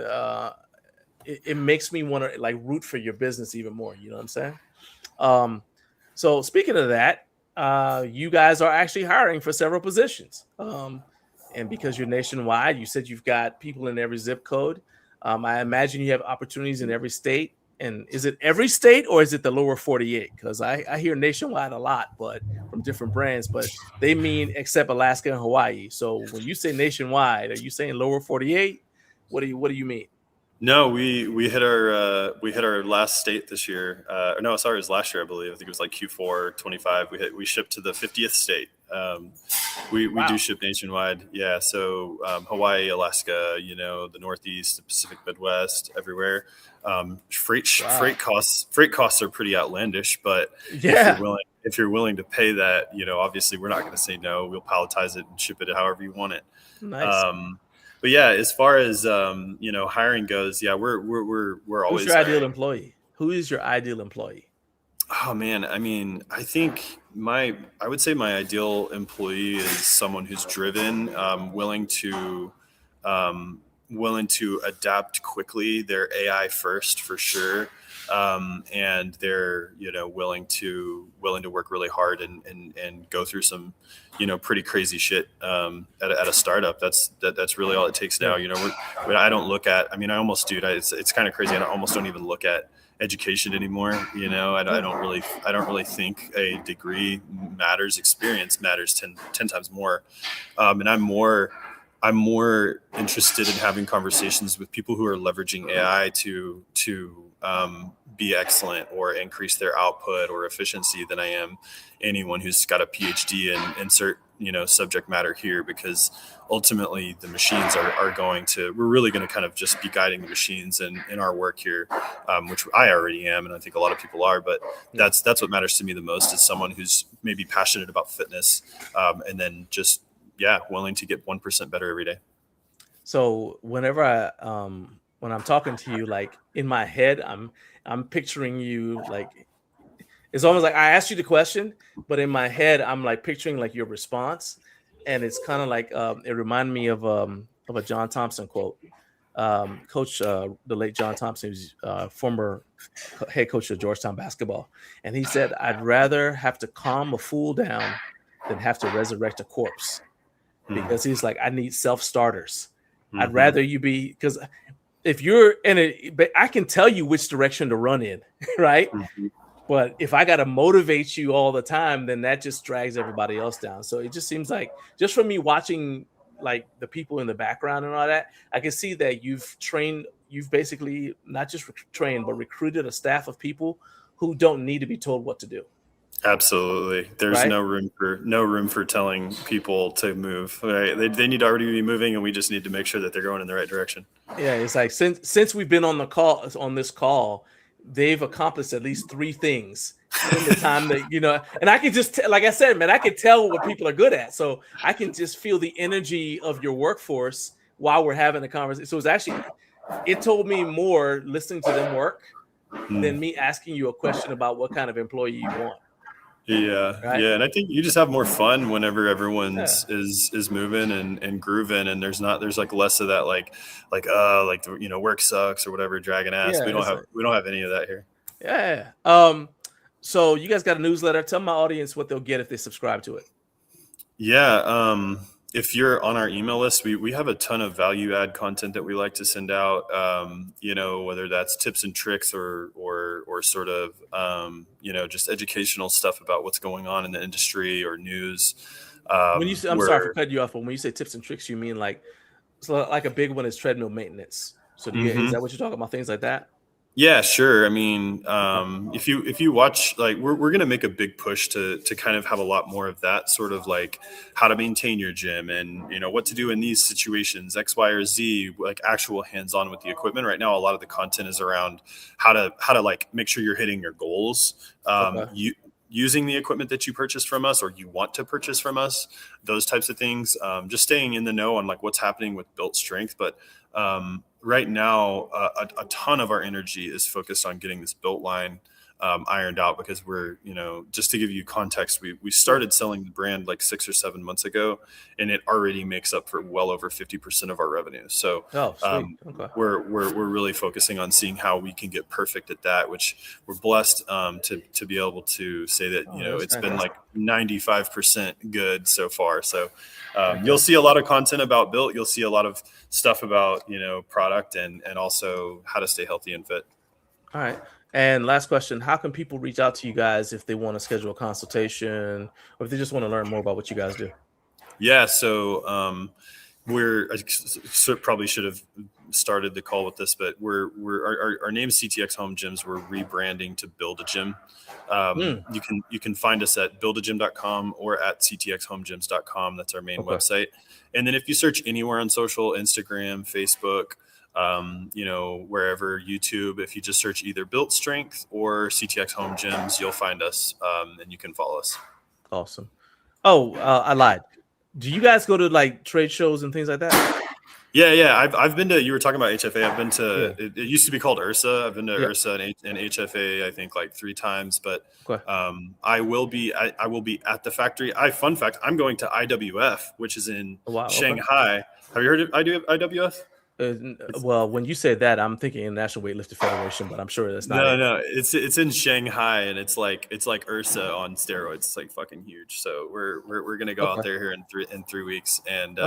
it makes me want to like root for your business even more. You know what I'm saying? So speaking of that, you guys are actually hiring for several positions. And because you're nationwide, you said you've got people in every zip code. I imagine you have opportunities in every state. And is it every state or is it the lower 48? Because I hear nationwide a lot, but from different brands, but they mean except Alaska and Hawaii. So when you say nationwide, are you saying lower 48? What do you mean? No, we hit our last state this year. No, sorry, it was last year, I believe. I think it was like Q4 25. We shipped to the 50th state. We Wow. do ship nationwide. Yeah. So Hawaii, Alaska, the Northeast, the Pacific Midwest, everywhere. Freight costs are pretty outlandish, but Yeah. if you're willing to pay that, obviously we're not going to say no. We'll palletize it and ship it however you want it. Nice. But yeah, as far as hiring goes, yeah, we're always Who's your ideal hiring. employee? Who is your ideal employee? Oh man, I mean, I think I would say my ideal employee is someone who's driven, willing to adapt quickly. They're AI first for sure, and they're willing to work really hard and go through some pretty crazy shit at a startup. That's really all it takes now. I don't look at. I mean, I almost do. It's kind of crazy. I almost don't even look at education anymore. I don't really think a degree matters. Experience matters 10 times more. And I'm more interested in having conversations with people who are leveraging AI to be excellent or increase their output or efficiency than I am anyone who's got a PhD in insert subject matter here, because ultimately the machines we're really going to kind of just be guiding the machines in our work here, which I already am, and I think a lot of people are, but that's what matters to me the most, is someone who's maybe passionate about fitness, and then just willing to get 1% better every day. So whenever when I'm talking to you, like in my head, I'm picturing you like, it's almost like I asked you the question, but in my head, I'm like picturing like your response, and it's kind of like it reminded me of a John Thompson quote. Coach, the late John Thompson, who's former head coach of Georgetown basketball, and he said, "I'd rather have to calm a fool down than have to resurrect a corpse," because he's like, "I need self-starters. I'd rather you be, because if you're in it, but I can tell you which direction to run in, right?" But if I got to motivate you all the time, then that just drags everybody else down. So it just seems like, just from me watching like the people in the background and all that, I can see that you've basically not just trained, but recruited a staff of people who don't need to be told what to do. Absolutely. There's right? no room for telling people to move. Right? They need to already be moving, and we just need to make sure that they're going in the right direction. Yeah, it's like since we've been on this call, they've accomplished at least 3 things in the time that and I can just like I said, man, I can tell what people are good at. So I can just feel the energy of your workforce while we're having the conversation. So it told me more listening to them work than me asking you a question about what kind of employee you want. Yeah. Right? Yeah. And I think you just have more fun whenever everyone's is moving and grooving, and there's like less of that like work sucks or whatever, dragging ass. Yeah, we don't have any of that here. Yeah. So you guys got a newsletter. Tell my audience what they'll get if they subscribe to it. Yeah. If you're on our email list, we have a ton of value add content that we like to send out, whether that's tips and tricks or sort of, just educational stuff about what's going on in the industry or news. When you say, I'm sorry for cutting you off, but when you say tips and tricks, you mean like a big one is treadmill maintenance. So is that what you're talking about? Things like that? Yeah, sure. I mean, if you watch, like, we're going to make a big push to kind of have a lot more of that sort of like how to maintain your gym and, what to do in these situations, X, Y, or Z, like actual hands-on with the equipment. Right now, a lot of the content is around how to like make sure you're hitting your goals. Using the equipment that you purchased from us or you want to purchase from us, those types of things, just staying in the know on like what's happening with built strength. But right now, a ton of our energy is focused on getting this built line ironed out, because we're, just to give you context, we started selling the brand like 6 or 7 months ago, and it already makes up for well over 50% of our revenue. So we're really focusing on seeing how we can get perfect at that, which we're blessed to be able to say that, it's been like 95% good so far. So you'll see a lot of content about built. You'll see a lot of stuff about, product and also how to stay healthy and fit. All right. And last question, how can people reach out to you guys if they want to schedule a consultation or if they just want to learn more about what you guys do? Yeah. So probably should have started the call with this, but our name is CTX Home Gyms. We're rebranding to Build a Gym. You can find us at buildagym.com or at ctxhomegyms.com. That's our main website. And then if you search anywhere on social, Instagram, Facebook, wherever, YouTube, if you just search either Built Strength or CTX Home Gyms, you'll find us, and you can follow us. Awesome. Oh, I lied. Do you guys go to like trade shows and things like that? Yeah. I've been to. You were talking about HFA. I've been to. It used to be called URSA. I've been to URSA and HFA. I think like 3 times. But I will be. I will be at the factory. Fun fact. I'm going to IWF, which is in Shanghai. Have you heard of IWF? Well, when you say that, I'm thinking International Weightlifting Federation, but I'm sure that's not. No. It's in Shanghai, and it's like URSA on steroids. It's like fucking huge. So we're gonna go out there here in 3 weeks, and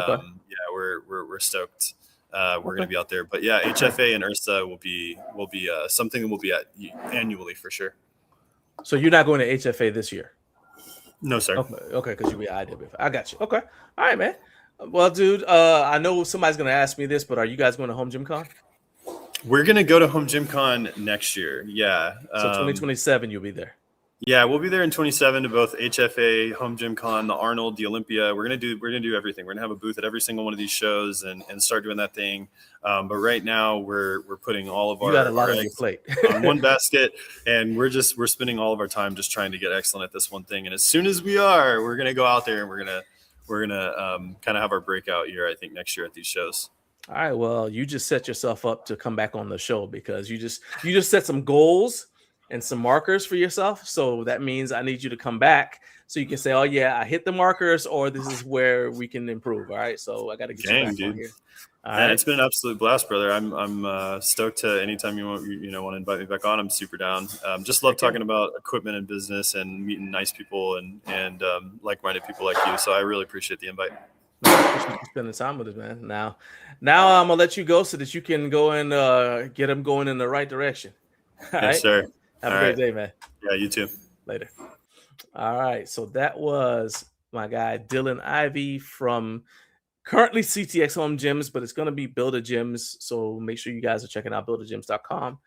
we're stoked. We're gonna be out there, but yeah, HFA and URSA will be something that we'll be at annually for sure. So you're not going to HFA this year? No, sir. Okay, because you'll be at IWF. I got you. Okay, all right, man. Well, dude, I know somebody's going to ask me this, but are you guys going to Home Gym Con? We're going to go to Home Gym Con next year. Yeah. So 2027, you'll be there. Yeah, we'll be there in 27 to both HFA, Home Gym Con, the Arnold, the Olympia. We're gonna do everything. We're gonna have a booth at every single one of these shows and start doing that thing. But right now we're putting all of our on your plate on one basket, and we're spending all of our time just trying to get excellent at this one thing. And as soon as we're gonna go out there and we're gonna kind of have our breakout year, I think, next year at these shows. All right. Well, you just set yourself up to come back on the show because you just set some goals and some markers for yourself. So that means I need you to come back so you can say, oh yeah, I hit the markers, or this is where we can improve. All right. So I got to get you back on here. All right. It's been an absolute blast, brother. I'm stoked to anytime you want to invite me back on. I'm super down. Just love talking about equipment and business and meeting nice people and like-minded people like you. So I really appreciate the invite. Appreciate you spending time with us, man. Now I'm gonna let you go so that you can go and get them going in the right direction. All right, sir. Have a great day, man. Yeah, you too. Later. All right. So that was my guy, Dylan Ivey from currently CTX Home Gyms, but it's going to be Builder Gyms. So make sure you guys are checking out buildergyms.com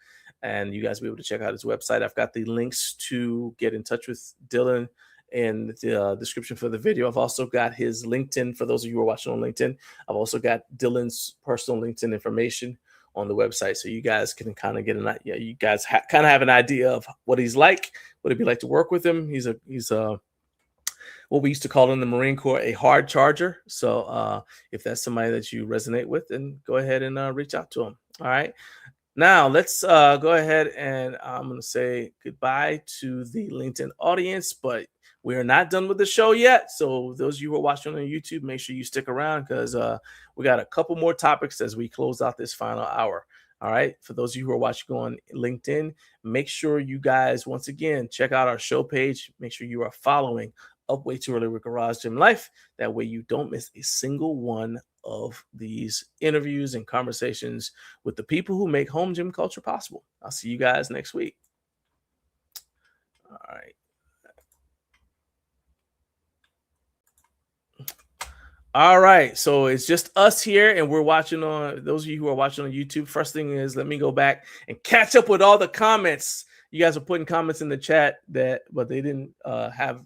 and you guys will be able to check out his website. I've got the links to get in touch with Dylan in the description for the video. I've also got his LinkedIn for those of you who are watching on LinkedIn. I've also got Dylan's personal LinkedIn information on the website, so you guys can kind of get an idea. You guys kind of have an idea of what he's like, what it'd be like to work with him. He's what we used to call in the Marine Corps a hard charger. So if that's somebody that you resonate with, then go ahead and reach out to him. All right. Now let's go ahead and I'm going to say goodbye to the LinkedIn audience, but we are not done with the show yet. So those of you who are watching on YouTube, make sure you stick around because we got a couple more topics as we close out this final hour. All right. For those of you who are watching on LinkedIn, make sure you guys, once again, check out our show page. Make sure you are following Up Way Too Early with Garage Gym Life. That way you don't miss a single one of these interviews and conversations with the people who make home gym culture possible. I'll see you guys next week. All right. All right, so it's just us here, and we're watching on, those of you who are watching on YouTube, first thing is let me go back and catch up with all the comments. You guys are putting comments in the chat but they didn't have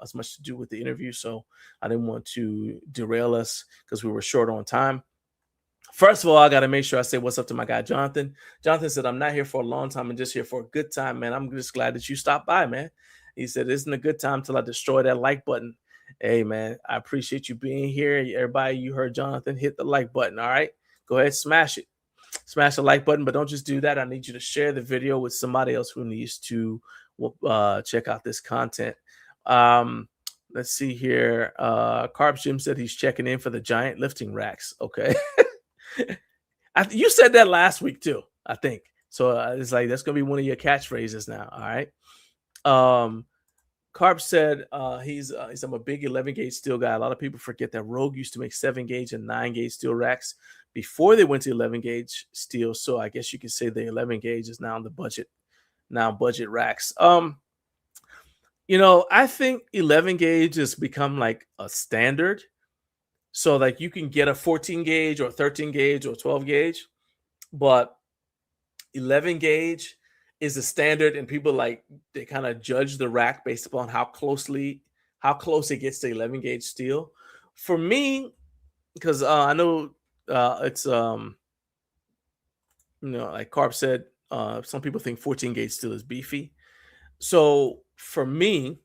as much to do with the interview, so I didn't want to derail us because we were short on time. First of all, I got to make sure I say what's up to my guy, Jonathan. Jonathan said, I'm not here for a long time. I'm just here for a good time, man. I'm just glad that you stopped by, man. He said, isn't a good time till I destroy that like button. Hey, man, I appreciate you being here. Everybody, you heard Jonathan, hit the like button, all right? Go ahead, smash it. Smash the like button, but don't just do that. I need you to share the video with somebody else who needs to check out this content. Let's see here. Carbs Jim said he's checking in for the giant lifting racks. Okay. You said that last week too, I think. So it's like that's going to be one of your catchphrases now, all right? Carp said I'm a big 11 gauge steel guy. A lot of people forget that Rogue used to make 7 gauge and 9 gauge steel racks before they went to 11 gauge steel. So I guess you could say the 11 gauge is now in the budget racks. I think 11 gauge has become like a standard. So like you can get a 14 gauge or 13 gauge or 12 gauge, but 11 gauge is the standard, and people like they kind of judge the rack based upon how close it gets to 11 gauge steel. For me, because I know it's like Carp said, some people think 14 gauge steel is beefy. So for me,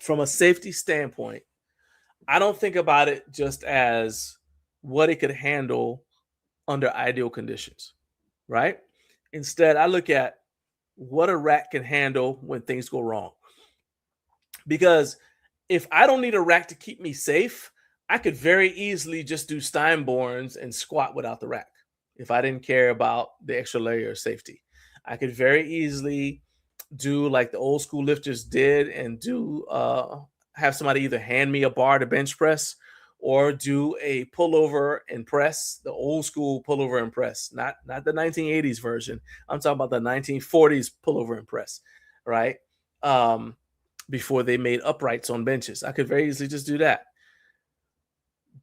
from a safety standpoint, I don't think about it just as what it could handle under ideal conditions, right? Instead, I look at what a rack can handle when things go wrong. Because if I don't need a rack to keep me safe, I could very easily just do Steinborns and squat without the rack if I didn't care about the extra layer of safety. I could very easily do like the old school lifters did and do have somebody either hand me a bar to bench press or do a pullover and press, the old school pullover and press, not the 1980s version. I'm talking about the 1940s pullover and press, right? Before they made uprights on benches. I could very easily just do that.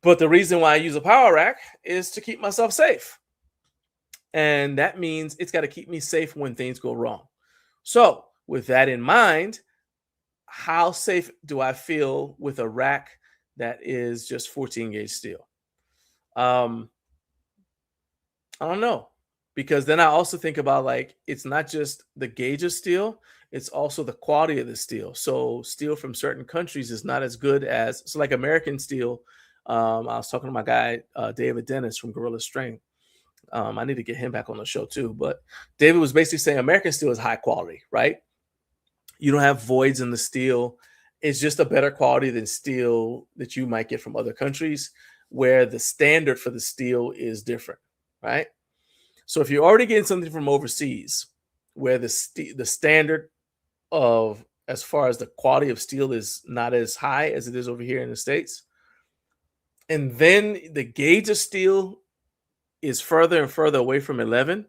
But the reason why I use a power rack is to keep myself safe. And that means it's got to keep me safe when things go wrong. So with that in mind, how safe do I feel with a rack that is just 14 gauge steel? I don't know, because then I also think about like, it's not just the gauge of steel, it's also the quality of the steel. So steel from certain countries is not as good as, so like American steel. I was talking to my guy, David Dennis from Gorilla Strength. I need to get him back on the show too. But David was basically saying American steel is high quality, right? You don't have voids in the steel. It's just a better quality than steel that you might get from other countries where the standard for the steel is different, right? So if you're already getting something from overseas where the standard of as far as the quality of steel is not as high as it is over here in the States, and then the gauge of steel is further and further away from 11,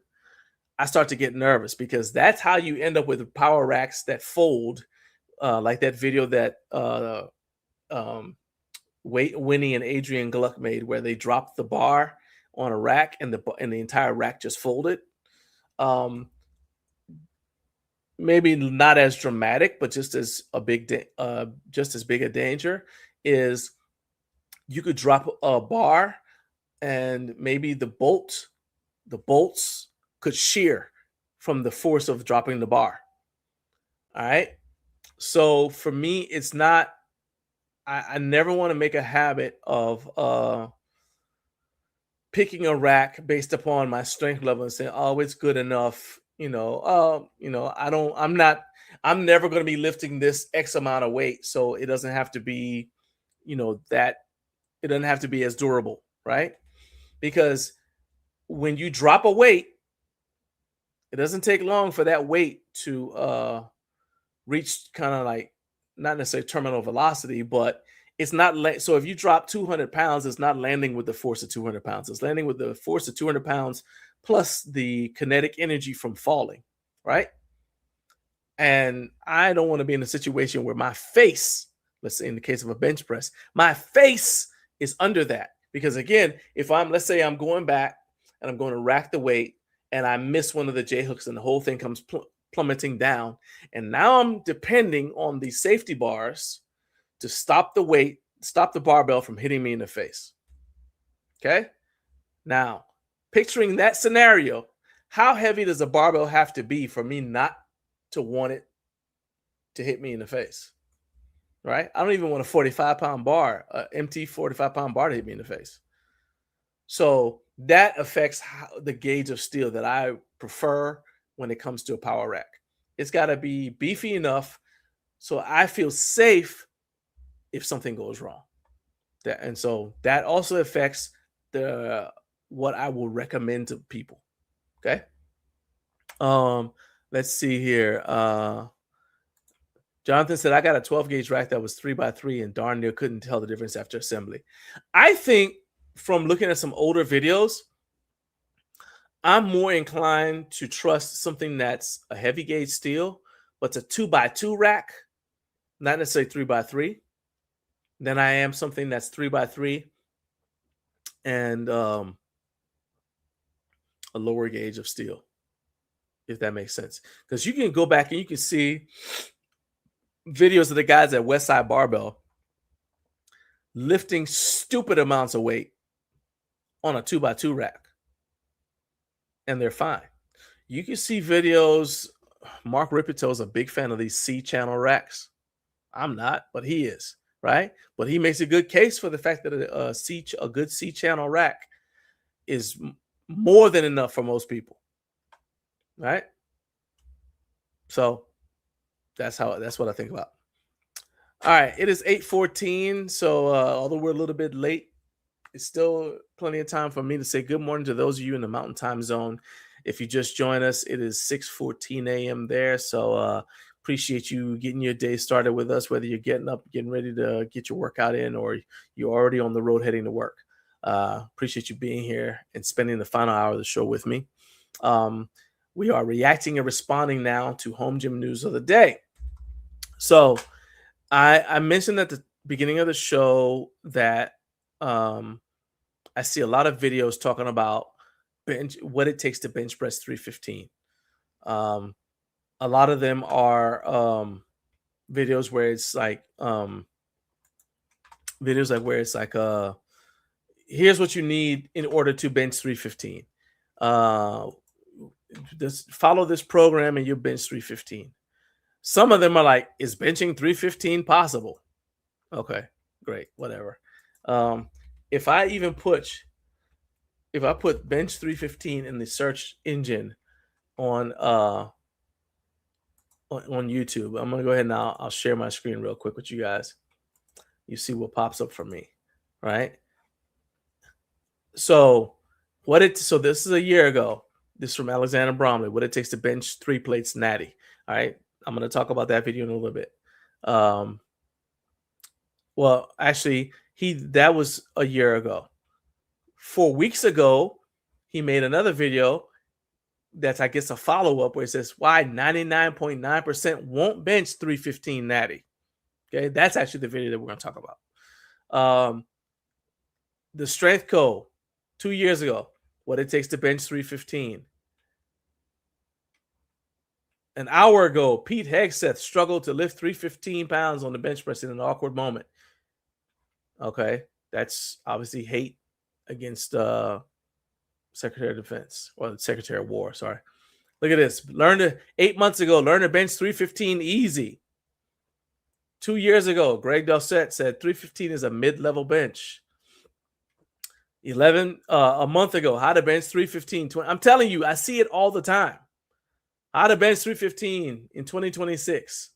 I start to get nervous, because that's how you end up with power racks that fold, like that video that Winnie and Adrian Gluck made, where they dropped the bar on a rack and the entire rack just folded. Maybe not as dramatic, but just as big a danger is you could drop a bar and maybe the bolts could shear from the force of dropping the bar. All right. So for me, it's not, I never want to make a habit of picking a rack based upon my strength level and saying, oh, it's good enough. I'm never going to be lifting this X amount of weight. So it doesn't have to be, it doesn't have to be as durable, right? Because when you drop a weight, it doesn't take long for that weight to reach kind of like, not necessarily terminal velocity, but it's not. So if you drop 200 pounds, it's not landing with the force of 200 pounds. It's landing with the force of 200 pounds plus the kinetic energy from falling, right? And I don't want to be in a situation where my face, let's say in the case of a bench press, my face is under that. Because again, let's say I'm going back and I'm going to rack the weight and I miss one of the J hooks and the whole thing comes plummeting down. And now I'm depending on the safety bars to stop the barbell from hitting me in the face. Okay. Now, picturing that scenario, how heavy does a barbell have to be for me not to want it to hit me in the face? Right? I don't even want a 45-pound bar, empty 45-pound bar to hit me in the face. So that affects the gauge of steel that I prefer when it comes to a power rack. It's got to be beefy enough so I feel safe if something goes wrong. And so that also affects what I will recommend to people. Okay. Let's see here. Jonathan said, I got a 12 gauge rack that was 3x3 and darn near couldn't tell the difference after assembly. I think from looking at some older videos, I'm more inclined to trust something that's a heavy gauge steel, but it's a 2x2 rack, not necessarily 3x3, than I am something that's 3x3, and a lower gauge of steel, if that makes sense. Because you can go back and you can see videos of the guys at Westside Barbell lifting stupid amounts of weight on a 2x2 rack, and they're fine. You can see videos. Mark Ripeto's a big fan of these C-channel racks. I'm not, but he is, right? But he makes a good case for the fact that a good C-channel rack is more than enough for most people, right? So that's what I think about. All right, it is 8:14, so although we're a little bit late, it's still plenty of time for me to say good morning to those of you in the Mountain Time Zone. If you just joined us, it is 6:14 a.m. there, so appreciate you getting your day started with us, whether you're getting up, getting ready to get your workout in, or you're already on the road heading to work. Appreciate you being here and spending the final hour of the show with me. We are reacting and responding now to Home Gym News of the Day. So I mentioned at the beginning of the show that I see a lot of videos talking about what it takes to bench press 315. A lot of them are videos where it's like here's what you need in order to bench 315. Just follow this program and you bench 315. Some of them are like, is benching 315 possible? Okay, great, whatever. If I put bench 315 in the search engine on YouTube, I'm gonna go ahead and I'll share my screen real quick with you guys. You see what pops up for me, right? So this is a year ago. This is from Alexander Bromley. What it takes to bench 3 plates natty. All right, I'm gonna talk about that video in a little bit. Well, actually, that was a year ago. 4 weeks ago, he made another video that's, I guess, a follow-up where it says why 99.9% won't bench 315 natty. Okay, that's actually the video that we're going to talk about. The Strength Code, 2 years ago, what it takes to bench 315. An hour ago, Pete Hegseth struggled to lift 315 pounds on the bench press in an awkward moment. Okay, that's obviously hate against Secretary of Defense, or the Secretary of War, sorry. Look at this. 8 months ago, learn to bench 315 easy. 2 years ago, Greg Dosset said 315 is a mid-level bench. A month ago, how to bench 315. I'm telling you, I see it all the time. How to bench 315 in 2026.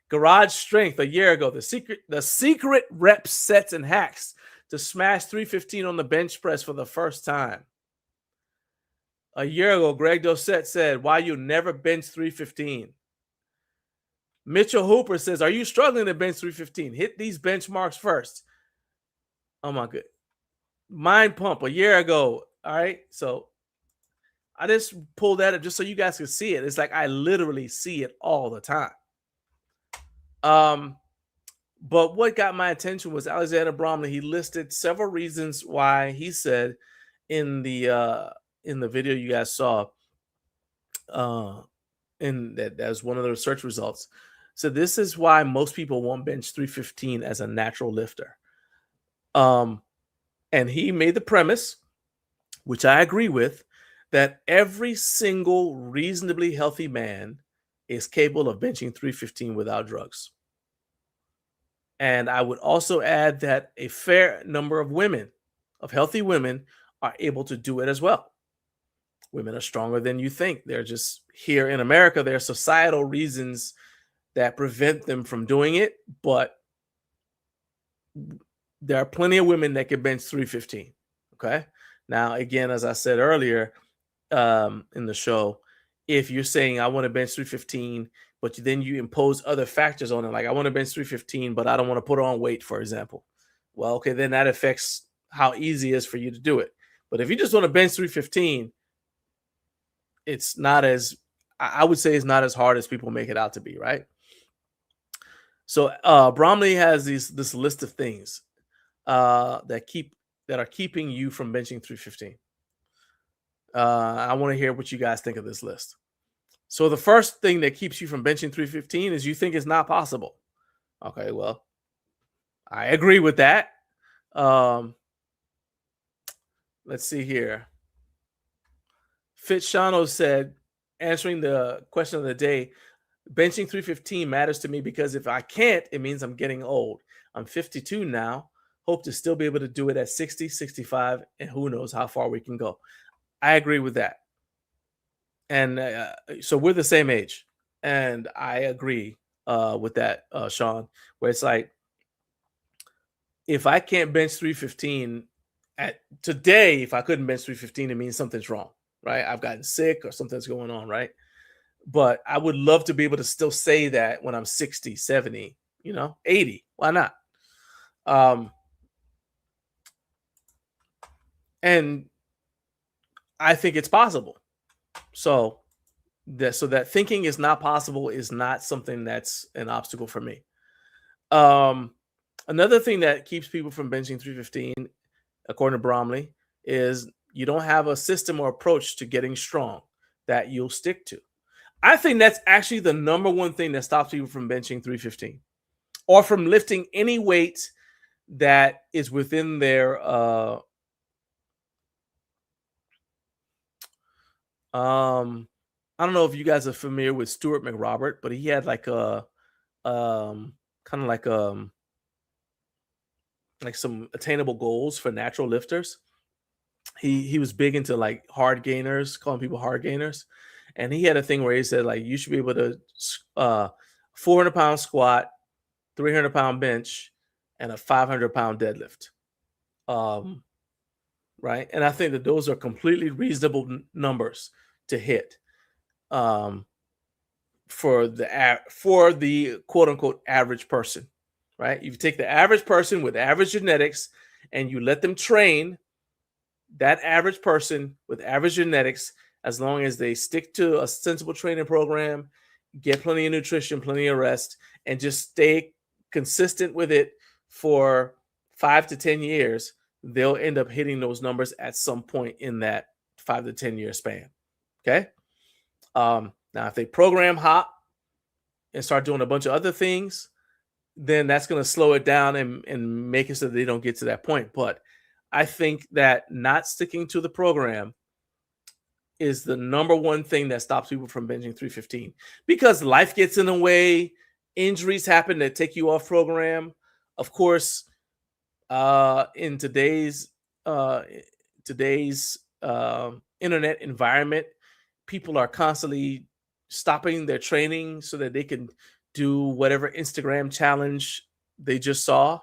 Garage Strength a year ago. The secret reps, sets, and hacks to smash 315 on the bench press for the first time. A year ago, Greg Dosset said, why you never bench 315. Mitchell Hooper says, are you struggling to bench 315? Hit these benchmarks first. Oh my good. Mind Pump a year ago. All right. So I just pulled that up just so you guys can see it. It's like I literally see it all the time. But what got my attention was Alexander Bromley. He listed several reasons why he said in the video you guys saw, and that was one of the research results. So this is why most people won't bench 315 as a natural lifter. And he made the premise, which I agree with, that every single reasonably healthy man is capable of benching 315 without drugs. And I would also add that a fair number of women, of healthy women, are able to do it as well. Women are stronger than you think. They're just here in America. There are societal reasons that prevent them from doing it, but there are plenty of women that can bench 315. Okay. Now, again, as I said earlier in the show, if you're saying I want to bench 315, but then you impose other factors on it, like I want to bench 315, but I don't want to put on weight, for example. Well, okay, then that affects how easy it is for you to do it. But if you just want to bench 315, it's not as, I would say it's not as hard as people make it out to be, right? So Bromley has this list of things. that are keeping you from benching 315. I want to hear what you guys think of this list. So the first thing that keeps you from benching 315 is you think it's not possible. Okay, well, I agree with that. Let's see here. Fitzshano said, answering the question of the day, benching 315 matters to me because if I can't, it means I'm getting old. I'm 52 now. Hope to still be able to do it at 60, 65, and who knows how far we can go. I agree with that. And so we're the same age. And I agree with that, Sean, where it's like, if I can't bench 315 at today, if I couldn't bench 315, it means something's wrong, right? I've gotten sick or something's going on, right? But I would love to be able to still say that when I'm 60, 70, 80. Why not? And I think it's possible. So that thinking is not possible is not something that's an obstacle for me. Another thing that keeps people from benching 315, according to Bromley, is you don't have a system or approach to getting strong that you'll stick to. I think that's actually the number one thing that stops people from benching 315 or from lifting any weight that is within their I don't know if you guys are familiar with Stuart McRobert, but he had like a kind of like some attainable goals for natural lifters. He was big into like hard gainers, calling people hard gainers. And he had a thing where he said, like, you should be able to 400-pound squat, 300-pound bench, and a 500-pound deadlift. Right. And I think that those are completely reasonable numbers to hit for the quote unquote average person. Right. If you take the average person with average genetics and you let them train that average person with average genetics, as long as they stick to a sensible training program, get plenty of nutrition, plenty of rest, and just stay consistent with it for 5 to 10 years, they'll end up hitting those numbers at some point in that 5 to 10 year span. Okay. Now, if they program hop and start doing a bunch of other things, then that's going to slow it down and make it so that they don't get to that point. But I think that not sticking to the program is the number one thing that stops people from benching 315 because life gets in the way, injuries happen that take you off program. Of course, in today's internet environment, people are constantly stopping their training so that they can do whatever Instagram challenge they just saw.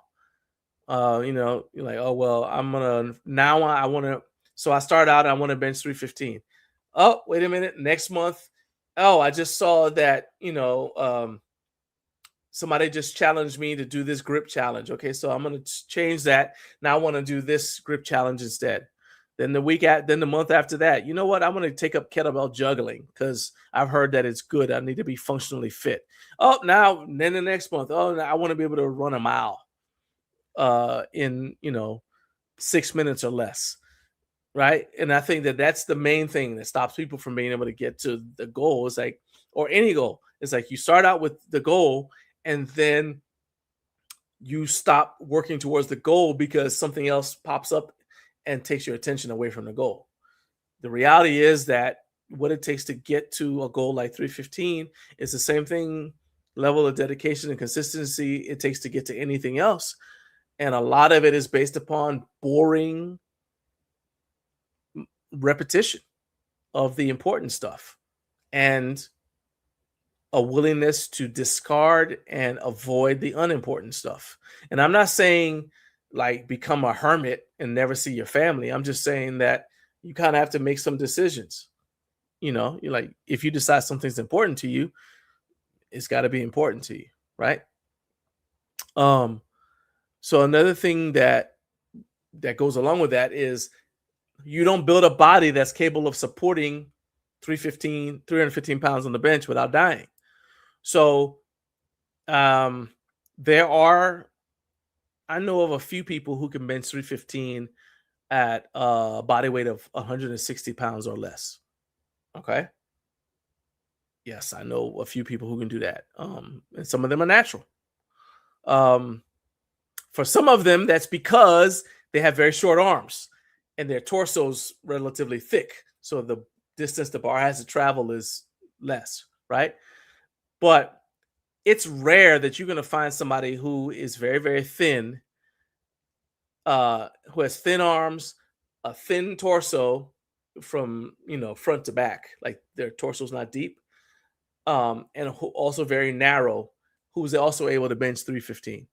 You're like, oh, well, so I start out, I want to bench 315. Oh, wait a minute. Next month. Oh, I just saw that, somebody just challenged me to do this grip challenge. Okay. So I'm going to change that. Now I want to do this grip challenge instead. Then the month after that, you know what? I'm going to take up kettlebell juggling because I've heard that it's good. I need to be functionally fit. Oh, then the next month. Oh, now I want to be able to run a mile in 6 minutes or less, right? And I think that that's the main thing that stops people from being able to get to the goal. Is like, or any goal. It's like you start out with the goal and then you stop working towards the goal because something else pops up and takes your attention away from the goal. The reality is that what it takes to get to a goal like 315 is the same thing, level of dedication and consistency it takes to get to anything else. And a lot of it is based upon boring repetition of the important stuff and a willingness to discard and avoid the unimportant stuff. And I'm not saying like become a hermit and never see your family. I'm just saying that you kind of have to make some decisions. You're like, if you decide something's important to you, it's got to be important to you, right? So another thing that goes along with that is you don't build a body that's capable of supporting 315 pounds on the bench without dying. So there are I know of a few people who can bench 315 at a body weight of 160 pounds or less. Okay. Yes, I know a few people who can do that. And some of them are natural. For some of them, that's because they have very short arms and their torso's relatively thick. So the distance the bar has to travel is less, right? But it's rare that you're going to find somebody who is very, very thin, who has thin arms, a thin torso from, front to back, like their torso's not deep, and also very narrow, who's also able to bench 315.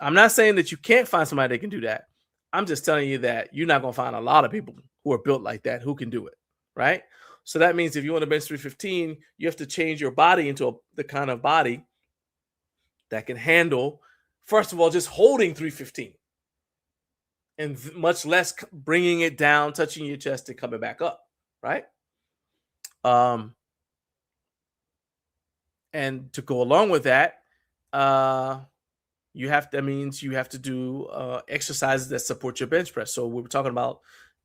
I'm not saying that you can't find somebody that can do that. I'm just telling you that you're not going to find a lot of people who are built like that who can do it, right? So that means if you want to bench 315, you have to change your body into the kind of body that can handle, first of all, just holding 315 and much less bringing it down, touching your chest and coming back up, right? And to go along with that, that means you have to do exercises that support your bench press. So we were talking about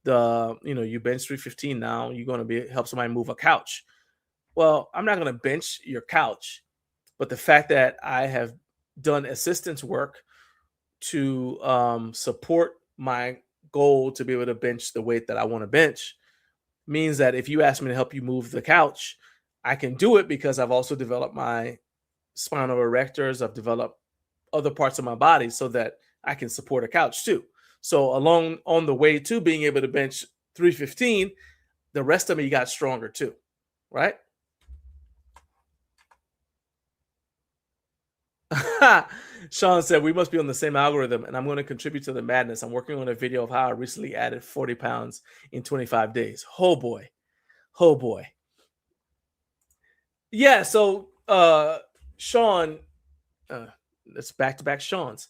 you bench 315 now, you're going to help somebody move a couch. Well, I'm not going to bench your couch, but the fact that I have done assistance work to support my goal to be able to bench the weight that I want to bench means that if you ask me to help you move the couch, I can do it because I've also developed my spinal erectors. I've developed other parts of my body so that I can support a couch too. So along on the way to being able to bench 315, the rest of me got stronger too, right? Sean said, we must be on the same algorithm, and I'm going to contribute to the madness. I'm working on a video of how I recently added 40 pounds in 25 days. Oh boy. Oh boy. Yeah, so Sean, that's back-to-back Sean's.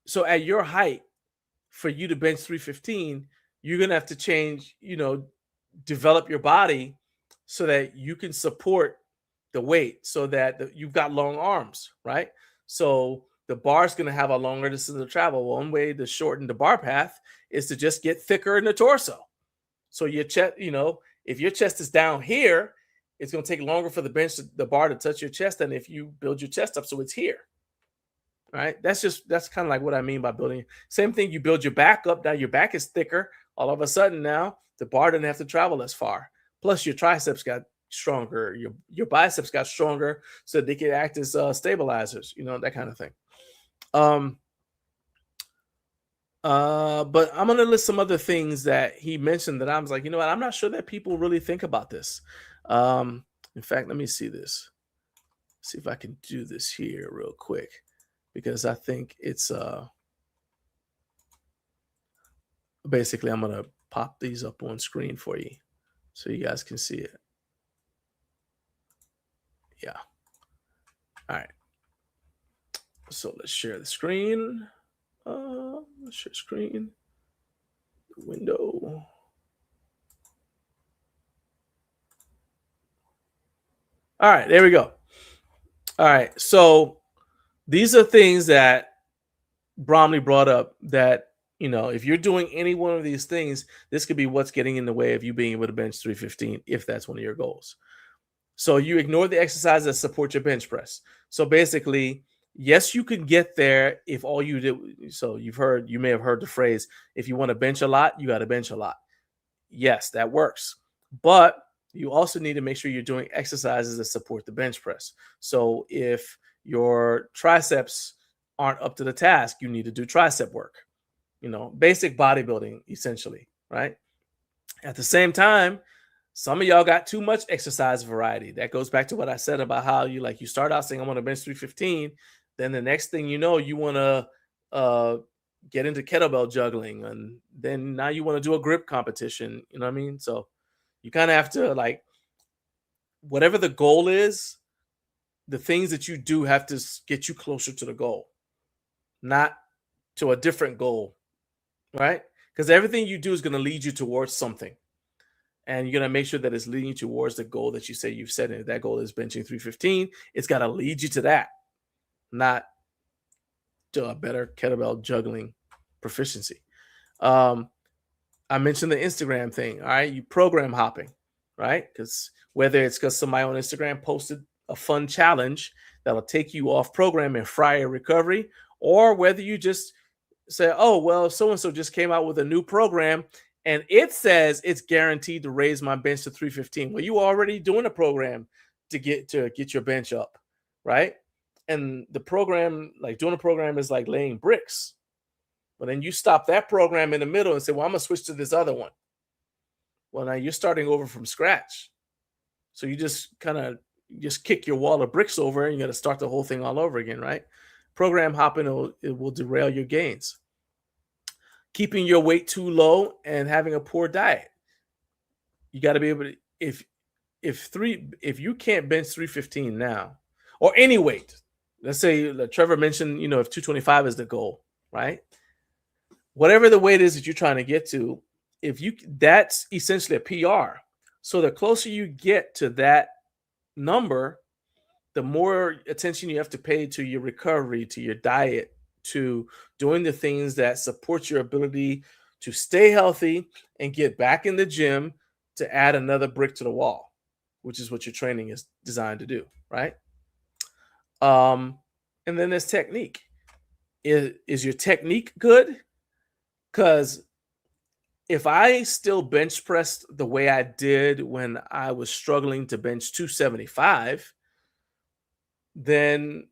So at your height, for you to bench 315, you're going to have to change, develop your body so that you can support the weight, so that you've got long arms, right? So the bar is going to have a longer distance to travel. One way to shorten the bar path is to just get thicker in the torso. So your chest, if your chest is down here, it's going to take longer for the bar to touch your chest than if you build your chest up so it's here. Right? That's kind of like what I mean by building. Same thing, you build your back up. Now your back is thicker. All of a sudden now the bar doesn't have to travel as far. Plus your triceps got stronger. Your biceps got stronger so they can act as stabilizers, that kind of thing. But I'm going to list some other things that he mentioned that I was like, you know what? I'm not sure that people really think about this. In fact, let me see this. See if I can do this here real quick, because I think it's basically I'm going to pop these up on screen for you so you guys can see it. Yeah. All right. So let's share the screen. Let's share screen. Window. All right, there we go. All right, so these are things that Bromley brought up that, if you're doing any one of these things, this could be what's getting in the way of you being able to bench 315 if that's one of your goals. So you ignore the exercises that support your bench press. So basically, yes, you can get there if all you do. So you may have heard the phrase, if you want to bench a lot, you got to bench a lot. Yes, that works. But you also need to make sure you're doing exercises that support the bench press. So if your triceps aren't up to the task, you need to do tricep work, basic bodybuilding, essentially, right? At the same time, some of y'all got too much exercise variety. That goes back to what I said about how you start out saying, I want to bench 315. Then the next thing you know, you want to get into kettlebell juggling. And then now you want to do a grip competition. You know what I mean? So you kind of have to, whatever the goal is, the things that you do have to get you closer to the goal, not to a different goal, right? Because everything you do is going to lead you towards something. And you're going to make sure that it's leading you towards the goal that you say you've set. And if that goal is benching 315, it's got to lead you to that, not better kettlebell juggling proficiency. I mentioned the Instagram thing. All right, you program hopping, right? Because whether it's because somebody on Instagram posted a fun challenge that'll take you off program and fry your recovery, or whether you just say, oh, well, so and so just came out with a new program and it says it's guaranteed to raise my bench to 315. Well, you already doing a program to get your bench up, right? And the program, like doing a program is like laying bricks. But then you stop that program in the middle and say, well, I'm going to switch to this other one. Well, now you're starting over from scratch. So you just kind of just kick your wall of bricks over and you got to start the whole thing all over again, right? Program hopping, it will derail your gains. Keeping your weight too low and having a poor diet. You got to be able to, if you can't bench 315 now, or any weight, let's say Trevor mentioned, if 225 is the goal, right? Whatever the weight is that you're trying to get to, that's essentially a PR. So the closer you get to that number, the more attention you have to pay to your recovery, to your diet, to doing the things that support your ability to stay healthy and get back in the gym to add another brick to the wall, which is what your training is designed to do, right? And then there's technique. Is your technique good? Because if I still bench pressed the way I did when I was struggling to bench 275, then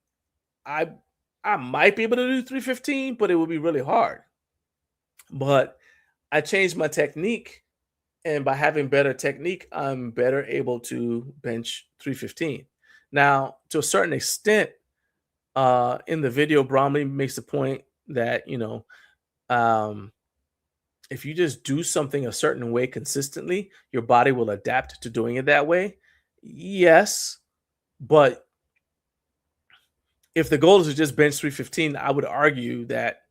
I might be able to do 315, but it would be really hard. But I changed my technique, and by having better technique, I'm better able to bench 315. Now, to a certain extent, in the video, Bromley makes the point that, if you just do something a certain way consistently, your body will adapt to doing it that way. Yes, but if the goal is to just bench 315, I would argue that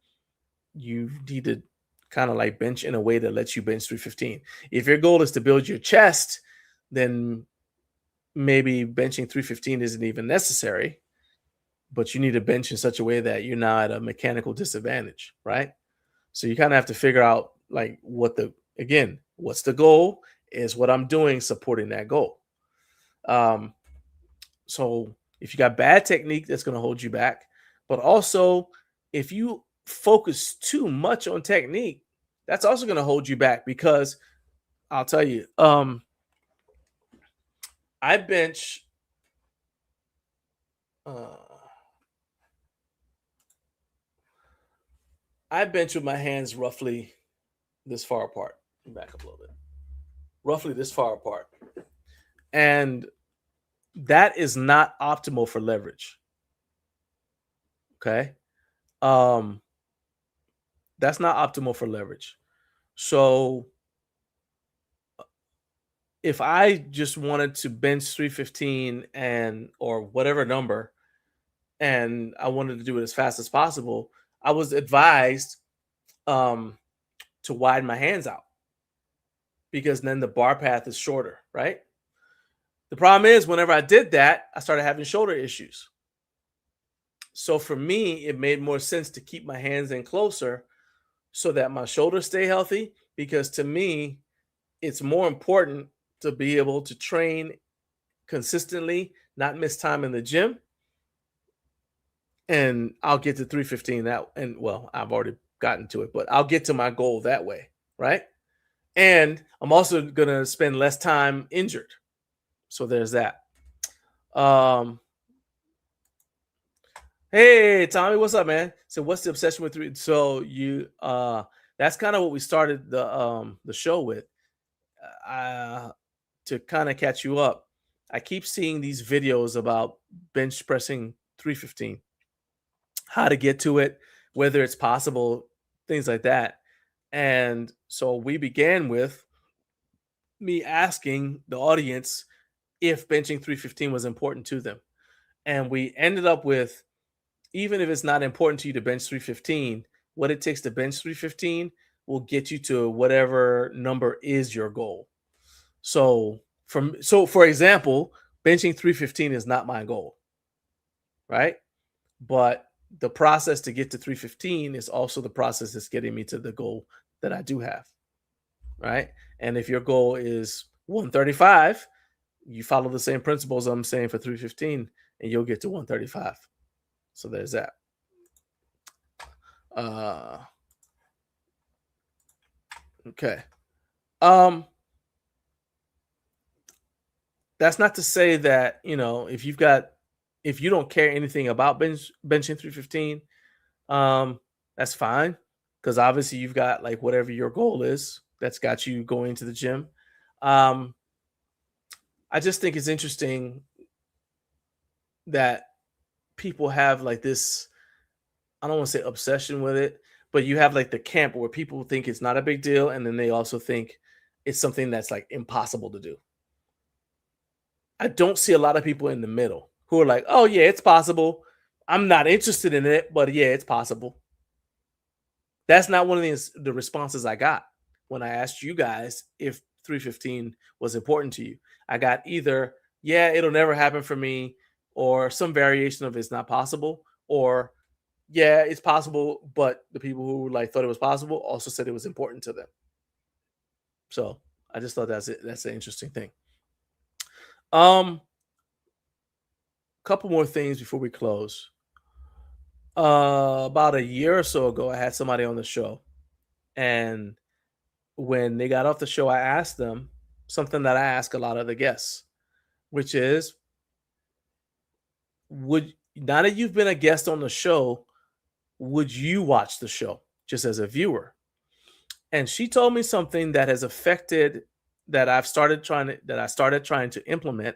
you need to kind of like bench in a way that lets you bench 315. If your goal is to build your chest, then maybe benching 315 isn't even necessary, but you need to bench in such a way that you're not at a mechanical disadvantage, right? So you kind of have to figure out like what's the goal? Is what I'm doing supporting that goal? So if you got bad technique, that's going to hold you back. But also, if you focus too much on technique, that's also going to hold you back, because I'll tell you, I bench with my hands roughly this far apart. Back up a little bit. Roughly this far apart. And that is not optimal for leverage. Okay? That's not optimal for leverage. So if I just wanted to bench 315 or whatever number, and I wanted to do it as fast as possible, I was advised to widen my hands out, because then the bar path is shorter, right? The problem is, whenever I did that, I started having shoulder issues. So for me, it made more sense to keep my hands in closer so that my shoulders stay healthy, because to me, it's more important to be able to train consistently, not miss time in the gym. And I'll get to 315 I've already gotten to it, but I'll get to my goal that way, right? And I'm also going to spend less time injured. So there's that. Hey, Tommy, what's up, man? So what's the obsession with three? So that's kind of what we started the show with. To kind of catch you up, I keep seeing these videos about bench pressing 315, how to get to it, whether it's possible, things like that. And so we began with me asking the audience if benching 315 was important to them. And we ended up with, even if it's not important to you to bench 315, what it takes to bench 315 will get you to whatever number is your goal. So for example, benching 315 is not my goal, right? But the process to get to 315 is also the process that's getting me to the goal that I do have, right? And if your goal is 135, you follow the same principles I'm saying for 315, and you'll get to 135. So there's that. Okay. That's not to say that, if you don't care anything about benching 315, that's fine. Because obviously you've got like whatever your goal is that's got you going to the gym. I just think it's interesting that people have like this, I don't want to say obsession with it, but you have like the camp where people think it's not a big deal, and then they also think it's something that's like impossible to do. I don't see a lot of people in the middle who are like, oh yeah, it's possible. I'm not interested in it, but yeah, it's possible. That's not one of the responses I got when I asked you guys if 315 was important to you. I got either, yeah, it'll never happen for me, or some variation of it's not possible, or yeah, it's possible, but the people who like thought it was possible also said it was important to them. So I just thought that's an interesting thing. Couple more things before we close. About a year or so ago, I had somebody on the show, and when they got off the show, I asked them something that I ask a lot of the guests, which is, now that you've been a guest on the show, would you watch the show just as a viewer? And she told me something that has affected, that I started trying to implement,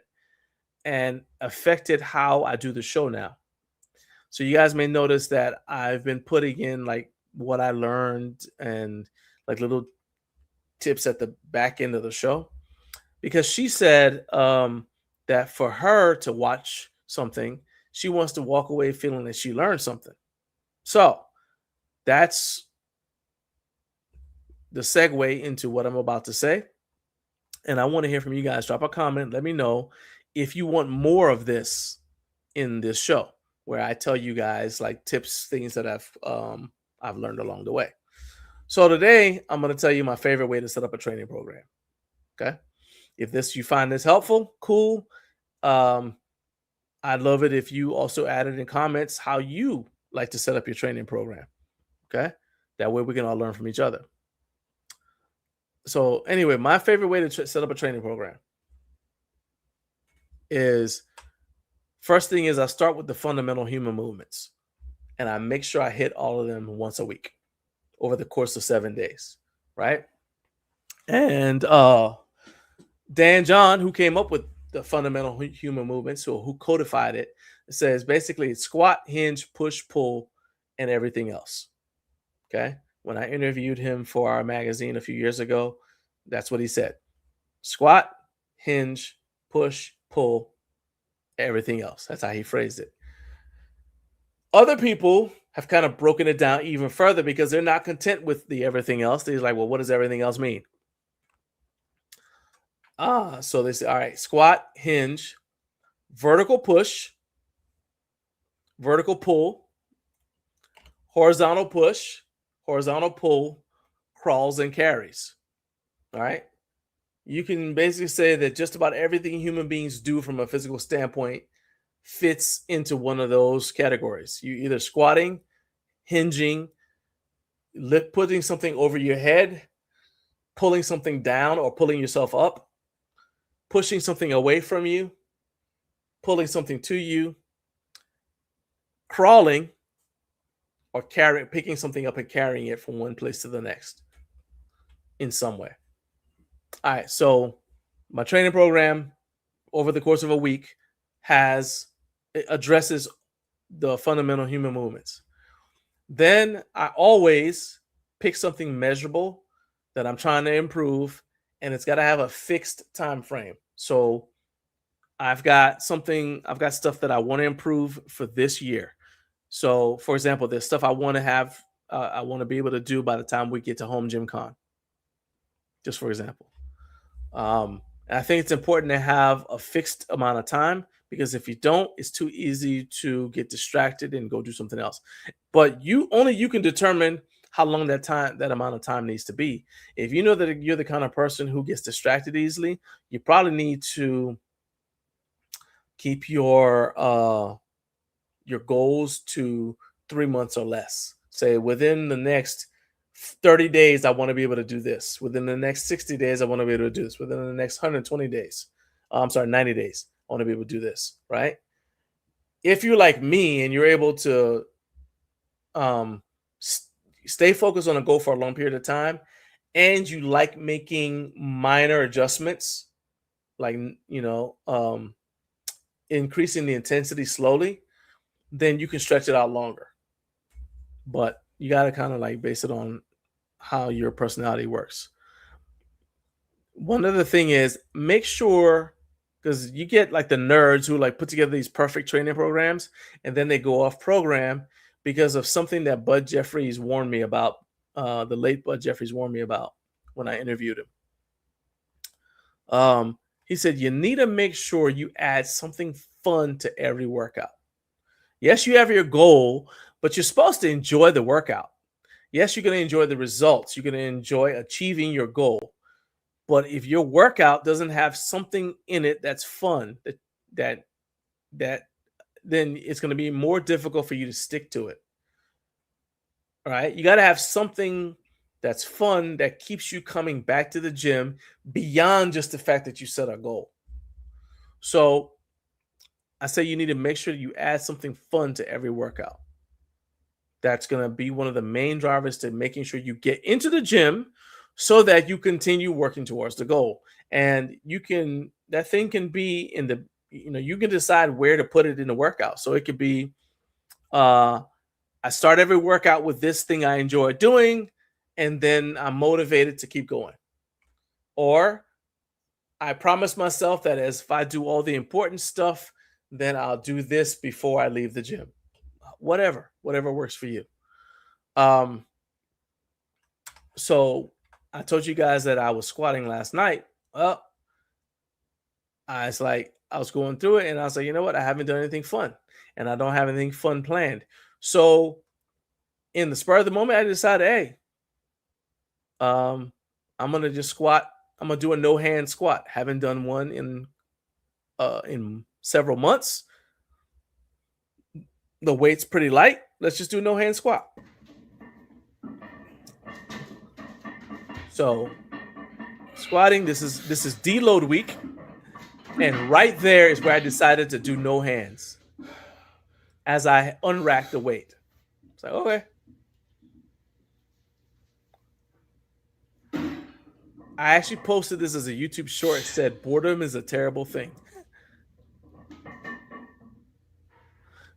and affected how I do the show now. So you guys may notice that I've been putting in like what I learned and like little tips at the back end of the show, because she said that for her to watch something, she wants to walk away feeling that she learned something. So that's the segue into what I'm about to say. And I want to hear from you guys. Drop a comment. Let me know if you want more of this in this show, where I tell you guys like tips, things that I've learned along the way. So today I'm going to tell you my favorite way to set up a training program. Okay. If you find this helpful, cool. I'd love it if you also added in comments how you like to set up your training program. Okay. That way we can all learn from each other. So anyway, my favorite way to set up a training program is, first thing is I start with the fundamental human movements, and I make sure I hit all of them once a week over the course of 7 days, right? And Dan John, who came up with the fundamental human movements, or who codified it, says basically it's squat, hinge, push, pull, and everything else. Okay. When I interviewed him for our magazine a few years ago, that's what he said: squat, hinge, push, pull, everything else. That's how he phrased it. Other people have kind of broken it down even further because they're not content with the everything else. They're like, well, what does everything else mean? So they say, all right, squat, hinge, vertical push, vertical pull, horizontal push, horizontal pull, crawls, and carries. All right. You can basically say that just about everything human beings do from a physical standpoint fits into one of those categories. You either squatting, hinging, putting something over your head, pulling something down or pulling yourself up, pushing something away from you, pulling something to you, crawling, or picking something up and carrying it from one place to the next in some way. All right, so my training program over the course of a week addresses the fundamental human movements. Then I always pick something measurable that I'm trying to improve, and it's got to have a fixed time frame. So I've got stuff that I want to improve for this year. So, for example, there's stuff I want to be able to do by the time we get to Home Gym Con, just for example. And I think it's important to have a fixed amount of time, because if you don't, it's too easy to get distracted and go do something else. But you can determine how long that amount of time needs to be. If you know that you're the kind of person who gets distracted easily, you probably need to keep your goals to 3 months or less. Say within the next 30 days, I want to be able to do this. Within the next 60 days, I want to be able to do this. Within the next 120 days, 90 days, I want to be able to do this, right? If you're like me and you're able to stay focused on a goal for a long period of time, and you like making minor adjustments, like, increasing the intensity slowly, then you can stretch it out longer. But you got to kind of like base it on how your personality works. One other thing is, make sure, because you get like the nerds who like put together these perfect training programs and then they go off program because of something that Bud Jeffries warned me about. The late Bud Jeffries warned me about when I interviewed him. He said, you need to make sure you add something fun to every workout. Yes, you have your goal, but you're supposed to enjoy the workout. Yes, you're going to enjoy the results. You're going to enjoy achieving your goal. But if your workout doesn't have something in it that's fun, that then it's going to be more difficult for you to stick to it. All right? You got to have something that's fun that keeps you coming back to the gym beyond just the fact that you set a goal. So I say you need to make sure you add something fun to every workout. That's going to be one of the main drivers to making sure you get into the gym so that you continue working towards the goal. And that thing can be you can decide where to put it in the workout. So it could be, I start every workout with this thing I enjoy doing, and then I'm motivated to keep going. Or I promise myself that if I do all the important stuff, then I'll do this before I leave the gym. Whatever works for you. So I told you guys that I was squatting last night. Well, I was going through it and I was like, you know what? I haven't done anything fun and I don't have anything fun planned. So in the spur of the moment, I decided, hey, I'm going to just squat. I'm going to do a no hand squat. Haven't done one in several months. The weight's pretty light. Let's just do a no hand squat. So squatting, this is deload week. And right there is where I decided to do no hands as I unracked the weight. It's like, okay. I actually posted this as a YouTube short. It said, boredom is a terrible thing.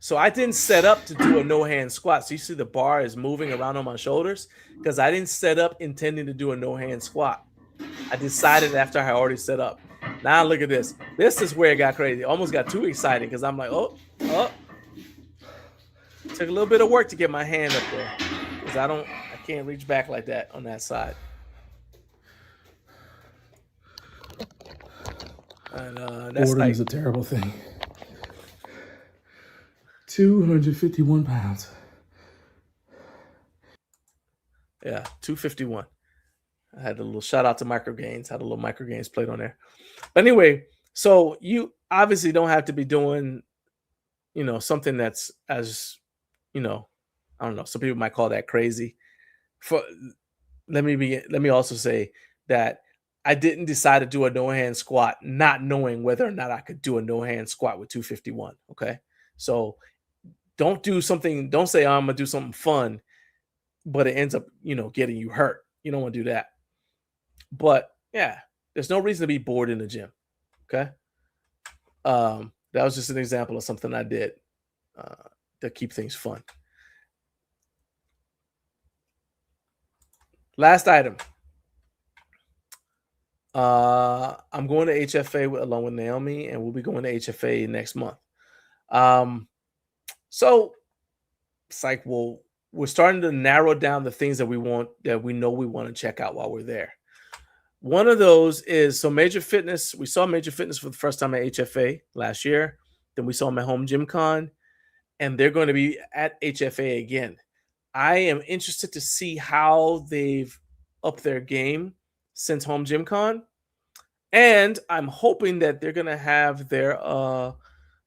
So I didn't set up to do a no-hand squat. So you see the bar is moving around on my shoulders because I didn't set up intending to do a no-hand squat. I decided after I already set up. Now look at this. This is where it got crazy. It almost got too exciting because I'm like, oh. Took a little bit of work to get my hand up there because I can't reach back like that on that side. And that's Boredom is a terrible thing. 251 pounds. Yeah, 251. I had a little shout out to Micro Gains. Had a little Micro Gains plate on there. But anyway, so you obviously don't have to be doing, something that's as, I don't know. Some people might call that crazy. Let me also say that I didn't decide to do a no hand squat, not knowing whether or not I could do a no hand squat with 251. Okay, so don't say, I'm gonna do something fun, but it ends up, getting you hurt. You don't want to do that. But yeah, there's no reason to be bored in the gym. Okay. That was just an example of something I did to keep things fun. Last item. I'm going to HFA along with Naomi, and we'll be going to HFA next month. So it's like, well, we're starting to narrow down the things that we know we want to check out while we're there. One of those is Major Fitness. We saw Major Fitness for the first time at HFA last year. than we saw them at Home Gym Con, and they're going to be at HFA again. I am interested to see how they've upped their game since Home Gym Con, and I'm hoping that they're going to have their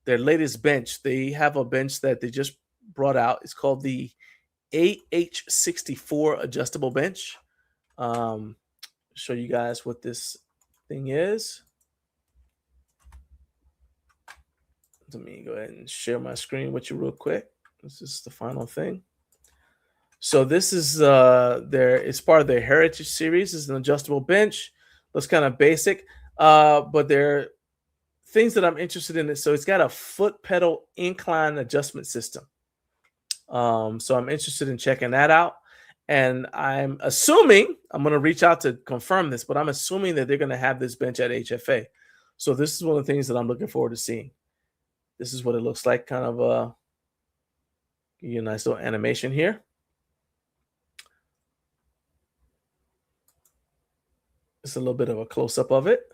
latest bench. They have a bench that they just brought out. It's called the AH64 adjustable bench. Show you guys what this thing is. Let me go ahead and share my screen with you real quick. This is the final thing. So this is it's part of their Heritage series. It's an adjustable bench. Looks kind of basic, but there are things that I'm interested in. So it's got a foot pedal incline adjustment system. So I'm interested in checking that out. And I'm assuming, I'm going to reach out to confirm this, but I'm assuming that they're going to have this bench at HFA. So this is one of the things that I'm looking forward to seeing. This is what it looks like, kind of give you a nice little animation here. It's a little bit of a close-up of it.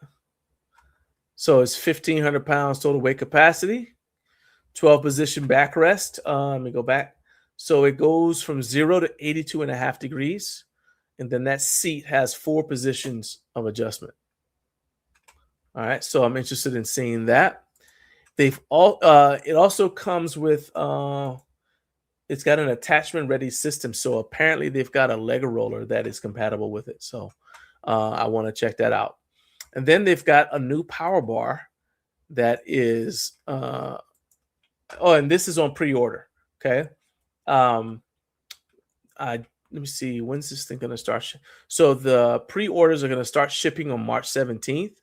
So it's 1,500 pounds total weight capacity, 12 position backrest. Let me go back. So it goes from 0 to 82.5 degrees. And then that seat has 4 positions of adjustment. All right, so I'm interested in seeing that. It also comes with it's got an attachment ready system. So apparently they've got a Lego roller that is compatible with it. So I want to check that out. And then they've got a new power bar that is and this is on pre-order. Okay. Let me see, when's this thing going to start? So the pre-orders are going to start shipping on March 17th.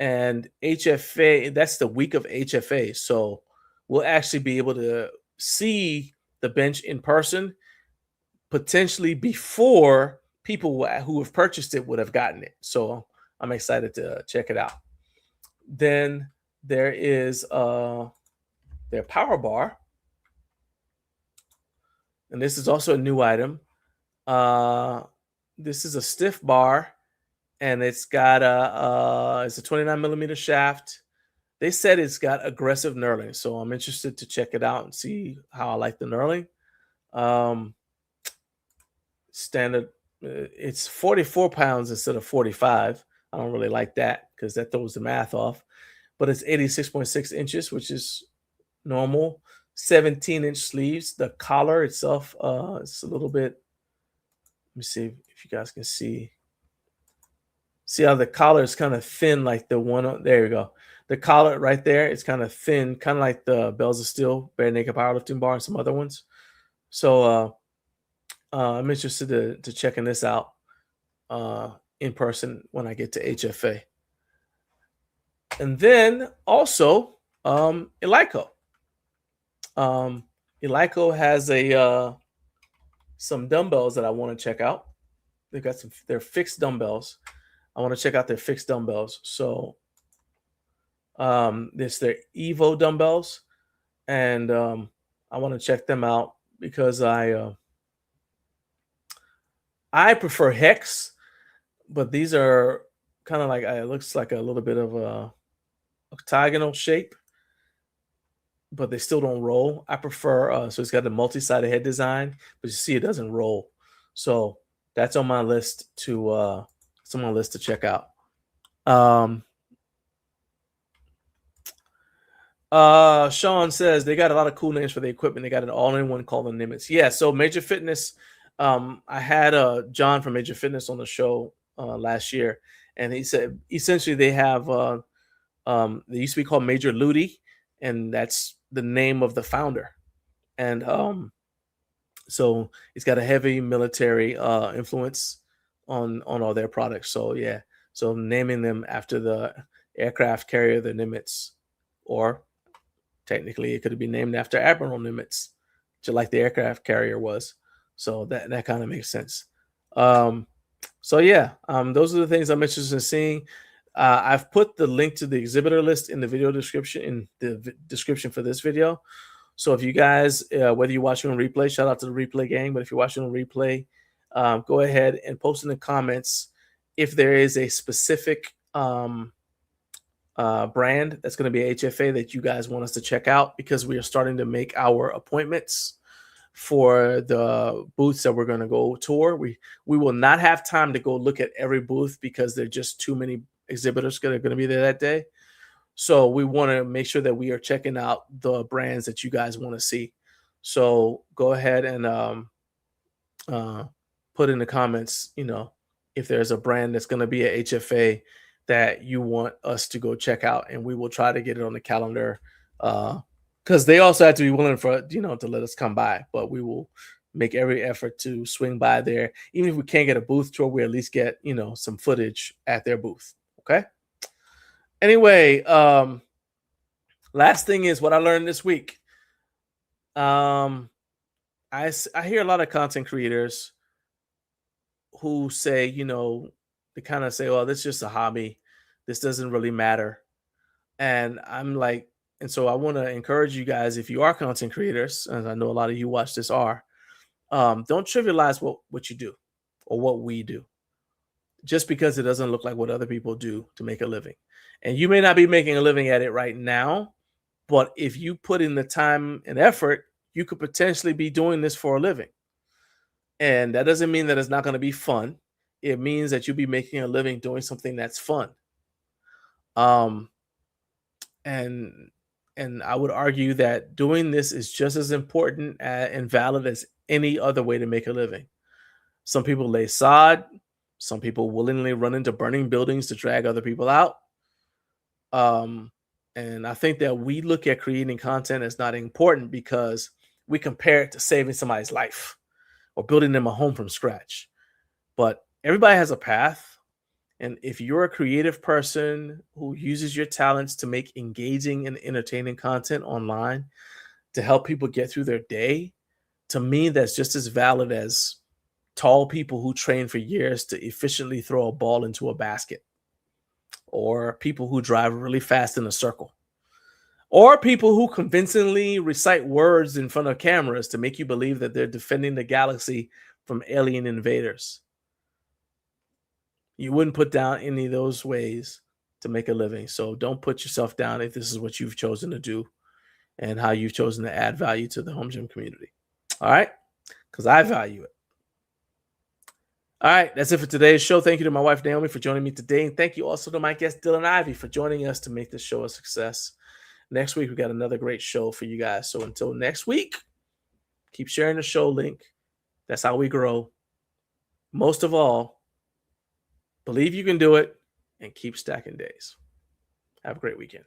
And HFA, that's the week of HFA. So we'll actually be able to see the bench in person, potentially before people who have purchased it would have gotten it. So I'm excited to check it out. Then there is their power bar. And this is also a new item. This is a stiff bar. And it's got it's a 29 millimeter shaft. They said it's got aggressive knurling, so I'm interested to check it out and see how I like the knurling. Standard, it's 44 pounds instead of 45. I don't really like that because that throws the math off. But it's 86.6 inches, which is normal. 17-inch sleeves. The collar itself, it's a little bit. Let me see if you guys can see. See how the collar is kind of thin, like the one on there. You go. The collar right there is kind of thin, kind of like the Bells of Steel bare naked powerlifting bar and some other ones. So I'm interested to checking this out in person when I get to HFA. And then also Elico. Elico has some dumbbells that I want to check out. They've got they're fixed dumbbells. I want to check out their fixed dumbbells. So it's their Evo dumbbells, and I want to check them out because I prefer Hex, but these are kind of like it looks like a little bit of a octagonal shape, but they still don't roll. I prefer so it's got a multi-sided head design, but you see it doesn't roll. So that's on my list to check out. Sean says they got a lot of cool names for the equipment. They got an all-in-one called the Nimitz. Yeah, so Major Fitness, I had John from Major Fitness on the show last year, and he said essentially they have they used to be called Major Ludi, and that's the name of the founder. And so it's got a heavy military influence on all their products. So yeah, so naming them after the aircraft carrier, the Nimitz, or technically it could be named after Admiral Nimitz, just like the aircraft carrier was. So that kind of makes sense. So yeah, those are the things I'm interested in seeing. I've put the link to the exhibitor list in the video description, in the description for this video. So if you guys, whether you're watching on replay, shout out to the replay gang, but if you're watching on replay, go ahead and post in the comments if there is a specific brand that's going to be HFA that you guys want us to check out, because we are starting to make our appointments for the booths that we're going to go tour. We will not have time to go look at every booth because there are just too many exhibitors that are going to be there that day. So we want to make sure that we are checking out the brands that you guys want to see. So go ahead and put in the comments, if there's a brand that's going to be at HFA that you want us to go check out, and we will try to get it on the calendar. Because they also have to be willing for to let us come by, but we will make every effort to swing by there. Even if we can't get a booth tour, we at least get some footage at their booth. Okay. Anyway, last thing is what I learned this week. I hear a lot of content creators who say, they kind of say, "Well, this is just a hobby. This doesn't really matter." And I'm like, and so I want to encourage you guys, if you are content creators, and I know a lot of you watch this are, don't trivialize what you do or what we do just because it doesn't look like what other people do to make a living. And you may not be making a living at it right now, but if you put in the time and effort, you could potentially be doing this for a living. And that doesn't mean that it's not going to be fun. It means that you'll be making a living doing something that's fun. And I would argue that doing this is just as important and valid as any other way to make a living. Some people lay sod. Some people willingly run into burning buildings to drag other people out. And I think that we look at creating content as not important because we compare it to saving somebody's life or building them a home from scratch. But everybody has a path. And if you're a creative person who uses your talents to make engaging and entertaining content online to help people get through their day, to me, that's just as valid as tall people who train for years to efficiently throw a ball into a basket, or people who drive really fast in a circle, or people who convincingly recite words in front of cameras to make you believe that they're defending the galaxy from alien invaders. You wouldn't put down any of those ways to make a living. So don't put yourself down if this is what you've chosen to do and how you've chosen to add value to the home gym community. All right? Because I value it. All right, that's it for today's show. Thank you to my wife, Naomi, for joining me today. And thank you also to my guest, Dylan Ivey, for joining us to make this show a success. Next week, we got another great show for you guys. So until next week, keep sharing the show link. That's how we grow. Most of all, believe you can do it and keep stacking days. Have a great weekend.